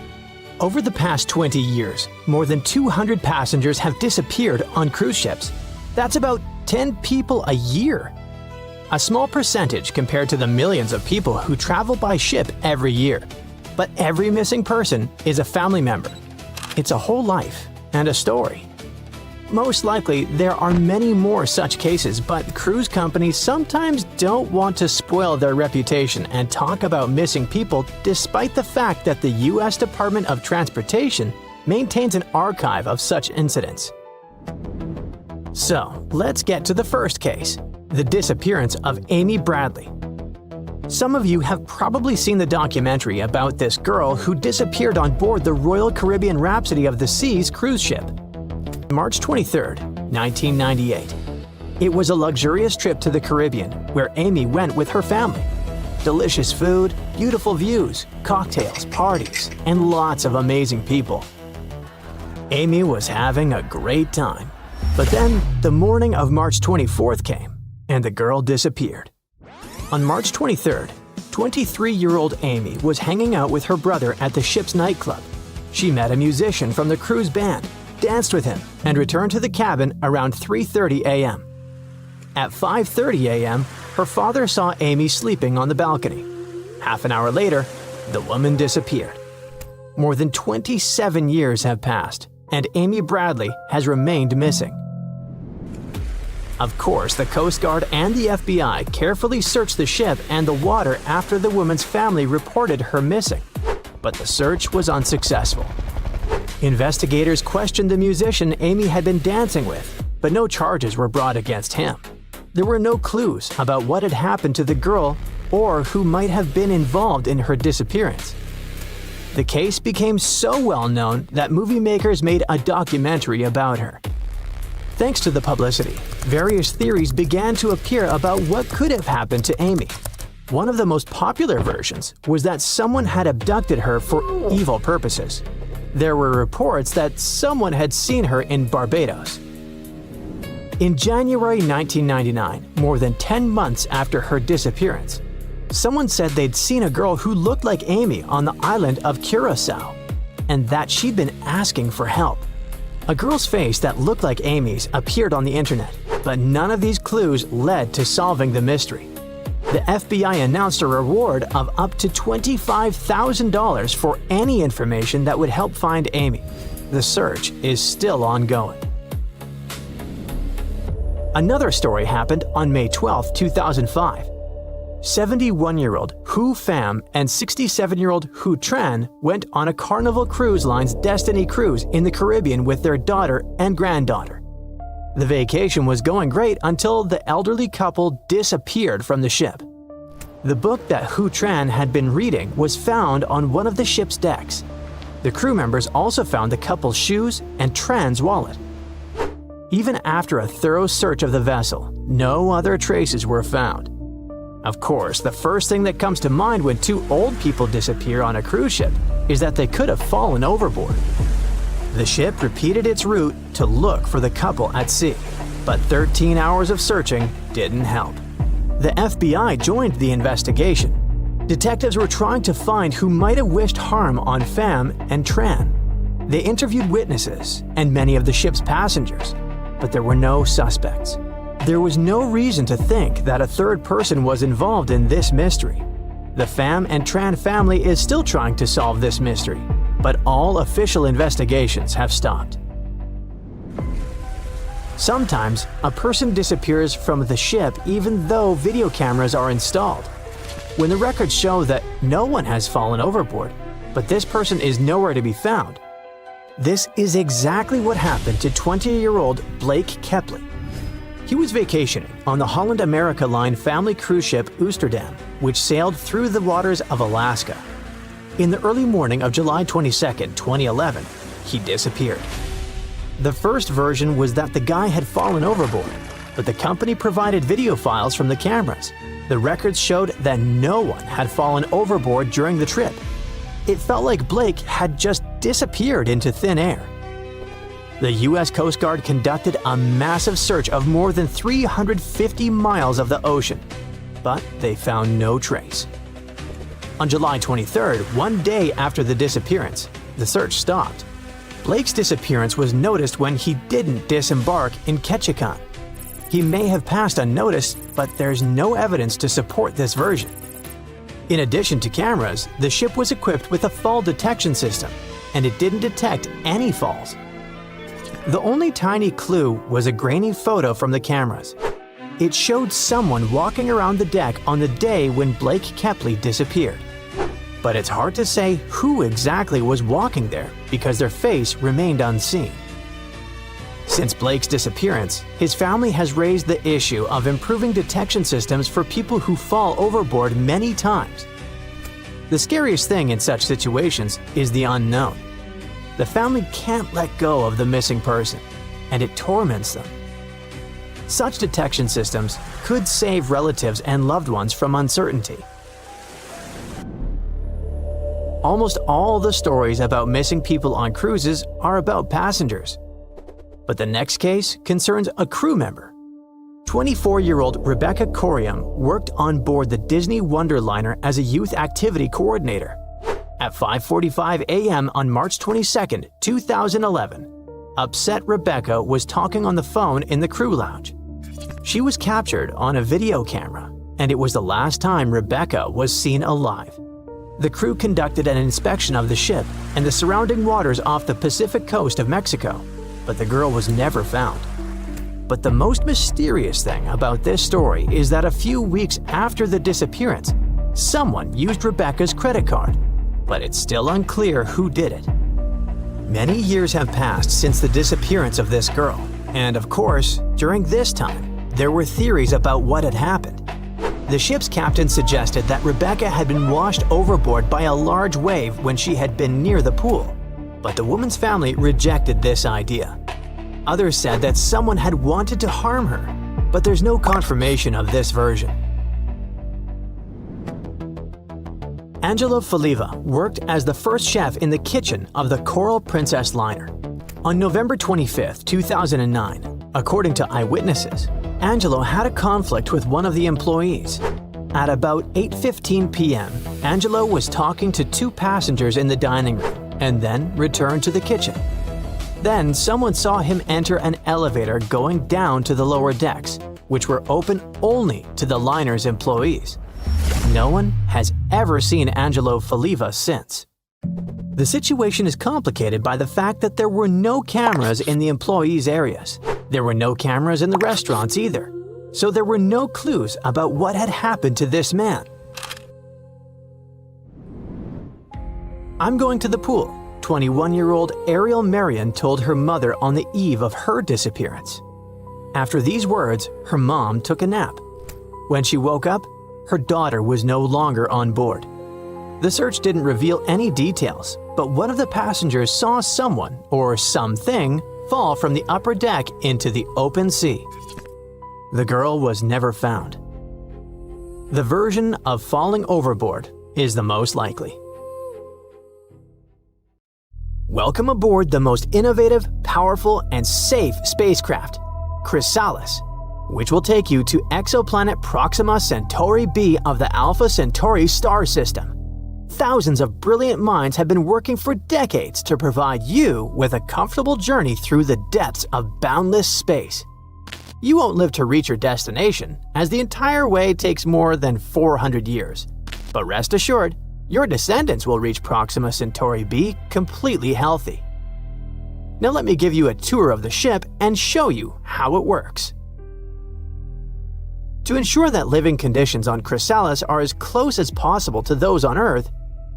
[SPEAKER 1] Over the past 20 years, more than 200 passengers have disappeared on cruise ships. That's about 10 people a year. A small percentage compared to the millions of people who travel by ship every year. But every missing person is a family member. It's a whole life and a story. Most likely, there are many more such cases, but cruise companies sometimes don't want to spoil their reputation and talk about missing people, despite the fact that the U.S. Department of Transportation maintains an archive of such incidents. So, let's get to the first case. The disappearance of Amy Bradley. Some of you have probably seen the documentary about this girl who disappeared on board the Royal Caribbean Rhapsody of the Seas cruise ship. March 23, 1998. It was a luxurious trip to the Caribbean where Amy went with her family. Delicious food, beautiful views, cocktails, parties, and lots of amazing people. Amy was having a great time. But then, the morning of March 24th came, and the girl disappeared. On March 23rd, 23-year-old Amy was hanging out with her brother at the ship's nightclub. She met a musician from the cruise band, danced with him, and returned to the cabin around 3:30 a.m. At 5:30 a.m., her father saw Amy sleeping on the balcony. Half an hour later, the woman disappeared. More than 27 years have passed, and Amy Bradley has remained missing. Of course, the Coast Guard and the FBI carefully searched the ship and the water after the woman's family reported her missing, but the search was unsuccessful. Investigators questioned the musician Amy had been dancing with, but no charges were brought against him. There were no clues about what had happened to the girl or who might have been involved in her disappearance. The case became so well known that movie makers made a documentary about her. Thanks to the publicity, various theories began to appear about what could have happened to Amy. One of the most popular versions was that someone had abducted her for evil purposes. There were reports that someone had seen her in Barbados. In January 1999, more than 10 months after her disappearance, someone said they'd seen a girl who looked like Amy on the island of Curacao, and that she'd been asking for help. A girl's face that looked like Amy's appeared on the internet, but none of these clues led to solving the mystery. The FBI announced a reward of up to $25,000 for any information that would help find Amy. The search is still ongoing. Another story happened on May 12, 2005. 71-year-old Hu Pham and 67-year-old Hu Tran went on a Carnival Cruise Line's Destiny cruise in the Caribbean with their daughter and granddaughter. The vacation was going great until the elderly couple disappeared from the ship. The book that Hu Tran had been reading was found on one of the ship's decks. The crew members also found the couple's shoes and Tran's wallet. Even after a thorough search of the vessel, no other traces were found. Of course, the first thing that comes to mind when two old people disappear on a cruise ship is that they could have fallen overboard. The ship repeated its route to look for the couple at sea, but 13 hours of searching didn't help. The FBI joined the investigation. Detectives were trying to find who might have wished harm on Pham and Tran. They interviewed witnesses and many of the ship's passengers, but there were no suspects. There was no reason to think that a third person was involved in this mystery. The Pham and Tran family is still trying to solve this mystery, but all official investigations have stopped. Sometimes, a person disappears from the ship even though video cameras are installed. When the records show that no one has fallen overboard, but this person is nowhere to be found. This is exactly what happened to 20-year-old Blake Kepley. He was vacationing on the Holland America Line family cruise ship Oosterdam, which sailed through the waters of Alaska. In the early morning of July 22, 2011, he disappeared. The first version was that the guy had fallen overboard, but the company provided video files from the cameras. The records showed that no one had fallen overboard during the trip. It felt like Blake had just disappeared into thin air. The U.S. Coast Guard conducted a massive search of more than 350 miles of the ocean, but they found no trace. On July 23rd, one day after the disappearance, the search stopped. Blake's disappearance was noticed when he didn't disembark in Ketchikan. He may have passed unnoticed, but there's no evidence to support this version. In addition to cameras, the ship was equipped with a fall detection system, and it didn't detect any falls. The only tiny clue was a grainy photo from the cameras. It showed someone walking around the deck on the day when Blake Kepley disappeared. But it's hard to say who exactly was walking there because their face remained unseen. Since Blake's disappearance, his family has raised the issue of improving detection systems for people who fall overboard many times. The scariest thing in such situations is the unknown. The family can't let go of the missing person, and it torments them. Such detection systems could save relatives and loved ones from uncertainty. Almost all the stories about missing people on cruises are about passengers. But the next case concerns a crew member. 24-year-old Rebecca Corium worked on board the Disney Wonderliner as a youth activity coordinator. At 5:45 a.m. on March 22, 2011, upset Rebecca was talking on the phone in the crew lounge. She was captured on a video camera, and it was the last time Rebecca was seen alive. The crew conducted an inspection of the ship and the surrounding waters off the Pacific coast of Mexico, but the girl was never found. But the most mysterious thing about this story is that a few weeks after the disappearance, someone used Rebecca's credit card, but it's still unclear who did it. Many years have passed since the disappearance of this girl, and of course, during this time, there were theories about what had happened. The ship's captain suggested that Rebecca had been washed overboard by a large wave when she had been near the pool, but the woman's family rejected this idea. Others said that someone had wanted to harm her, but there's no confirmation of this version. Angelo Faliva worked as the first chef in the kitchen of the Coral Princess liner. On November 25, 2009, according to eyewitnesses, Angelo had a conflict with one of the employees. At about 8:15 p.m., Angelo was talking to two passengers in the dining room and then returned to the kitchen. Then someone saw him enter an elevator going down to the lower decks, which were open only to the liner's employees. No one has ever seen Angelo Faliva since. The situation is complicated by the fact that there were no cameras in the employees' areas. There were no cameras in the restaurants either, so there were no clues about what had happened to this man. "I'm going to the pool," 21-year-old Ariel Marion told her mother on the eve of her disappearance. After these words, her mom took a nap. When she woke up, her daughter was no longer on board. The search didn't reveal any details, but one of the passengers saw someone or something fall from the upper deck into the open sea. The girl was never found. The version of falling overboard is the most likely. Welcome aboard the most innovative, powerful, and safe spacecraft, Chrysalis, which will take you to exoplanet Proxima Centauri b of the Alpha Centauri star system. Thousands of brilliant minds have been working for decades to provide you with a comfortable journey through the depths of boundless space. You won't live to reach your destination, as the entire way takes more than 400 years. But rest assured, your descendants will reach Proxima Centauri b completely healthy. Now let me give you a tour of the ship and show you how it works. To ensure that living conditions on Chrysalis are as close as possible to those on Earth,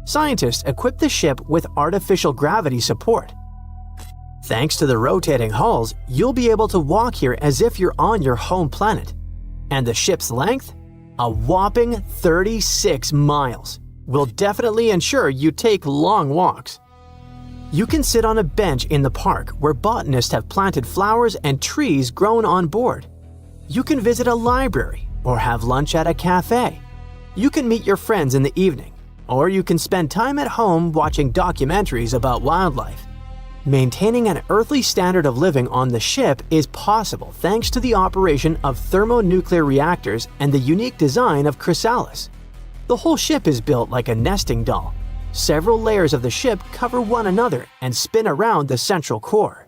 [SPEAKER 1] scientists equip the ship with artificial gravity support. Thanks to the rotating hulls, you'll be able to walk here as if you're on your home planet. And the ship's length? A whopping 36 miles. Will definitely ensure you take long walks. You can sit on a bench in the park where botanists have planted flowers and trees grown on board. You can visit a library or have lunch at a cafe. You can meet your friends in the evening, or you can spend time at home watching documentaries about wildlife. Maintaining an earthly standard of living on the ship is possible thanks to the operation of thermonuclear reactors and the unique design of Chrysalis. The whole ship is built like a nesting doll. Several layers of the ship cover one another and spin around the central core.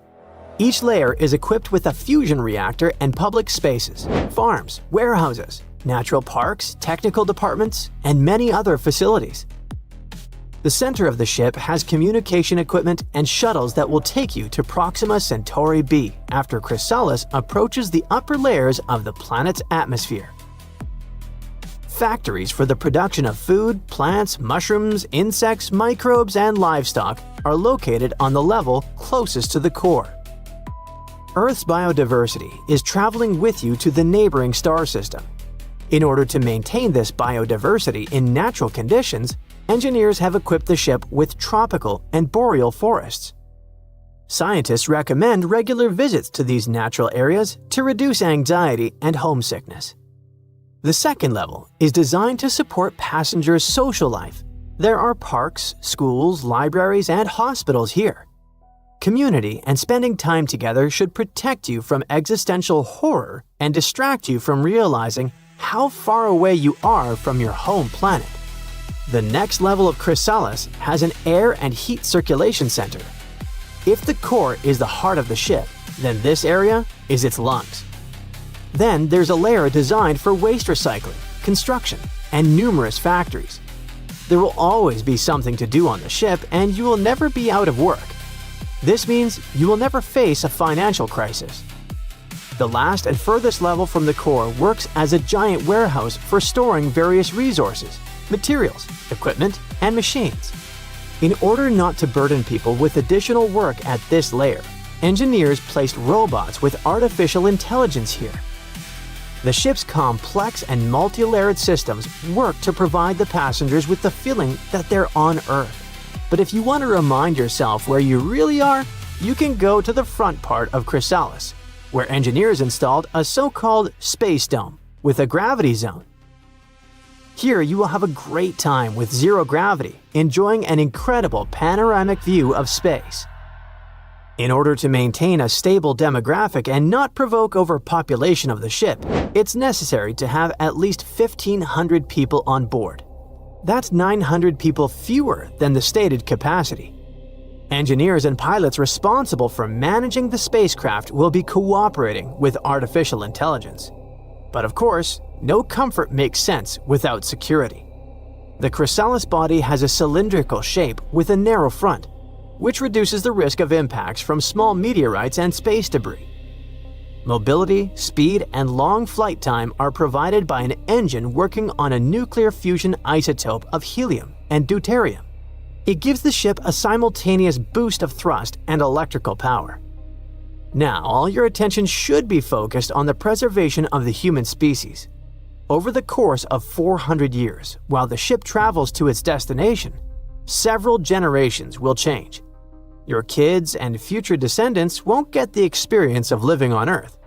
[SPEAKER 1] Each layer is equipped with a fusion reactor and public spaces, farms, warehouses, natural parks, technical departments, and many other facilities. The center of the ship has communication equipment and shuttles that will take you to Proxima Centauri b after Chrysalis approaches the upper layers of the planet's atmosphere. Factories for the production of food, plants, mushrooms, insects, microbes, and livestock are located on the level closest to the core. Earth's biodiversity is traveling with you to the neighboring star system. In order to maintain this biodiversity in natural conditions, engineers have equipped the ship with tropical and boreal forests. Scientists recommend regular visits to these natural areas to reduce anxiety and homesickness. The second level is designed to support passengers' social life. There are parks, schools, libraries, and hospitals here. Community and spending time together should protect you from existential horror and distract you from realizing how far away you are from your home planet. The next level of Chrysalis has an air and heat circulation center. If the core is the heart of the ship, then this area is its lungs. Then there's a layer designed for waste recycling, construction, and numerous factories. There will always be something to do on the ship, and you will never be out of work. This means you will never face a financial crisis. The last and furthest level from the core works as a giant warehouse for storing various resources, materials, equipment, and machines. In order not to burden people with additional work at this layer, engineers placed robots with artificial intelligence here. The ship's complex and multi-layered systems work to provide the passengers with the feeling that they're on Earth. But if you want to remind yourself where you really are, you can go to the front part of Chrysalis, where engineers installed a so-called space dome with a gravity zone. Here you will have a great time with zero gravity, enjoying an incredible panoramic view of space. In order to maintain a stable demographic and not provoke overpopulation of the ship, it's necessary to have at least 1,500 people on board. That's 900 people fewer than the stated capacity. Engineers and pilots responsible for managing the spacecraft will be cooperating with artificial intelligence. But of course, no comfort makes sense without security. The Chrysalis body has a cylindrical shape with a narrow front, which reduces the risk of impacts from small meteorites and space debris. Mobility, speed, and long flight time are provided by an engine working on a nuclear fusion isotope of helium and deuterium. It gives the ship a simultaneous boost of thrust and electrical power. Now, all your attention should be focused on the preservation of the human species. Over the course of 400 years, while the ship travels to its destination, several generations will change. Your kids and future descendants won't get the experience of living on Earth.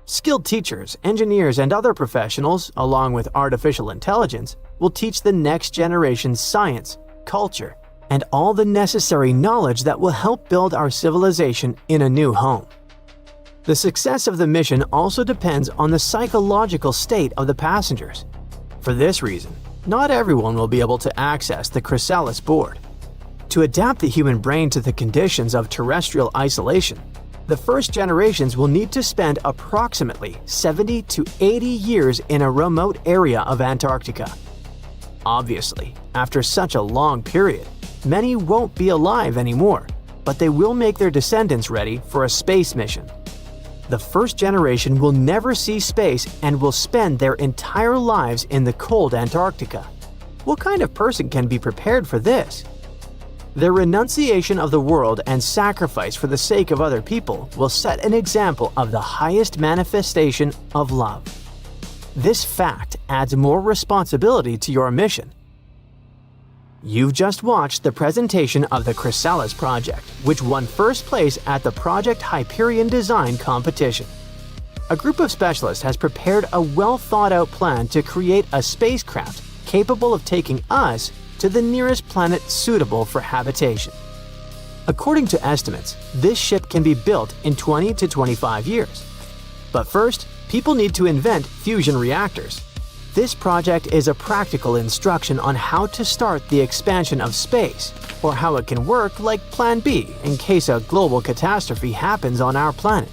[SPEAKER 1] Skilled teachers, engineers, and other professionals, along with artificial intelligence, will teach the next generation science, culture, and all the necessary knowledge that will help build our civilization in a new home. The success of the mission also depends on the psychological state of the passengers. For this reason, not everyone will be able to access the chrysalis board. To adapt the human brain to the conditions of terrestrial isolation, the first generations will need to spend approximately 70 to 80 years in a remote area of Antarctica. Obviously, after such a long period, many won't be alive anymore, but they will make their descendants ready for a space mission. The first generation will never see space and will spend their entire lives in the cold Antarctica. What kind of person can be prepared for this? Their renunciation of the world and sacrifice for the sake of other people will set an example of the highest manifestation of love. This fact adds more responsibility to your mission. You've just watched the presentation of the Chrysalis project, which won first place at the Project Hyperion Design competition. A group of specialists has prepared a well-thought-out plan to create a spacecraft capable of taking us to the nearest planet suitable for habitation. According to estimates, this ship can be built in 20 to 25 years. But first, people need to invent fusion reactors. This project is a practical instruction on how to start the expansion of space, or how it can work like Plan B in case a global catastrophe happens on our planet.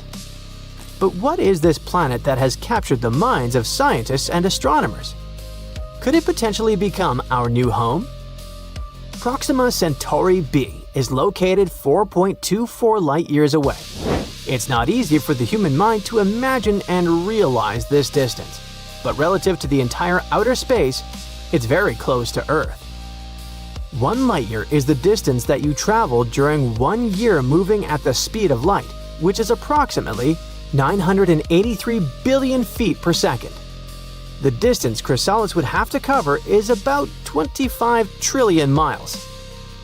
[SPEAKER 1] But what is this planet that has captured the minds of scientists and astronomers? Could it potentially become our new home? Proxima Centauri b is located 4.24 light-years away. It's not easy for the human mind to imagine and realize this distance, but relative to the entire outer space, it's very close to Earth. 1 light-year is the distance that you travel during 1 year moving at the speed of light, which is approximately 983 billion feet per second. The distance Chrysalis would have to cover is about 25 trillion miles,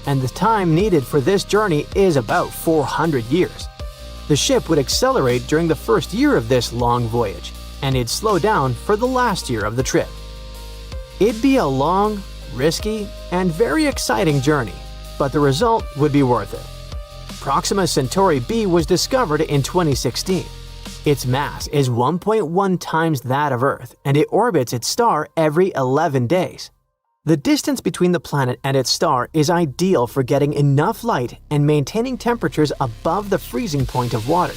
[SPEAKER 1] and the time needed for this journey is about 400 years. The ship would accelerate during the first year of this long voyage, and it'd slow down for the last year of the trip. It'd be a long, risky, and very exciting journey, but the result would be worth it. Proxima Centauri b was discovered in 2016. Its mass is 1.1 times that of Earth, and it orbits its star every 11 days. The distance between the planet and its star is ideal for getting enough light and maintaining temperatures above the freezing point of water.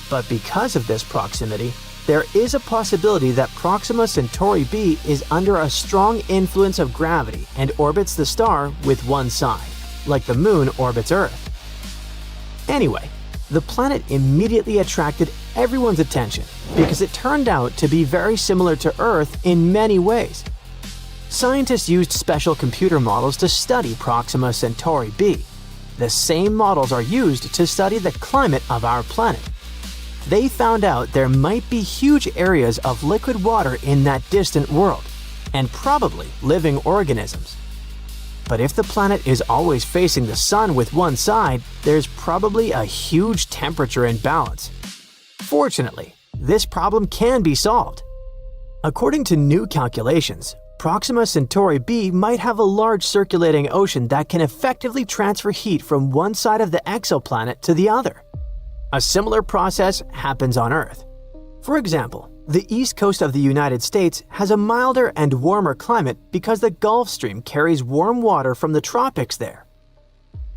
[SPEAKER 1] But because of this proximity, there is a possibility that Proxima Centauri b is under a strong influence of gravity and orbits the star with one side, like the Moon orbits Earth. Anyway, the planet immediately attracted everyone's attention because it turned out to be very similar to Earth in many ways. Scientists used special computer models to study Proxima Centauri b. The same models are used to study the climate of our planet. They found out there might be huge areas of liquid water in that distant world, and probably living organisms. But if the planet is always facing the sun with one side, there's probably a huge temperature imbalance. Fortunately, this problem can be solved. According to new calculations, Proxima Centauri b might have a large circulating ocean that can effectively transfer heat from one side of the exoplanet to the other. A similar process happens on Earth. For example, the east coast of the United States has a milder and warmer climate because the Gulf Stream carries warm water from the tropics there.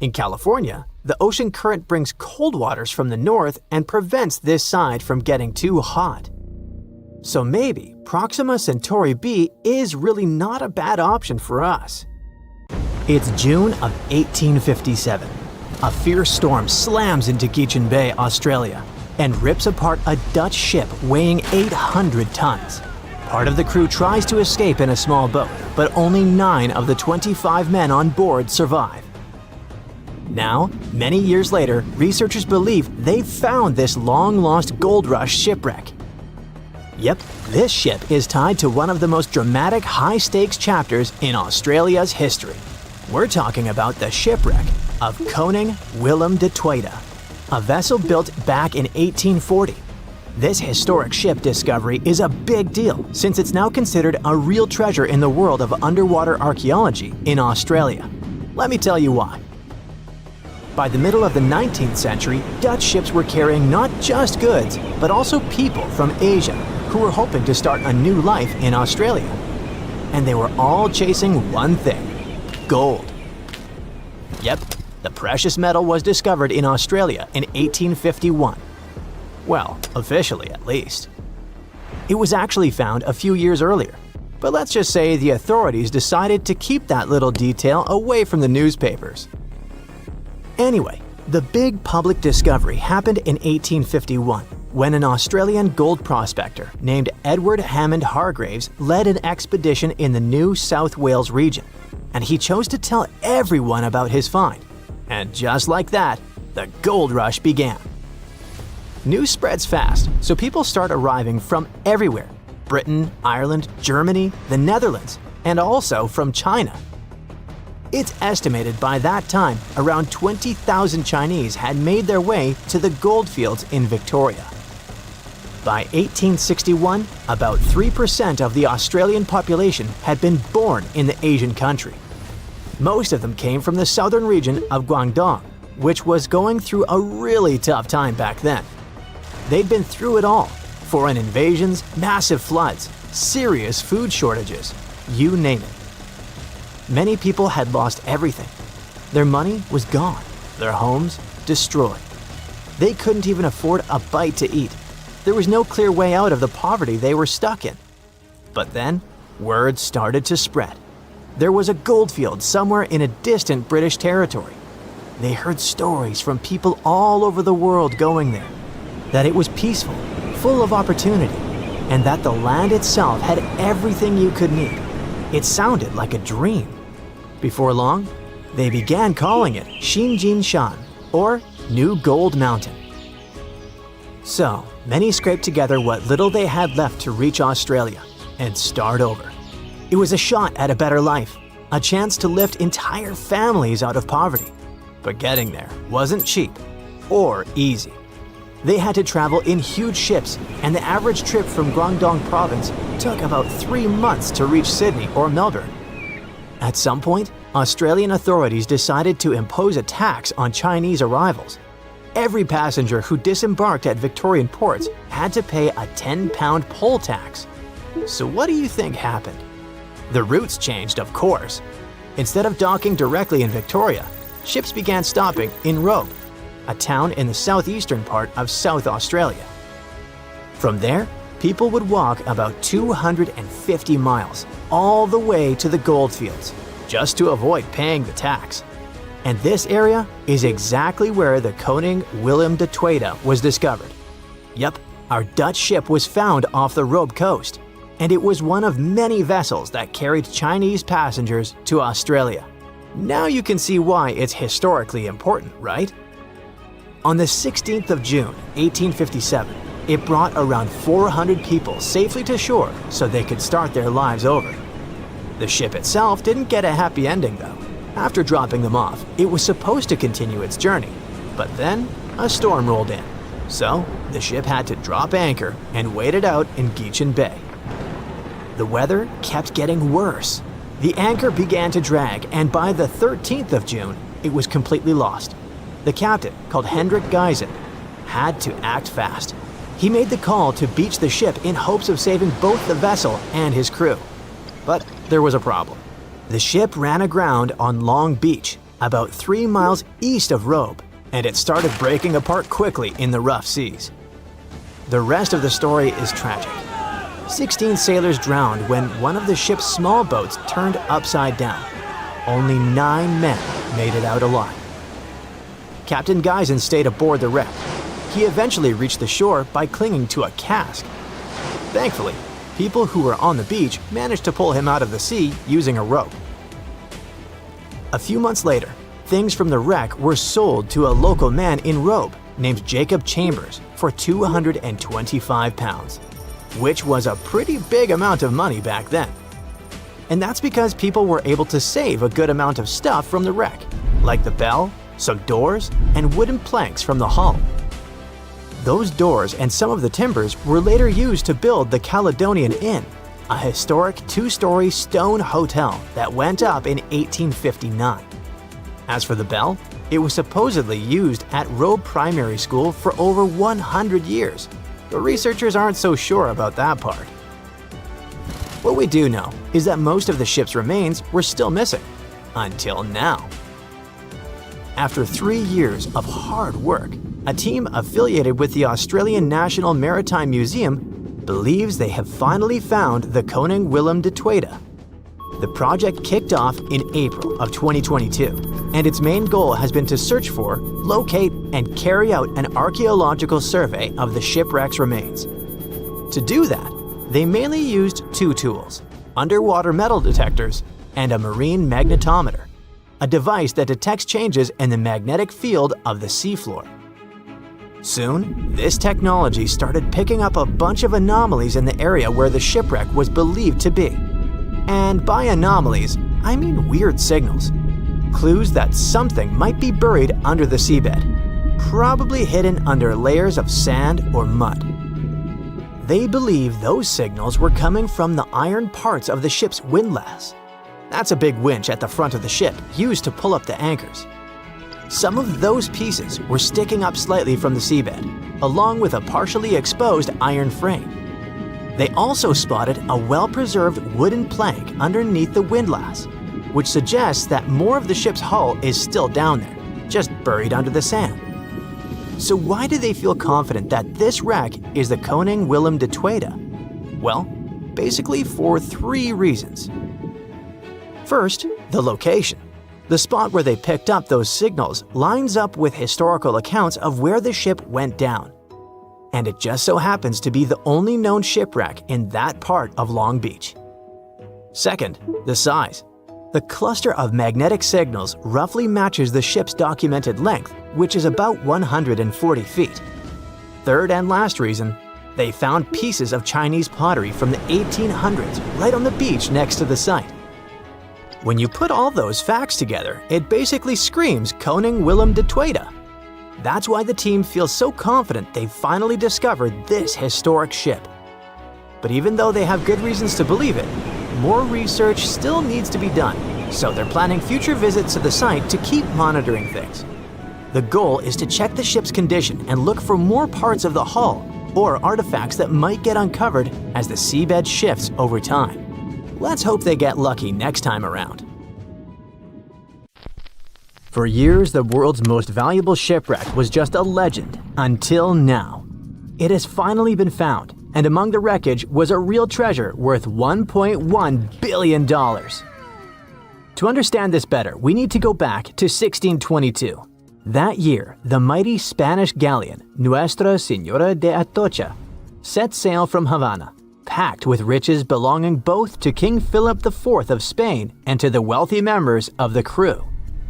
[SPEAKER 1] In California, the ocean current brings cold waters from the north and prevents this side from getting too hot. So maybe Proxima Centauri b is really not a bad option for us. It's June of 1857. A fierce storm slams into Gechen Bay, Australia, and rips apart a Dutch ship weighing 800 tons. Part of the crew tries to escape in a small boat, but only 9 of the 25 men on board survive. Now, many years later, researchers believe they've found this long-lost gold rush shipwreck. Yep, this ship is tied to one of the most dramatic high-stakes chapters in Australia's history. We're talking about the shipwreck of Koning Willem de Tweede, a vessel built back in 1840. This historic ship discovery is a big deal since it's now considered a real treasure in the world of underwater archaeology in Australia. Let me tell you why. By the middle of the 19th century, Dutch ships were carrying not just goods, but also people from Asia who were hoping to start a new life in Australia. And they were all chasing one thing: gold. Yep, the precious metal was discovered in Australia in 1851. Well, officially at least. It was actually found a few years earlier, but let's just say the authorities decided to keep that little detail away from the newspapers. Anyway, the big public discovery happened in 1851 when an Australian gold prospector named Edward Hammond Hargraves led an expedition in the New South Wales region, and he chose to tell everyone about his find. And just like that, the gold rush began. News spreads fast, so people start arriving from everywhere: Britain, Ireland, Germany, the Netherlands, and also from China. It's estimated by that time around 20,000 Chinese had made their way to the goldfields in Victoria. By 1861, about 3% of the Australian population had been born in the Asian country. Most of them came from the southern region of Guangdong, which was going through a really tough time back then. They'd been through it all: foreign invasions, massive floods, serious food shortages, you name it. Many people had lost everything. Their money was gone, their homes destroyed. They couldn't even afford a bite to eat. There was no clear way out of the poverty they were stuck in. But then, word started to spread. There was a goldfield somewhere in a distant British territory. They heard stories from people all over the world going there, that it was peaceful, full of opportunity, and that the land itself had everything you could need. It sounded like a dream. Before long, they began calling it Xinjin Shan, or New Gold Mountain. So, many scraped together what little they had left to reach Australia and start over. It was a shot at a better life, a chance to lift entire families out of poverty. But getting there wasn't cheap or easy. They had to travel in huge ships, and the average trip from Guangdong province took about 3 months to reach Sydney or Melbourne. At some point, Australian authorities decided to impose a tax on Chinese arrivals. Every passenger who disembarked at Victorian ports had to pay a £10 poll tax. So what do you think happened? The routes changed, of course. Instead of docking directly in Victoria, ships began stopping in Robe, a town in the southeastern part of South Australia. From there, people would walk about 250 miles all the way to the goldfields, just to avoid paying the tax. And this area is exactly where the Koning Willem de Tweede was discovered. Yep, our Dutch ship was found off the Robe coast, and it was one of many vessels that carried Chinese passengers to Australia. Now you can see why it's historically important, right? On the 16th of June, 1857, it brought around 400 people safely to shore so they could start their lives over. The ship itself didn't get a happy ending though. After dropping them off, it was supposed to continue its journey, but then a storm rolled in. So the ship had to drop anchor and wait it out in Geechin Bay. The weather kept getting worse. The anchor began to drag, and by the 13th of June, it was completely lost. The captain, called Hendrik Geisen, had to act fast. He made the call to beach the ship in hopes of saving both the vessel and his crew. But there was a problem. The ship ran aground on Long Beach, about 3 miles east of Robe, and it started breaking apart quickly in the rough seas. The rest of the story is tragic. 16 sailors drowned when one of the ship's small boats turned upside down. Only 9 men made it out alive. Captain Geisen stayed aboard the wreck. He eventually reached the shore by clinging to a cask. Thankfully, people who were on the beach managed to pull him out of the sea using a rope. A few months later, things from the wreck were sold to a local man in Robe named Jacob Chambers for £225, which was a pretty big amount of money back then. And that's because people were able to save a good amount of stuff from the wreck, like the bell, some doors, and wooden planks from the hull. Those doors and some of the timbers were later used to build the Caledonian Inn, a historic 2-story stone hotel that went up in 1859. As for the bell, it was supposedly used at Robe Primary School for over 100 years, but researchers aren't so sure about that part. What we do know is that most of the ship's remains were still missing, until now. After 3 years of hard work, a team affiliated with the Australian National Maritime Museum believes they have finally found the Koning Willem de Tweede. The project kicked off in April of 2022, and its main goal has been to search for, locate, and carry out an archaeological survey of the shipwreck's remains. To do that, they mainly used 2 tools: underwater metal detectors and a marine magnetometer, a device that detects changes in the magnetic field of the seafloor. Soon, this technology started picking up a bunch of anomalies in the area where the shipwreck was believed to be. And by anomalies, I mean weird signals. Clues that something might be buried under the seabed, probably hidden under layers of sand or mud. They believe those signals were coming from the iron parts of the ship's windlass. That's a big winch at the front of the ship used to pull up the anchors. Some of those pieces were sticking up slightly from the seabed, along with a partially exposed iron frame. They also spotted a well-preserved wooden plank underneath the windlass, which suggests that more of the ship's hull is still down there, just buried under the sand. So why do they feel confident that this wreck is the Koning Willem de Tweede? Well, basically for 3 reasons. First, the location. The spot where they picked up those signals lines up with historical accounts of where the ship went down. And it just so happens to be the only known shipwreck in that part of Long Beach. Second, the size. The cluster of magnetic signals roughly matches the ship's documented length, which is about 140 feet. Third and last reason, they found pieces of Chinese pottery from the 1800s right on the beach next to the site. When you put all those facts together, it basically screams Koning Willem de Tweede. That's why the team feels so confident they've finally discovered this historic ship. But even though they have good reasons to believe it, more research still needs to be done, so they're planning future visits to the site to keep monitoring things. The goal is to check the ship's condition and look for more parts of the hull or artifacts that might get uncovered as the seabed shifts over time. Let's hope they get lucky next time around. For years, the world's most valuable shipwreck was just a legend, until now. It has finally been found, and among the wreckage was a real treasure worth $1.1 billion. To understand this better, we need to go back to 1622. That year, the mighty Spanish galleon Nuestra Señora de Atocha set sail from Havana, packed with riches belonging both to King Philip IV of Spain and to the wealthy members of the crew.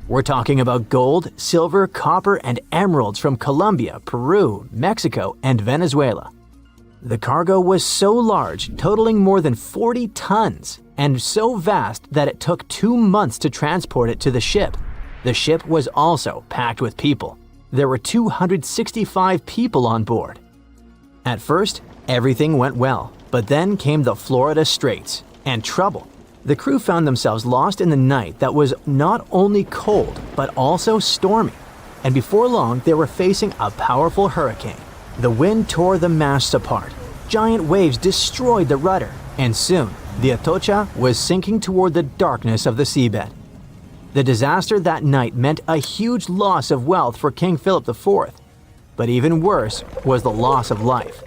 [SPEAKER 1] We're talking about gold, silver, copper, and emeralds from Colombia, Peru, Mexico, and Venezuela. The cargo was so large, totaling more than 40 tons, and so vast that it took 2 months to transport it to the ship. The ship was also packed with people. There were 265 people on board. At first, everything went well, but then came the Florida Straits and trouble. The crew found themselves lost in the night that was not only cold, but also stormy. And before long, they were facing a powerful hurricane. The wind tore the masts apart. Giant waves destroyed the rudder, and soon, the Atocha was sinking toward the darkness of the seabed. The disaster that night meant a huge loss of wealth for King Philip IV, but even worse was the loss of life.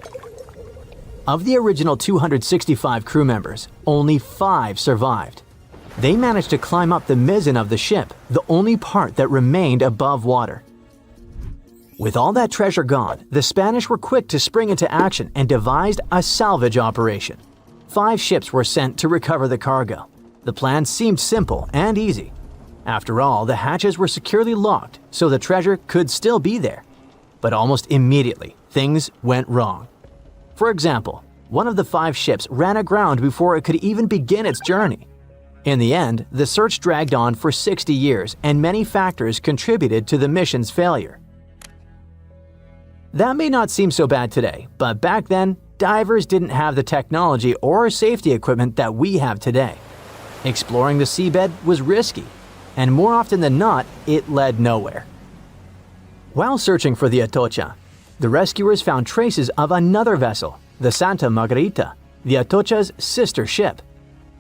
[SPEAKER 1] Of the original 265 crew members, only 5 survived. They managed to climb up the mizzen of the ship, the only part that remained above water. With all that treasure gone, the Spanish were quick to spring into action and devised a salvage operation. 5 ships were sent to recover the cargo. The plan seemed simple and easy. After all, the hatches were securely locked, so the treasure could still be there. But almost immediately, things went wrong. For example, one of the 5 ships ran aground before it could even begin its journey. In the end, the search dragged on for 60 years, and many factors contributed to the mission's failure. That may not seem so bad today, but back then, divers didn't have the technology or safety equipment that we have today. Exploring the seabed was risky. and more often than not, it led nowhere. While searching for the Atocha, the rescuers found traces of another vessel, the Santa Margarita, the Atocha's sister ship.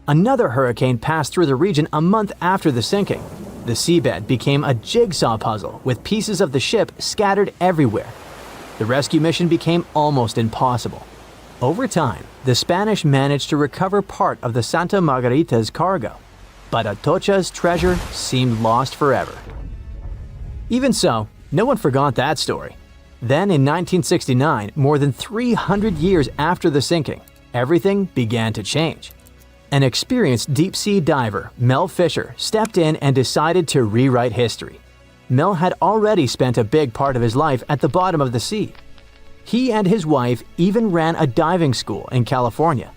[SPEAKER 1] Another hurricane passed through the region a month after the sinking. The seabed became a jigsaw puzzle with pieces of the ship scattered everywhere. The rescue mission became almost impossible. Over time, the Spanish managed to recover part of the Santa Margarita's cargo, but Atocha's treasure seemed lost forever. Even so, no one forgot that story. Then in 1969, more than 300 years after the sinking, everything began to change. An experienced deep-sea diver, Mel Fisher, stepped in and decided to rewrite history. Mel had already spent a big part of his life at the bottom of the sea. He and his wife even ran a diving school in California.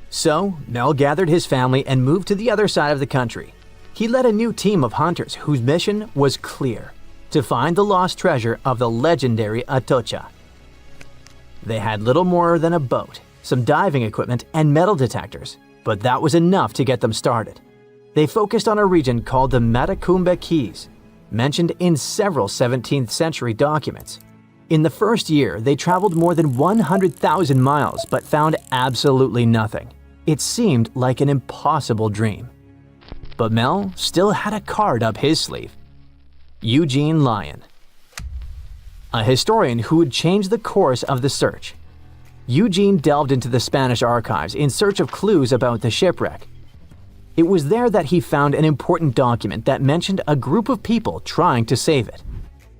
[SPEAKER 1] So, Mel gathered his family and moved to the other side of the country. He led a new team of hunters whose mission was clear: to find the lost treasure of the legendary Atocha. They had little more than a boat, some diving equipment, and metal detectors, but that was enough to get them started. They focused on a region called the Matacumbe Keys, mentioned in several 17th century documents. In the first year, they traveled more than 100,000 miles but found absolutely nothing. It seemed like an impossible dream. But Mel still had a card up his sleeve. Eugene Lyon, a historian who would change the course of the search. Eugene delved into the Spanish archives in search of clues about the shipwreck. It was there that he found an important document that mentioned a group of people trying to save it.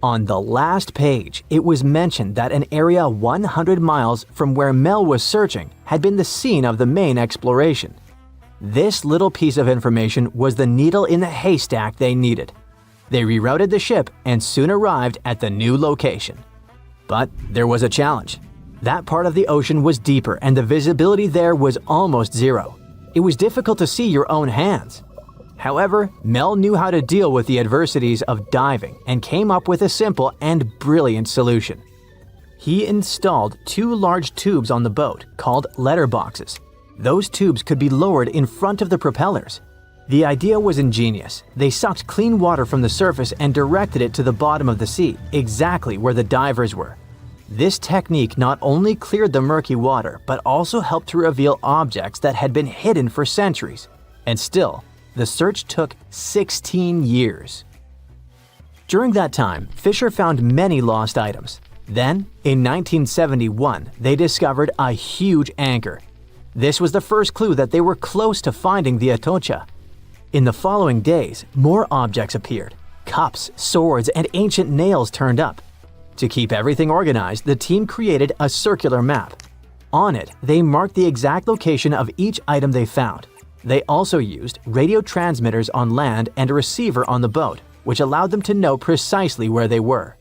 [SPEAKER 1] On the last page, it was mentioned that an area 100 miles from where Mel was searching had been the scene of the main exploration. This little piece of information was the needle in the haystack they needed. They rerouted the ship and soon arrived at the new location. But there was a challenge. That part of the ocean was deeper and the visibility there was almost zero. It was difficult to see your own hands. However, Mel knew how to deal with the adversities of diving and came up with a simple and brilliant solution. He installed 2 large tubes on the boat called letterboxes. Those tubes could be lowered in front of the propellers. The idea was ingenious. They sucked clean water from the surface and directed it to the bottom of the sea, exactly where the divers were. This technique not only cleared the murky water, but also helped to reveal objects that had been hidden for centuries. And still, the search took 16 years. During that time, Fisher found many lost items. Then, in 1971, they discovered a huge anchor. This was the first clue that they were close to finding the Atocha. In the following days, more objects appeared. Cups, swords, and ancient nails turned up. To keep everything organized, the team created a circular map. On it, they marked the exact location of each item they found. They also used radio transmitters on land and a receiver on the boat, which allowed them to know precisely where they were.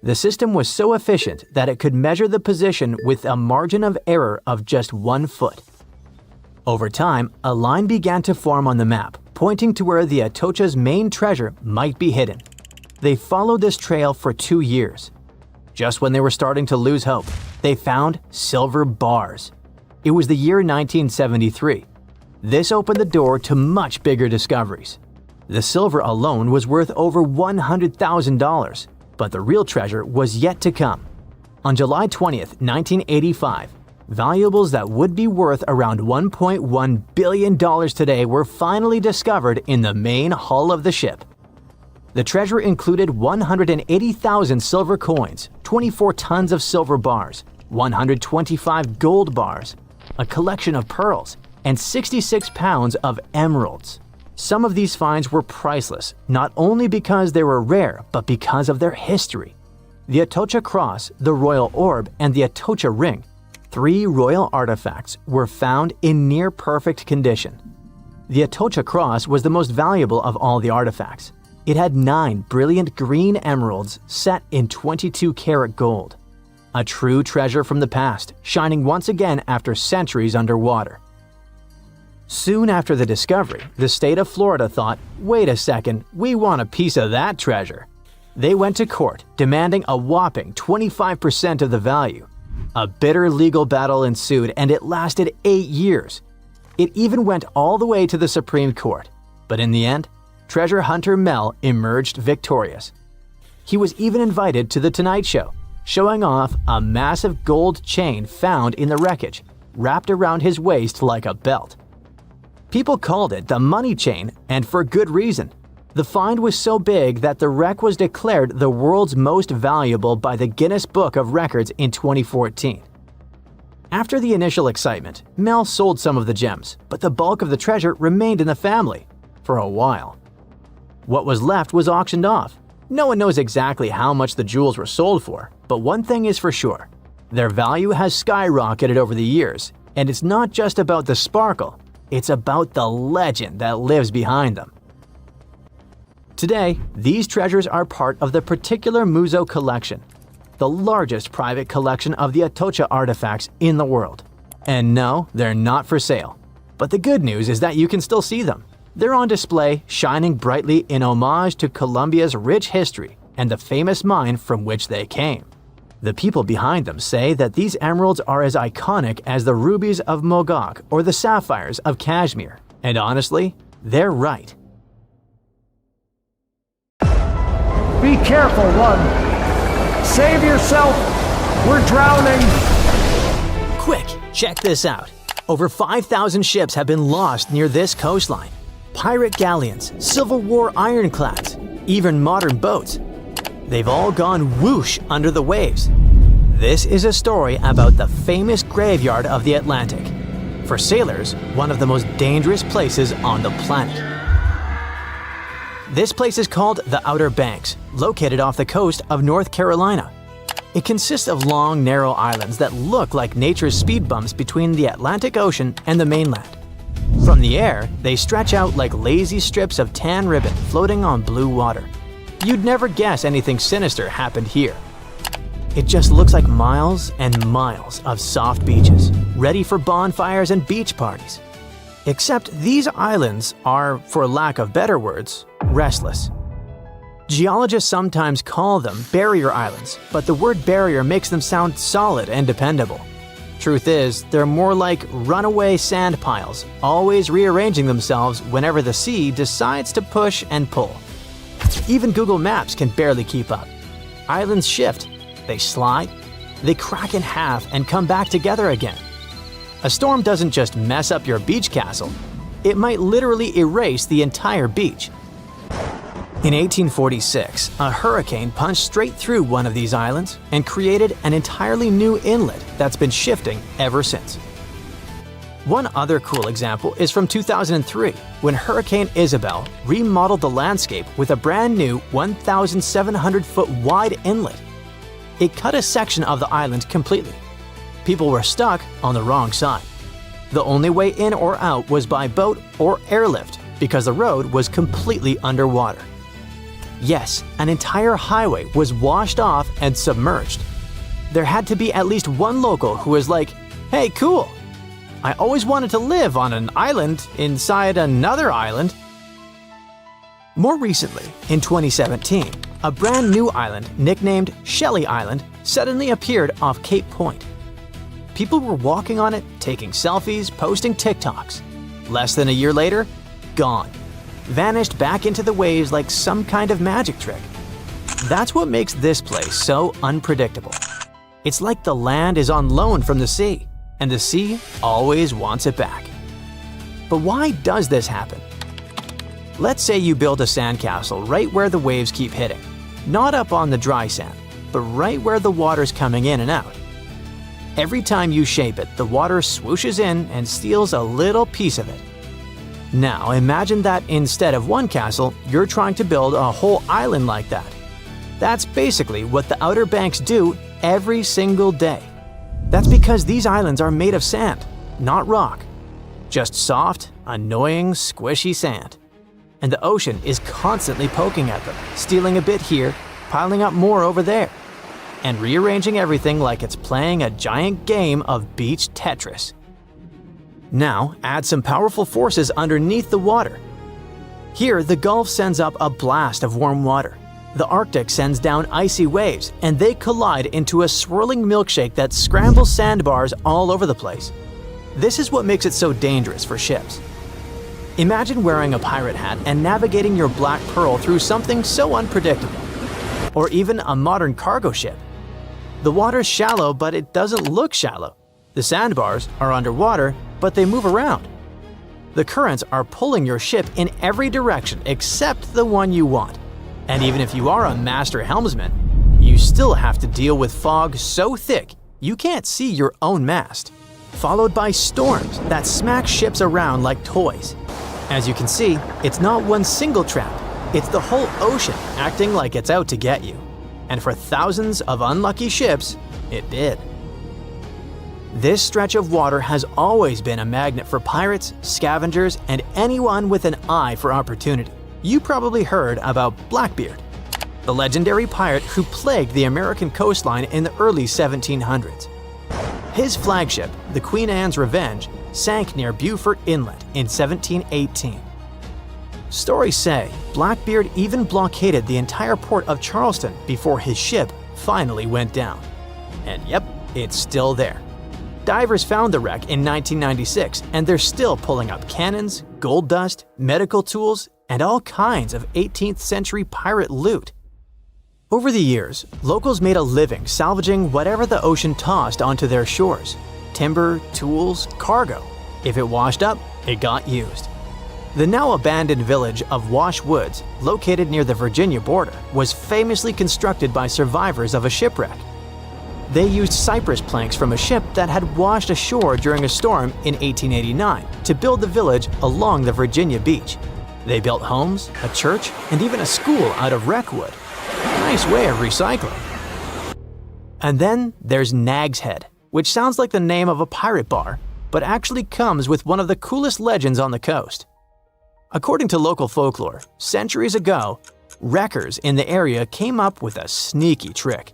[SPEAKER 1] The system was so efficient that it could measure the position with a margin of error of just 1 foot. Over time, a line began to form on the map, pointing to where the Atocha's main treasure might be hidden. They followed this trail for 2 years. Just when they were starting to lose hope, they found silver bars. It was the year 1973. This opened the door to much bigger discoveries. The silver alone was worth over $100,000, but the real treasure was yet to come. On July 20th, 1985, valuables that would be worth around $1.1 billion today were finally discovered in the main hull of the ship. The treasure included 180,000 silver coins, 24 tons of silver bars, 125 gold bars, a collection of pearls, and 66 pounds of emeralds. Some of these finds were priceless, not only because they were rare, but because of their history. The Atocha Cross, the Royal Orb, and the Atocha Ring, 3 royal artifacts, were found in near-perfect condition. The Atocha Cross was the most valuable of all the artifacts. It had 9 brilliant green emeralds set in 22-karat gold. A true treasure from the past, shining once again after centuries underwater. Soon after the discovery, the state of Florida thought, wait a second, we want a piece of that treasure. They went to court, demanding a whopping 25% of the value. A bitter legal battle ensued and it lasted 8 years. It even went all the way to the Supreme Court. But in the end, treasure hunter Mel emerged victorious. He was even invited to The Tonight Show, showing off a massive gold chain found in the wreckage, wrapped around his waist like a belt. People called it the money chain, and for good reason. The find was so big that the wreck was declared the world's most valuable by the Guinness Book of Records in 2014. After the initial excitement, Mel sold some of the gems, but the bulk of the treasure remained in the family for a while. What was left was auctioned off. No one knows exactly how much the jewels were sold for, but one thing is for sure. Their value has skyrocketed over the years, and it's not just about the sparkle, it's about the legend that lives behind them. Today, these treasures are part of the particular Muzo collection, the largest private collection of the Atocha artifacts in the world. And no, they're not for sale. But the good news is that you can still see them. They're on display, shining brightly in homage to Colombia's rich history and the famous mine from which they came. The people behind them say that these emeralds are as iconic as the rubies of Mogok or the sapphires of Kashmir. And honestly, they're right.
[SPEAKER 12] Be careful, one. Save yourself. We're drowning.
[SPEAKER 1] Quick, check this out. Over 5,000 ships have been lost near this coastline. Pirate galleons, Civil War ironclads, even modern boats. They've all gone whoosh under the waves. This is a story about the famous graveyard of the Atlantic. For sailors, one of the most dangerous places on the planet. This place is called the Outer Banks, located off the coast of North Carolina. It consists of long, narrow islands that look like nature's speed bumps between the Atlantic Ocean and the mainland. From the air, they stretch out like lazy strips of tan ribbon floating on blue water. You'd never guess anything sinister happened here. It just looks like miles and miles of soft beaches, ready for bonfires and beach parties. Except these islands are, for lack of better words, restless. Geologists sometimes call them barrier islands, but the word barrier makes them sound solid and dependable. Truth is, they're more like runaway sand piles, always rearranging themselves whenever the sea decides to push and pull. Even Google Maps can barely keep up. Islands shift, they slide, they crack in half and come back together again. A storm doesn't just mess up your beach castle, it might literally erase the entire beach. In 1846, a hurricane punched straight through one of these islands and created an entirely new inlet that's been shifting ever since. One other cool example is from 2003, when Hurricane Isabel remodeled the landscape with a brand new 1,700-foot wide inlet. It cut a section of the island completely. People were stuck on the wrong side. The only way in or out was by boat or airlift because the road was completely underwater. Yes, an entire highway was washed off and submerged. There had to be at least one local who was like, "Hey, cool. I always wanted to live on an island inside another island." More recently, in 2017, a brand new island nicknamed Shelly Island suddenly appeared off Cape Point. People were walking on it, taking selfies, posting TikToks. Less than a year later, gone. Vanished back into the waves like some kind of magic trick. That's what makes this place so unpredictable. It's like the land is on loan from the sea, and the sea always wants it back. But why does this happen? Let's say you build a sandcastle right where the waves keep hitting. Not up on the dry sand, but right where the water's coming in and out. Every time you shape it, the water swooshes in and steals a little piece of it. Now imagine that instead of one castle, you're trying to build a whole island like that. That's basically what the Outer Banks do every single day. That's because these islands are made of sand, not rock. Just soft, annoying, squishy sand. And the ocean is constantly poking at them, stealing a bit here, piling up more over there, and rearranging everything like it's playing a giant game of beach Tetris. Now, add some powerful forces underneath the water. Here, the Gulf sends up a blast of warm water. The Arctic sends down icy waves, and they collide into a swirling milkshake that scrambles sandbars all over the place. This is what makes it so dangerous for ships. Imagine wearing a pirate hat and navigating your Black Pearl through something so unpredictable. Or even a modern cargo ship. The water's shallow, but it doesn't look shallow. The sandbars are underwater, but they move around. The currents are pulling your ship in every direction except the one you want. And even if you are a master helmsman, you still have to deal with fog so thick you can't see your own mast, followed by storms that smack ships around like toys. As you can see, it's not one single trap, it's the whole ocean acting like it's out to get you. And for thousands of unlucky ships, it did. This stretch of water has always been a magnet for pirates, scavengers, and anyone with an eye for opportunity. You probably heard about Blackbeard, the legendary pirate who plagued the American coastline in the early 1700s. His flagship, the Queen Anne's Revenge, sank near Beaufort Inlet in 1718. Stories say Blackbeard even blockaded the entire port of Charleston before his ship finally went down. And yep, it's still there. Divers found the wreck in 1996, and they're still pulling up cannons, gold dust, medical tools, and all kinds of 18th century pirate loot. Over the years, locals made a living salvaging whatever the ocean tossed onto their shores. Timber, tools, cargo. If it washed up, it got used. The now abandoned village of Wash Woods, located near the Virginia border, was famously constructed by survivors of a shipwreck. They used cypress planks from a ship that had washed ashore during a storm in 1889 to build the village along the Virginia beach. They built homes, a church, and even a school out of wreck wood. Nice way of recycling. And then there's Nag's Head, which sounds like the name of a pirate bar, but actually comes with one of the coolest legends on the coast. According to local folklore, centuries ago, wreckers in the area came up with a sneaky trick.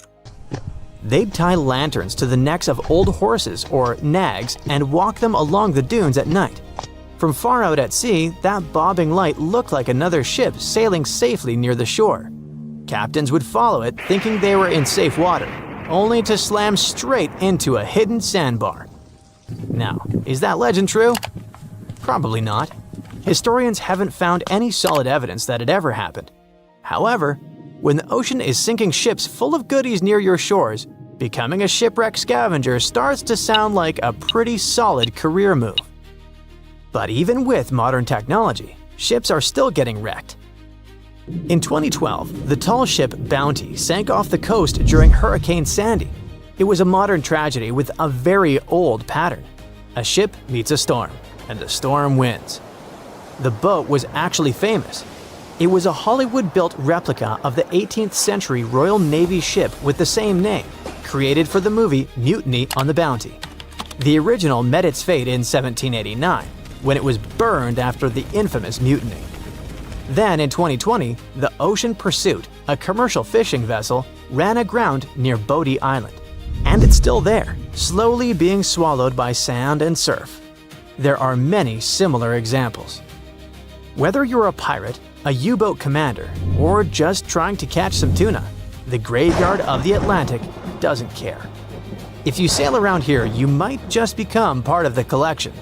[SPEAKER 1] They'd tie lanterns to the necks of old horses or nags and walk them along the dunes at night. From far out at sea, that bobbing light looked like another ship sailing safely near the shore. Captains would follow it thinking they were in safe water, only to slam straight into a hidden sandbar. Now, is that legend true? Probably not. Historians haven't found any solid evidence that it ever happened. However, when the ocean is sinking ships full of goodies near your shores, becoming a shipwreck scavenger starts to sound like a pretty solid career move. But even with modern technology, ships are still getting wrecked. In 2012, the tall ship Bounty sank off the coast during Hurricane Sandy. It was a modern tragedy with a very old pattern. A ship meets a storm, and the storm wins. The boat was actually famous. It was a Hollywood-built replica of the 18th century Royal Navy ship with the same name, created for the movie Mutiny on the Bounty. The original met its fate in 1789, when it was burned after the infamous mutiny. Then in 2020, the Ocean Pursuit, a commercial fishing vessel, ran aground near Bodie Island. And it's still there, slowly being swallowed by sand and surf. There are many similar examples. Whether you're a pirate, a U-boat commander, or just trying to catch some tuna, the graveyard of the Atlantic doesn't care. If you sail around here, you might just become part of the collection.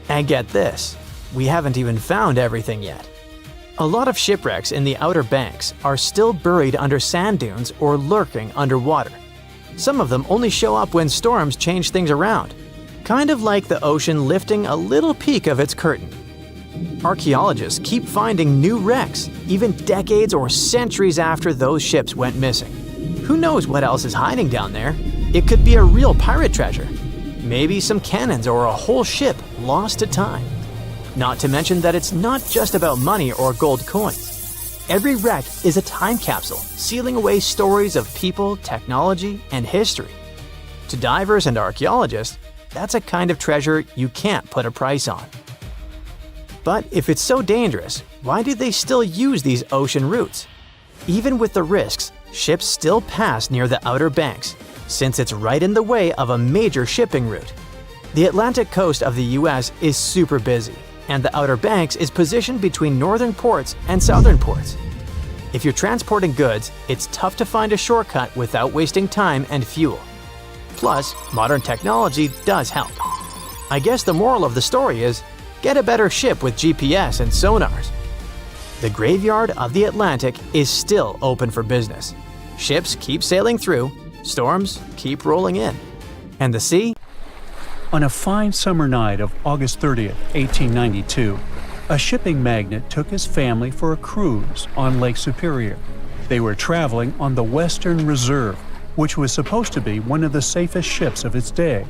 [SPEAKER 1] And get this, we haven't even found everything yet. A lot of shipwrecks in the Outer Banks are still buried under sand dunes or lurking underwater. Some of them only show up when storms change things around, kind of like the ocean lifting a little peek of its curtain. Archaeologists keep finding new wrecks, even decades or centuries after those ships went missing. Who knows what else is hiding down there? It could be a real pirate treasure. Maybe some cannons or a whole ship lost to time. Not to mention that it's not just about money or gold coins. Every wreck is a time capsule, sealing away stories of people, technology, and history. To divers and archaeologists, that's a kind of treasure you can't put a price on. But if it's so dangerous, why do they still use these ocean routes? Even with the risks, ships still pass near the Outer Banks, since it's right in the way of a major shipping route. The Atlantic coast of the US is super busy, and the Outer Banks is positioned between northern ports and southern ports. If you're transporting goods, it's tough to find a shortcut without wasting time and fuel. Plus, modern technology does help. I guess the moral of the story is, get a better ship with GPS and sonars. The graveyard of the Atlantic is still open for business. Ships keep sailing through, storms keep rolling in. And the sea?
[SPEAKER 2] On a fine summer night of August 30th, 1892, a shipping magnate took his family for a cruise on Lake Superior. They were traveling on the Western Reserve, which was supposed to be one of the safest ships of its day.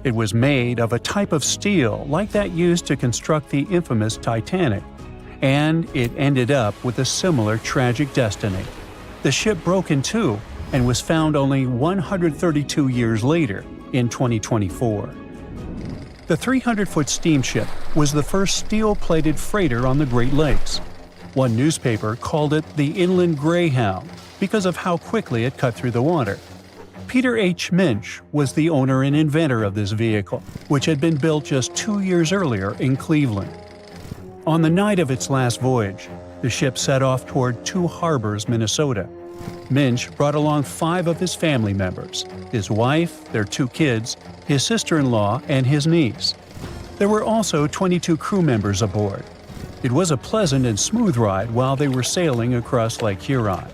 [SPEAKER 2] It was made of a type of steel like that used to construct the infamous Titanic, and it ended up with a similar tragic destiny. The ship broke in two and was found only 132 years later, in 2024. The 300-foot steamship was the first steel-plated freighter on the Great Lakes. One newspaper called it the Inland Greyhound because of how quickly it cut through the water. Peter H. Minch was the owner and inventor of this vehicle, which had been built just 2 years earlier in Cleveland. On the night of its last voyage, the ship set off toward Two Harbors, Minnesota. Minch brought along 5 of his family members: his wife, their 2 kids, his sister-in-law, and his niece. There were also 22 crew members aboard. It was a pleasant and smooth ride while they were sailing across Lake Huron.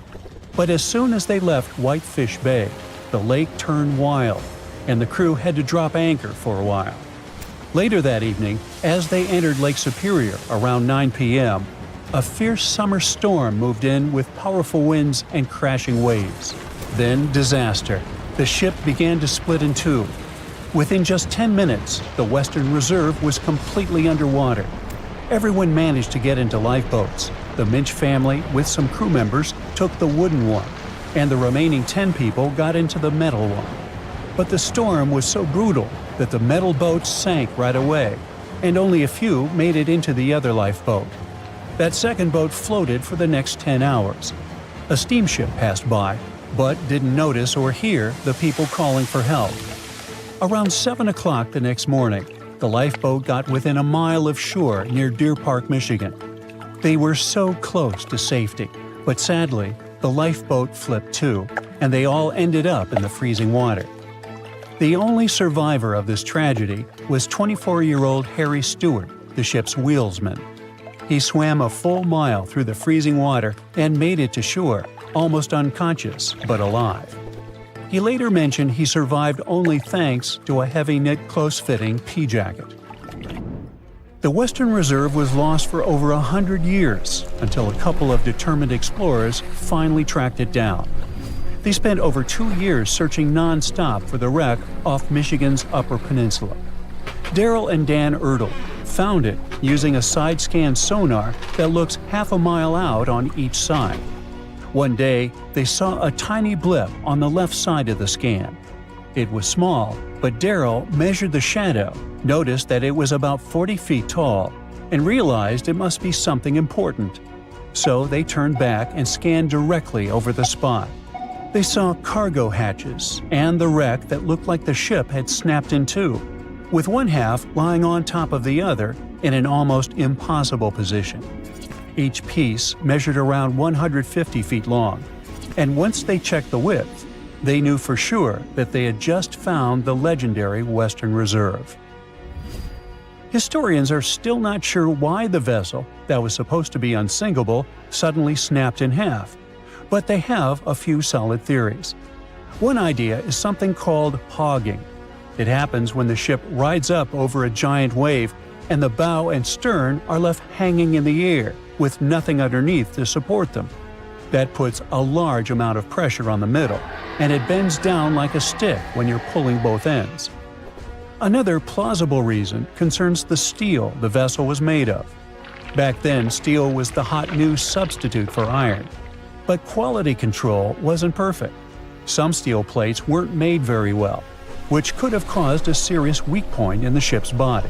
[SPEAKER 2] But as soon as they left Whitefish Bay, the lake turned wild, and the crew had to drop anchor for a while. Later that evening, as they entered Lake Superior around 9 p.m., a fierce summer storm moved in with powerful winds and crashing waves. Then disaster. The ship began to split in two. Within just 10 minutes, the Western Reserve was completely underwater. Everyone managed to get into lifeboats. The Minch family, with some crew members, took the wooden one, and the remaining 10 people got into the metal one. But the storm was so brutal that the metal boats sank right away, and only a few made it into the other lifeboat. That second boat floated for the next 10 hours. A steamship passed by, but didn't notice or hear the people calling for help. Around 7 o'clock the next morning, the lifeboat got within a mile of shore near Deer Park, Michigan. They were so close to safety, but sadly, the lifeboat flipped too, and they all ended up in the freezing water. The only survivor of this tragedy was 24-year-old Harry Stewart, the ship's wheelsman. He swam a full mile through the freezing water and made it to shore, almost unconscious but alive. He later mentioned he survived only thanks to a heavy-knit, close-fitting pea jacket. The Western Reserve was lost for over 100 years until a couple of determined explorers finally tracked it down. They spent over 2 years searching non-stop for the wreck off Michigan's Upper Peninsula. Daryl and Dan Ertl found it using a side-scan sonar that looks half a mile out on each side. One day, they saw a tiny blip on the left side of the scan. It was small, but Daryl measured the shadow, noticed that it was about 40 feet tall, and realized it must be something important. So they turned back and scanned directly over the spot. They saw cargo hatches and the wreck that looked like the ship had snapped in two, with one half lying on top of the other in an almost impossible position. Each piece measured around 150 feet long, and once they checked the width, they knew for sure that they had just found the legendary Western Reserve. Historians are still not sure why the vessel, that was supposed to be unsinkable, suddenly snapped in half, but they have a few solid theories. One idea is something called hogging. It happens when the ship rides up over a giant wave and the bow and stern are left hanging in the air with nothing underneath to support them. That puts a large amount of pressure on the middle, and it bends down like a stick when you're pulling both ends. Another plausible reason concerns the steel the vessel was made of. Back then, steel was the hot new substitute for iron. But quality control wasn't perfect. Some steel plates weren't made very well, which could have caused a serious weak point in the ship's body.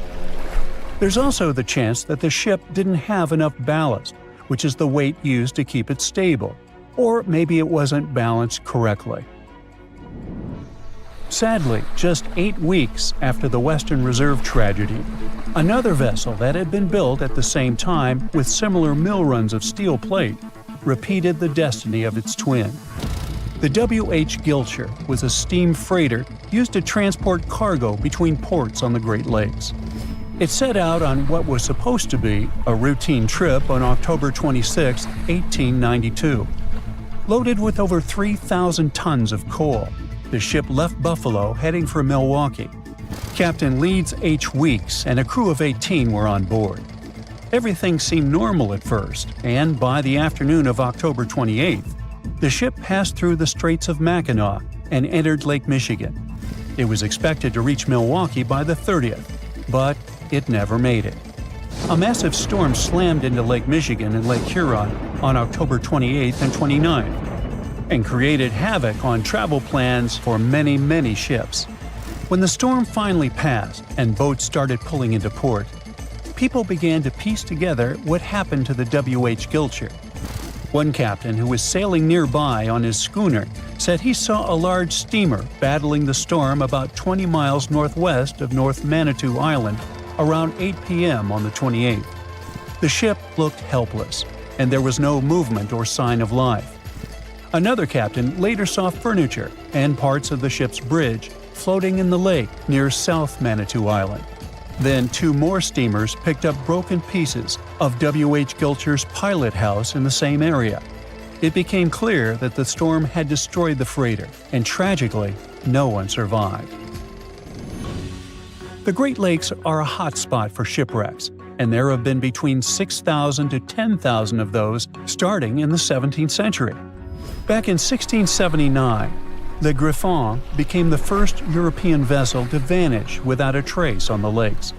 [SPEAKER 2] There's also the chance that the ship didn't have enough ballast, which is the weight used to keep it stable, or maybe it wasn't balanced correctly. Sadly, just 8 weeks after the Western Reserve tragedy, another vessel that had been built at the same time with similar mill runs of steel plate repeated the destiny of its twin. The W.H. Glacier was a steam freighter used to transport cargo between ports on the Great Lakes. It set out on what was supposed to be a routine trip on October 26, 1892. Loaded with over 3,000 tons of coal, the ship left Buffalo heading for Milwaukee. Captain Leeds H. Weeks and a crew of 18 were on board. Everything seemed normal at first, and by the afternoon of October 28th, the ship passed through the Straits of Mackinac and entered Lake Michigan. It was expected to reach Milwaukee by the 30th, but it never made it. A massive storm slammed into Lake Michigan and Lake Huron on October 28th and 29th, and created havoc on travel plans for many, many ships. When the storm finally passed and boats started pulling into port, people began to piece together what happened to the W.H. Glacier. One captain who was sailing nearby on his schooner said he saw a large steamer battling the storm about 20 miles northwest of North Manitou Island around 8 p.m. on the 28th. The ship looked helpless, and there was no movement or sign of life. Another captain later saw furniture and parts of the ship's bridge floating in the lake near South Manitou Island. Then 2 more steamers picked up broken pieces of W.H. Glacier's pilot house in the same area. It became clear that the storm had destroyed the freighter, and tragically, no one survived. The Great Lakes are a hot spot for shipwrecks, and there have been between 6,000 to 10,000 of those starting in the 17th century. Back in 1679, the Griffon became the first European vessel to vanish without a trace on the lakes.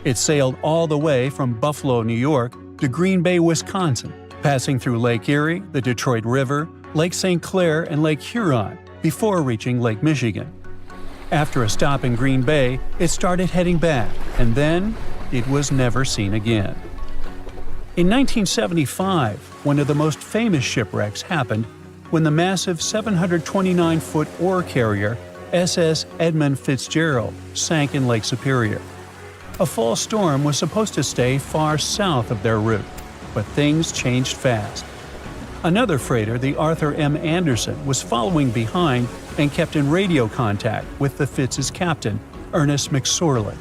[SPEAKER 2] It sailed all the way from Buffalo, New York, to Green Bay, Wisconsin, passing through Lake Erie, the Detroit River, Lake St. Clair, and Lake Huron before reaching Lake Michigan. After a stop in Green Bay, it started heading back, and then it was never seen again. In 1975, one of the most famous shipwrecks happened when the massive 729-foot ore carrier SS Edmund Fitzgerald sank in Lake Superior. A fall storm was supposed to stay far south of their route, but things changed fast. Another freighter, the Arthur M. Anderson, was following behind and kept in radio contact with the Fitz's captain, Ernest McSorley.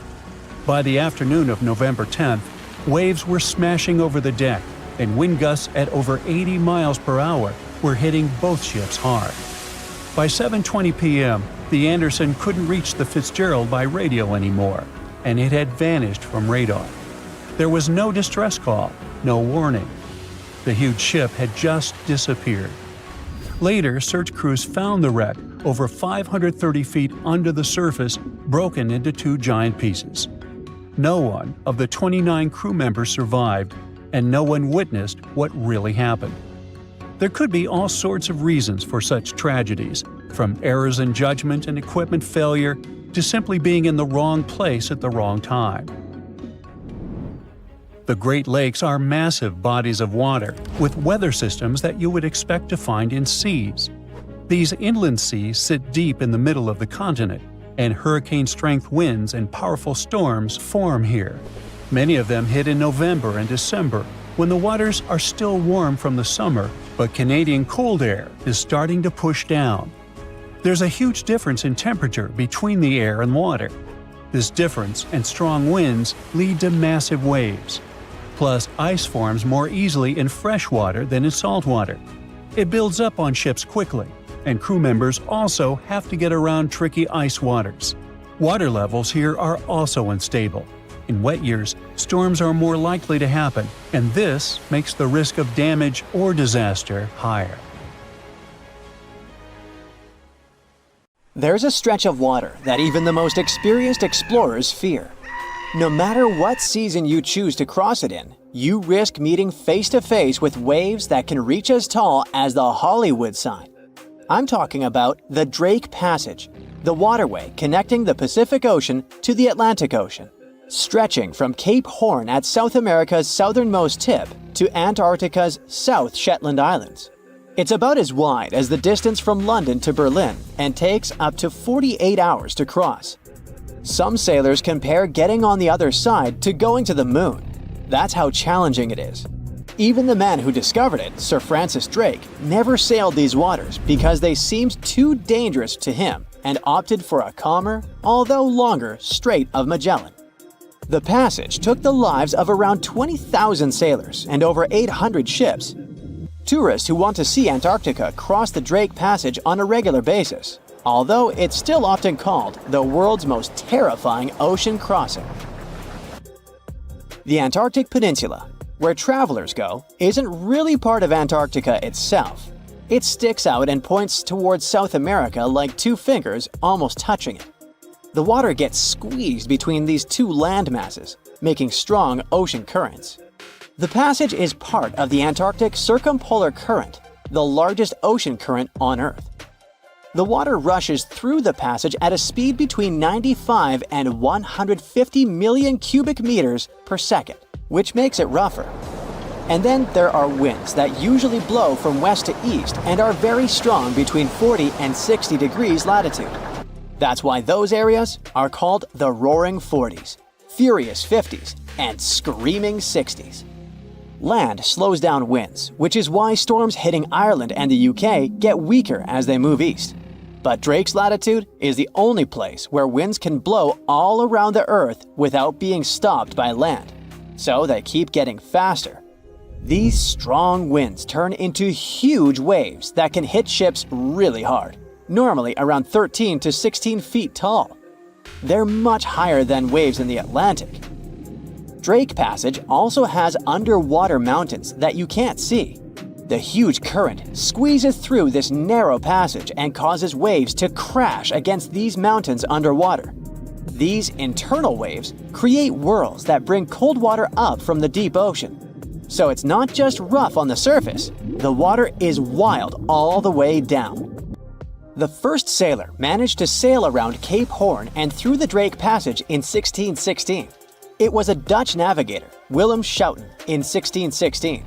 [SPEAKER 2] By the afternoon of November 10th, waves were smashing over the deck, and wind gusts at over 80 miles per hour were hitting both ships hard. By 7:20 p.m., the Anderson couldn't reach the Fitzgerald by radio anymore, and it had vanished from radar. There was no distress call, no warning. The huge ship had just disappeared. Later, search crews found the wreck over 530 feet under the surface, broken into 2 giant pieces. No one of the 29 crew members survived, and no one witnessed what really happened. There could be all sorts of reasons for such tragedies, from errors in judgment and equipment failure to simply being in the wrong place at the wrong time. The Great Lakes are massive bodies of water with weather systems that you would expect to find in seas. These inland seas sit deep in the middle of the continent, and hurricane-strength winds and powerful storms form here. Many of them hit in November and December, when the waters are still warm from the summer, but Canadian cold air is starting to push down. There's a huge difference in temperature between the air and water. This difference and strong winds lead to massive waves. Plus, ice forms more easily in fresh water than in salt water. It builds up on ships quickly, and crew members also have to get around tricky ice waters. Water levels here are also unstable. In wet years, storms are more likely to happen, and this makes the risk of damage or disaster higher.
[SPEAKER 1] There's a stretch of water that even the most experienced explorers fear. No matter what season you choose to cross it in, you risk meeting face-to-face with waves that can reach as tall as the Hollywood sign. I'm talking about the Drake Passage, the waterway connecting the Pacific Ocean to the Atlantic Ocean, stretching from Cape Horn at South America's southernmost tip to Antarctica's South Shetland Islands. It's about as wide as the distance from London to Berlin and takes up to 48 hours to cross. Some sailors compare getting on the other side to going to the moon. That's how challenging it is. Even the man who discovered it, Sir Francis Drake, never sailed these waters because they seemed too dangerous to him and opted for a calmer, although longer, Strait of Magellan. The passage took the lives of around 20,000 sailors and over 800 ships. Tourists who want to see Antarctica cross the Drake Passage on a regular basis, although it's still often called the world's most terrifying ocean crossing. The Antarctic Peninsula, where travelers go, isn't really part of Antarctica itself. It sticks out and points towards South America like two fingers almost touching it. The water gets squeezed between these two land masses, making strong ocean currents. The passage is part of the Antarctic Circumpolar Current, the largest ocean current on Earth. The water rushes through the passage at a speed between 95 and 150 million cubic meters per second, which makes it rougher. And then there are winds that usually blow from west to east and are very strong between 40 and 60 degrees latitude. That's why those areas are called the Roaring Forties, Furious 50s, and Screaming 60s. Land slows down winds, which is why storms hitting Ireland and the UK get weaker as they move east. But Drake's latitude is the only place where winds can blow all around the Earth without being stopped by land, so they keep getting faster. These strong winds turn into huge waves that can hit ships really hard, normally around 13 to 16 feet tall. They're much higher than waves in the Atlantic. Drake Passage also has underwater mountains that you can't see. The huge current squeezes through this narrow passage and causes waves to crash against these mountains underwater. These internal waves create whirls that bring cold water up from the deep ocean. So it's not just rough on the surface, the water is wild all the way down. The first sailor managed to sail around Cape Horn and through the Drake Passage in 1616. It was a Dutch navigator, Willem Schouten, in 1616.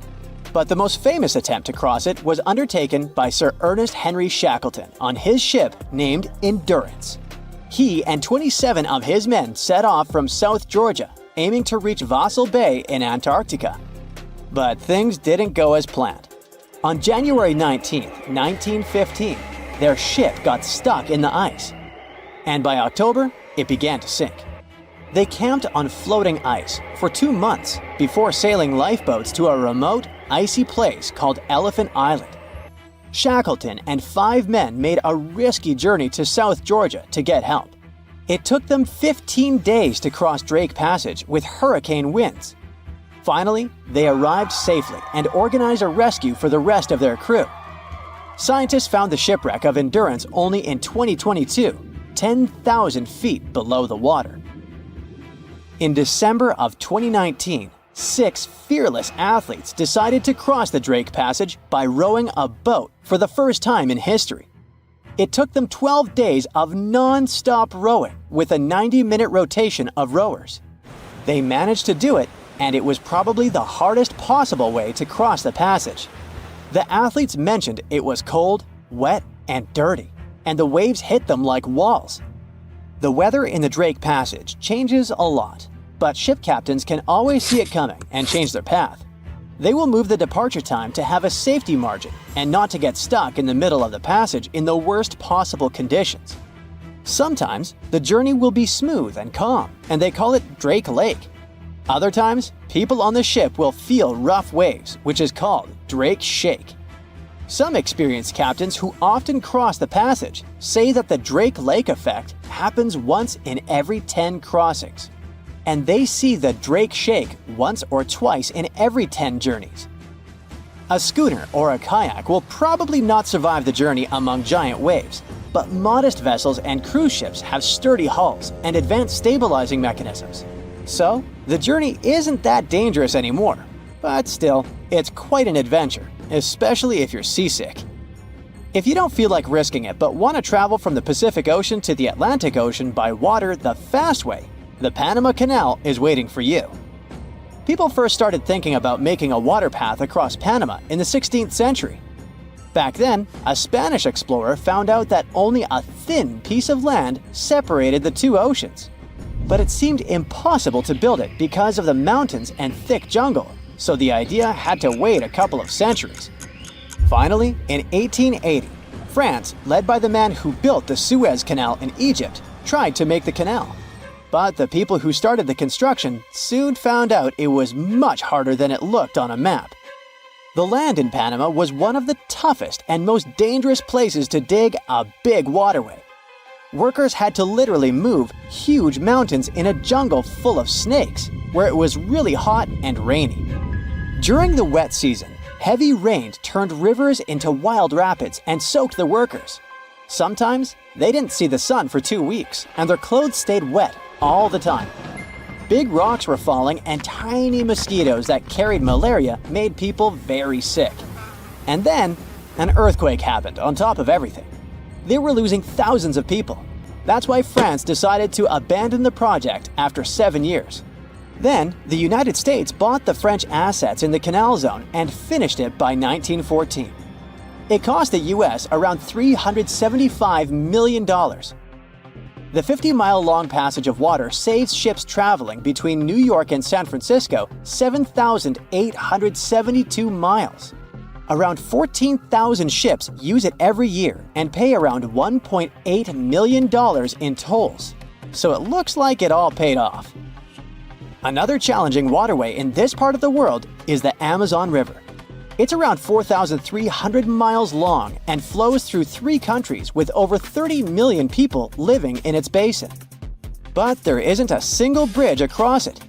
[SPEAKER 1] But the most famous attempt to cross it was undertaken by Sir Ernest Henry Shackleton on his ship named Endurance. He and 27 of his men set off from South Georgia, aiming to reach Vassal Bay in Antarctica. But things didn't go as planned. On January 19, 1915, their ship got stuck in the ice. And by October, it began to sink. They camped on floating ice for 2 months before sailing lifeboats to a remote, icy place called Elephant Island. Shackleton and 5 men made a risky journey to South Georgia to get help. It took them 15 days to cross Drake Passage with hurricane winds. Finally, they arrived safely and organized a rescue for the rest of their crew. Scientists found the shipwreck of Endurance only in 2022, 10,000 feet below the water. In December of 2019, 6 fearless athletes decided to cross the Drake Passage by rowing a boat for the first time in history. It took them 12 days of non-stop rowing with a 90-minute rotation of rowers. They managed to do it, and it was probably the hardest possible way to cross the passage. The athletes mentioned it was cold, wet, and dirty, and the waves hit them like walls. The weather in the Drake Passage changes a lot, but ship captains can always see it coming and change their path. They will move the departure time to have a safety margin and not to get stuck in the middle of the passage in the worst possible conditions. Sometimes, the journey will be smooth and calm, and they call it Drake Lake. Other times, people on the ship will feel rough waves, which is called Drake Shake. Some experienced captains who often cross the passage say that the Drake Lake effect happens once in every 10 crossings, and they see the Drake Shake once or twice in every 10 journeys. A schooner or a kayak will probably not survive the journey among giant waves, but modest vessels and cruise ships have sturdy hulls and advanced stabilizing mechanisms. So, the journey isn't that dangerous anymore, but still, it's quite an adventure, especially if you're seasick. If you don't feel like risking it but want to travel from the Pacific Ocean to the Atlantic Ocean by water the fast way, the Panama Canal is waiting for you. People first started thinking about making a water path across Panama in the 16th century. Back then, a Spanish explorer found out that only a thin piece of land separated the two oceans. But it seemed impossible to build it because of the mountains and thick jungle, so the idea had to wait a couple of centuries. Finally, in 1880, France, led by the man who built the Suez Canal in Egypt, tried to make the canal. But the people who started the construction soon found out it was much harder than it looked on a map. The land in Panama was one of the toughest and most dangerous places to dig a big waterway. Workers had to literally move huge mountains in a jungle full of snakes, where it was really hot and rainy. During the wet season, heavy rain turned rivers into wild rapids and soaked the workers. Sometimes, they didn't see the sun for 2 weeks, and their clothes stayed wet all the time. Big rocks were falling, and tiny mosquitoes that carried malaria made people very sick. And then, an earthquake happened on top of everything. They were losing thousands of people. That's why France decided to abandon the project after 7 years. Then, the United States bought the French assets in the Canal Zone and finished it by 1914. It cost the US around $375 million. The 50-mile-long passage of water saves ships traveling between New York and San Francisco 7,872 miles. Around 14,000 ships use it every year and pay around $1.8 million in tolls. So it looks like it all paid off. Another challenging waterway in this part of the world is the Amazon River. It's around 4,300 miles long and flows through 3 countries with over 30 million people living in its basin. But there isn't a single bridge across it.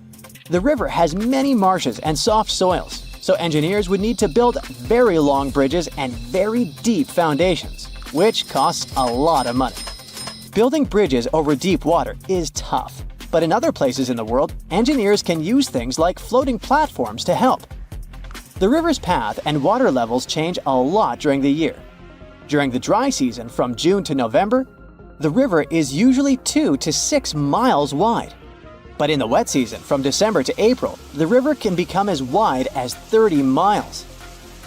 [SPEAKER 1] The river has many marshes and soft soils, so engineers would need to build very long bridges and very deep foundations, which costs a lot of money. Building bridges over deep water is tough, but in other places in the world, engineers can use things like floating platforms to help. The river's path and water levels change a lot during the year. During the dry season from June to November, the river is usually 2 to 6 miles wide. But in the wet season from December to April, the river can become as wide as 30 miles.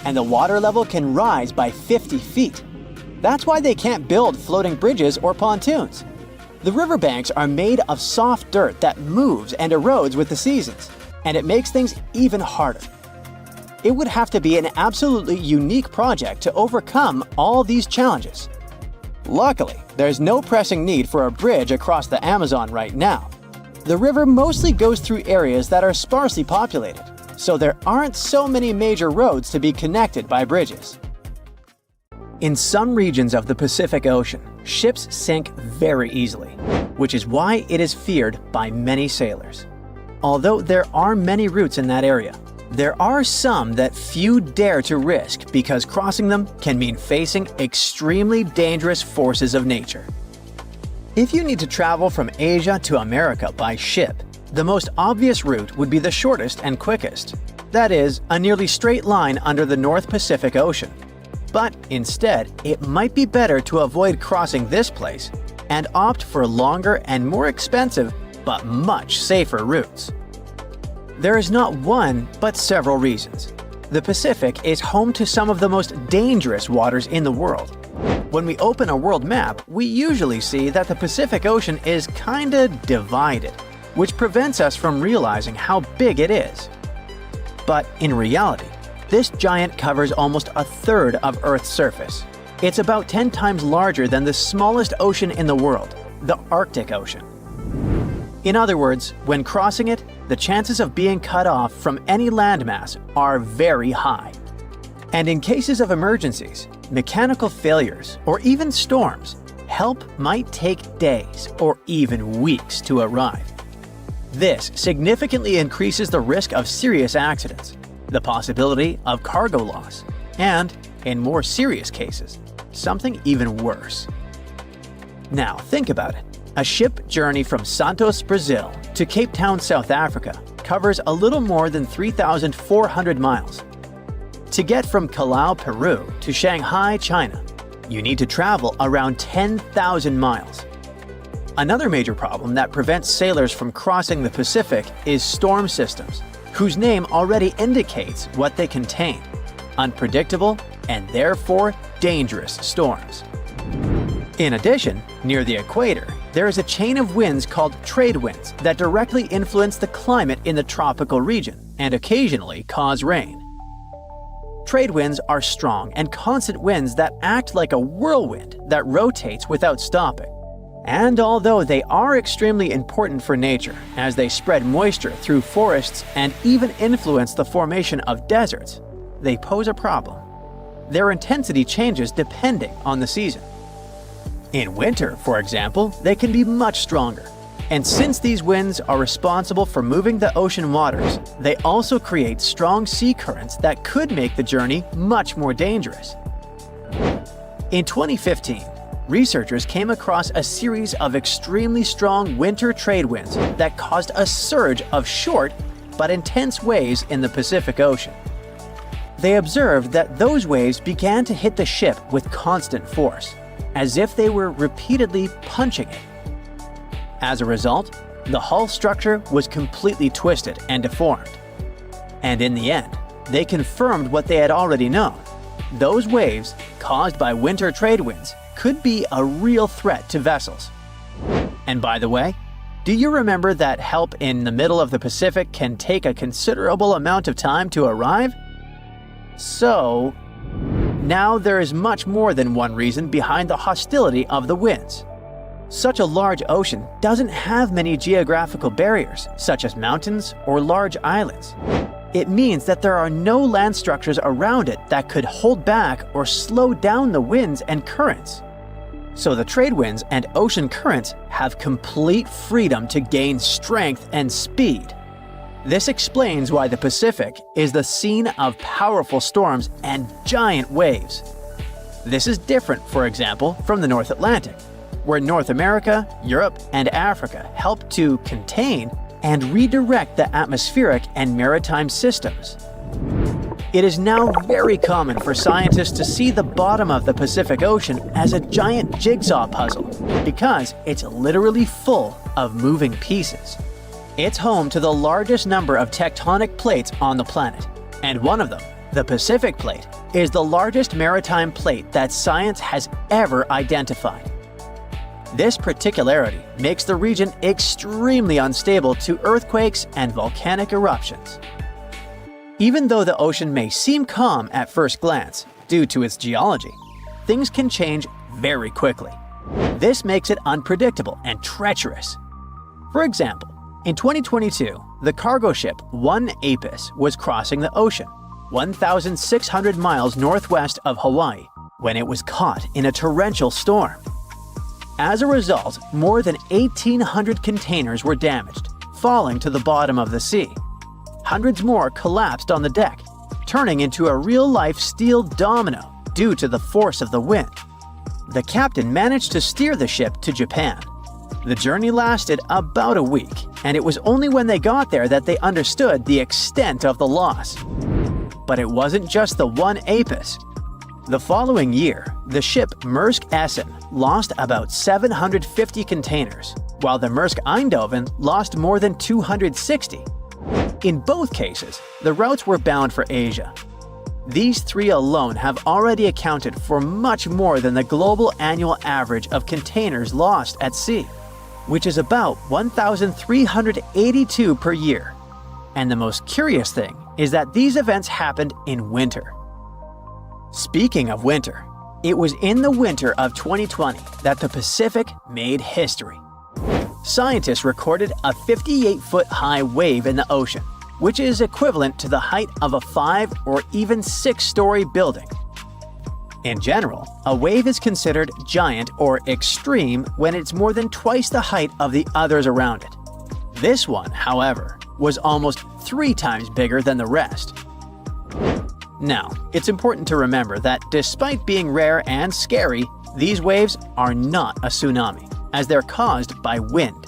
[SPEAKER 1] And the water level can rise by 50 feet. That's why they can't build floating bridges or pontoons. The riverbanks are made of soft dirt that moves and erodes with the seasons, and it makes things even harder. It would have to be an absolutely unique project to overcome all these challenges. Luckily, there's no pressing need for a bridge across the Amazon right now. The river mostly goes through areas that are sparsely populated, so there aren't so many major roads to be connected by bridges. In some regions of the Pacific Ocean, ships sink very easily, which is why it is feared by many sailors. Although there are many routes in that area, there are some that few dare to risk because crossing them can mean facing extremely dangerous forces of nature. If you need to travel from Asia to America by ship, the most obvious route would be the shortest and quickest. That is, a nearly straight line under the North Pacific Ocean. But instead, it might be better to avoid crossing this place and opt for longer and more expensive but much safer routes. There is not one, but several reasons. The Pacific is home to some of the most dangerous waters in the world. When we open a world map, we usually see that the Pacific Ocean is kinda divided, which prevents us from realizing how big it is. But in reality, this giant covers almost a third of Earth's surface. It's about 10 times larger than the smallest ocean in the world, the Arctic Ocean. In other words, when crossing it, the chances of being cut off from any landmass are very high. And in cases of emergencies, mechanical failures, or even storms, help might take days or even weeks to arrive. This significantly increases the risk of serious accidents, the possibility of cargo loss, and, in more serious cases, something even worse. Now think about it. A ship journey from Santos, Brazil to Cape Town, South Africa covers a little more than 3,400 miles. To get from Callao, Peru to Shanghai, China, you need to travel around 10,000 miles. Another major problem that prevents sailors from crossing the Pacific is storm systems, whose name already indicates what they contain: unpredictable and therefore dangerous storms. In addition, near the equator, there is a chain of winds called trade winds that directly influence the climate in the tropical region and occasionally cause rain. Trade winds are strong and constant winds that act like a whirlwind that rotates without stopping. And although they are extremely important for nature, as they spread moisture through forests and even influence the formation of deserts, they pose a problem. Their intensity changes depending on the season. In winter, for example, they can be much stronger. And since these winds are responsible for moving the ocean waters, they also create strong sea currents that could make the journey much more dangerous. In 2015, researchers came across a series of extremely strong winter trade winds that caused a surge of short but intense waves in the Pacific Ocean. They observed that those waves began to hit the ship with constant force, as if they were repeatedly punching it. As a result, the hull structure was completely twisted and deformed. And in the end, they confirmed what they had already known. Those waves, caused by winter trade winds, could be a real threat to vessels. And by the way, do you remember that help in the middle of the Pacific can take a considerable amount of time to arrive? So, now there is much more than one reason behind the hostility of the winds. Such a large ocean doesn't have many geographical barriers, such as mountains or large islands. It means that there are no land structures around it that could hold back or slow down the winds and currents. So the trade winds and ocean currents have complete freedom to gain strength and speed. This explains why the Pacific is the scene of powerful storms and giant waves. This is different, for example, from the North Atlantic, where North America, Europe, and Africa help to contain and redirect the atmospheric and maritime systems. It is now very common for scientists to see the bottom of the Pacific Ocean as a giant jigsaw puzzle because it's literally full of moving pieces. It's home to the largest number of tectonic plates on the planet, and one of them, the Pacific Plate, is the largest maritime plate that science has ever identified. This particularity makes the region extremely unstable to earthquakes and volcanic eruptions. Even though the ocean may seem calm at first glance due to its geology, things can change very quickly. This makes it unpredictable and treacherous. For example, in 2022, the cargo ship One Apis was crossing the ocean, 1,600 miles northwest of Hawaii, when it was caught in a torrential storm. As a result, more than 1,800 containers were damaged, falling to the bottom of the sea. Hundreds more collapsed on the deck, turning into a real-life steel domino due to the force of the wind. The captain managed to steer the ship to Japan. The journey lasted about a week, and it was only when they got there that they understood the extent of the loss. But it wasn't just the One Apis. The following year, the ship Maersk Essen lost about 750 containers, while the Maersk Eindhoven lost more than 260. In both cases, the routes were bound for Asia. These three alone have already accounted for much more than the global annual average of containers lost at sea, which is about 1,382 per year. And the most curious thing is that these events happened in winter. Speaking of winter, it was in the winter of 2020 that the Pacific made history. Scientists recorded a 58-foot-high wave in the ocean, which is equivalent to the height of a 5 or even 6-story building. In general, a wave is considered giant or extreme when it's more than twice the height of the others around it. This one, however, was almost 3 times bigger than the rest. Now, it's important to remember that despite being rare and scary, these waves are not a tsunami, as they're caused by wind.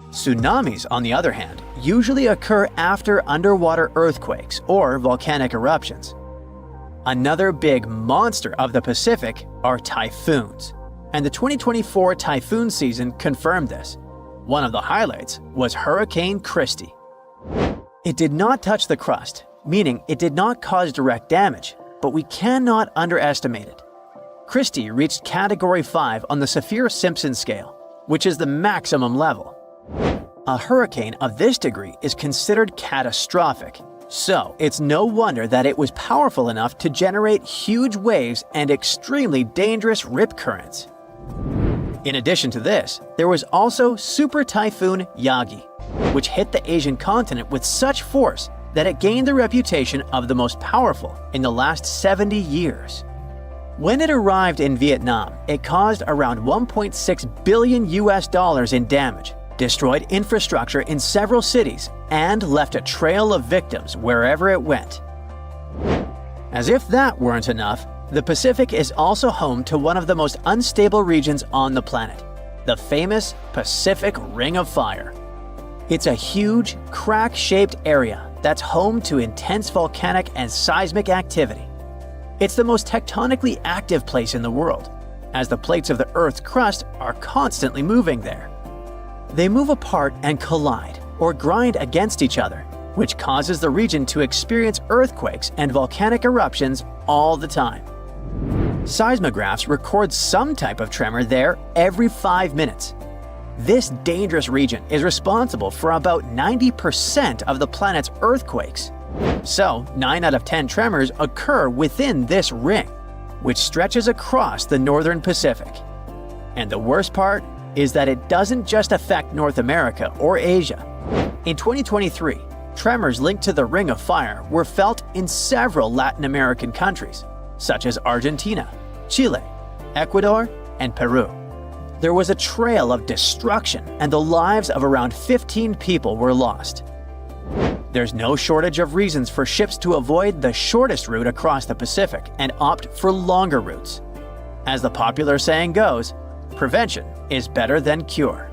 [SPEAKER 1] Tsunamis, on the other hand, usually occur after underwater earthquakes or volcanic eruptions. Another big monster of the Pacific are typhoons, and the 2024 typhoon season confirmed this. One of the highlights was Hurricane Christy. It did not touch the crust, meaning it did not cause direct damage, but we cannot underestimate it. Christy reached Category 5 on the Saffir-Simpson scale, which is the maximum level. A hurricane of this degree is considered catastrophic, so it's no wonder that it was powerful enough to generate huge waves and extremely dangerous rip currents. In addition to this, there was also Super Typhoon Yagi, which hit the Asian continent with such force that it gained the reputation of the most powerful in the last 70 years. When it arrived in Vietnam, it caused around $1.6 billion in damage, destroyed infrastructure in several cities, and left a trail of victims wherever it went. As if that weren't enough, the Pacific is also home to one of the most unstable regions on the planet, the famous Pacific Ring of Fire. It's a huge, crack-shaped area that's home to intense volcanic and seismic activity. It's the most tectonically active place in the world, as the plates of the Earth's crust are constantly moving there. They move apart and collide, or grind against each other, which causes the region to experience earthquakes and volcanic eruptions all the time. Seismographs record some type of tremor there every 5 minutes. This dangerous region is responsible for about 90% of the planet's earthquakes. So, 9 out of 10 tremors occur within this ring, which stretches across the northern Pacific. And the worst part is that it doesn't just affect North America or Asia. In 2023, tremors linked to the Ring of Fire were felt in several Latin American countries, such as Argentina, Chile, Ecuador, and Peru. There was a trail of destruction, and the lives of around 15 people were lost. There's no shortage of reasons for ships to avoid the shortest route across the Pacific and opt for longer routes. As the popular saying goes, prevention is better than cure.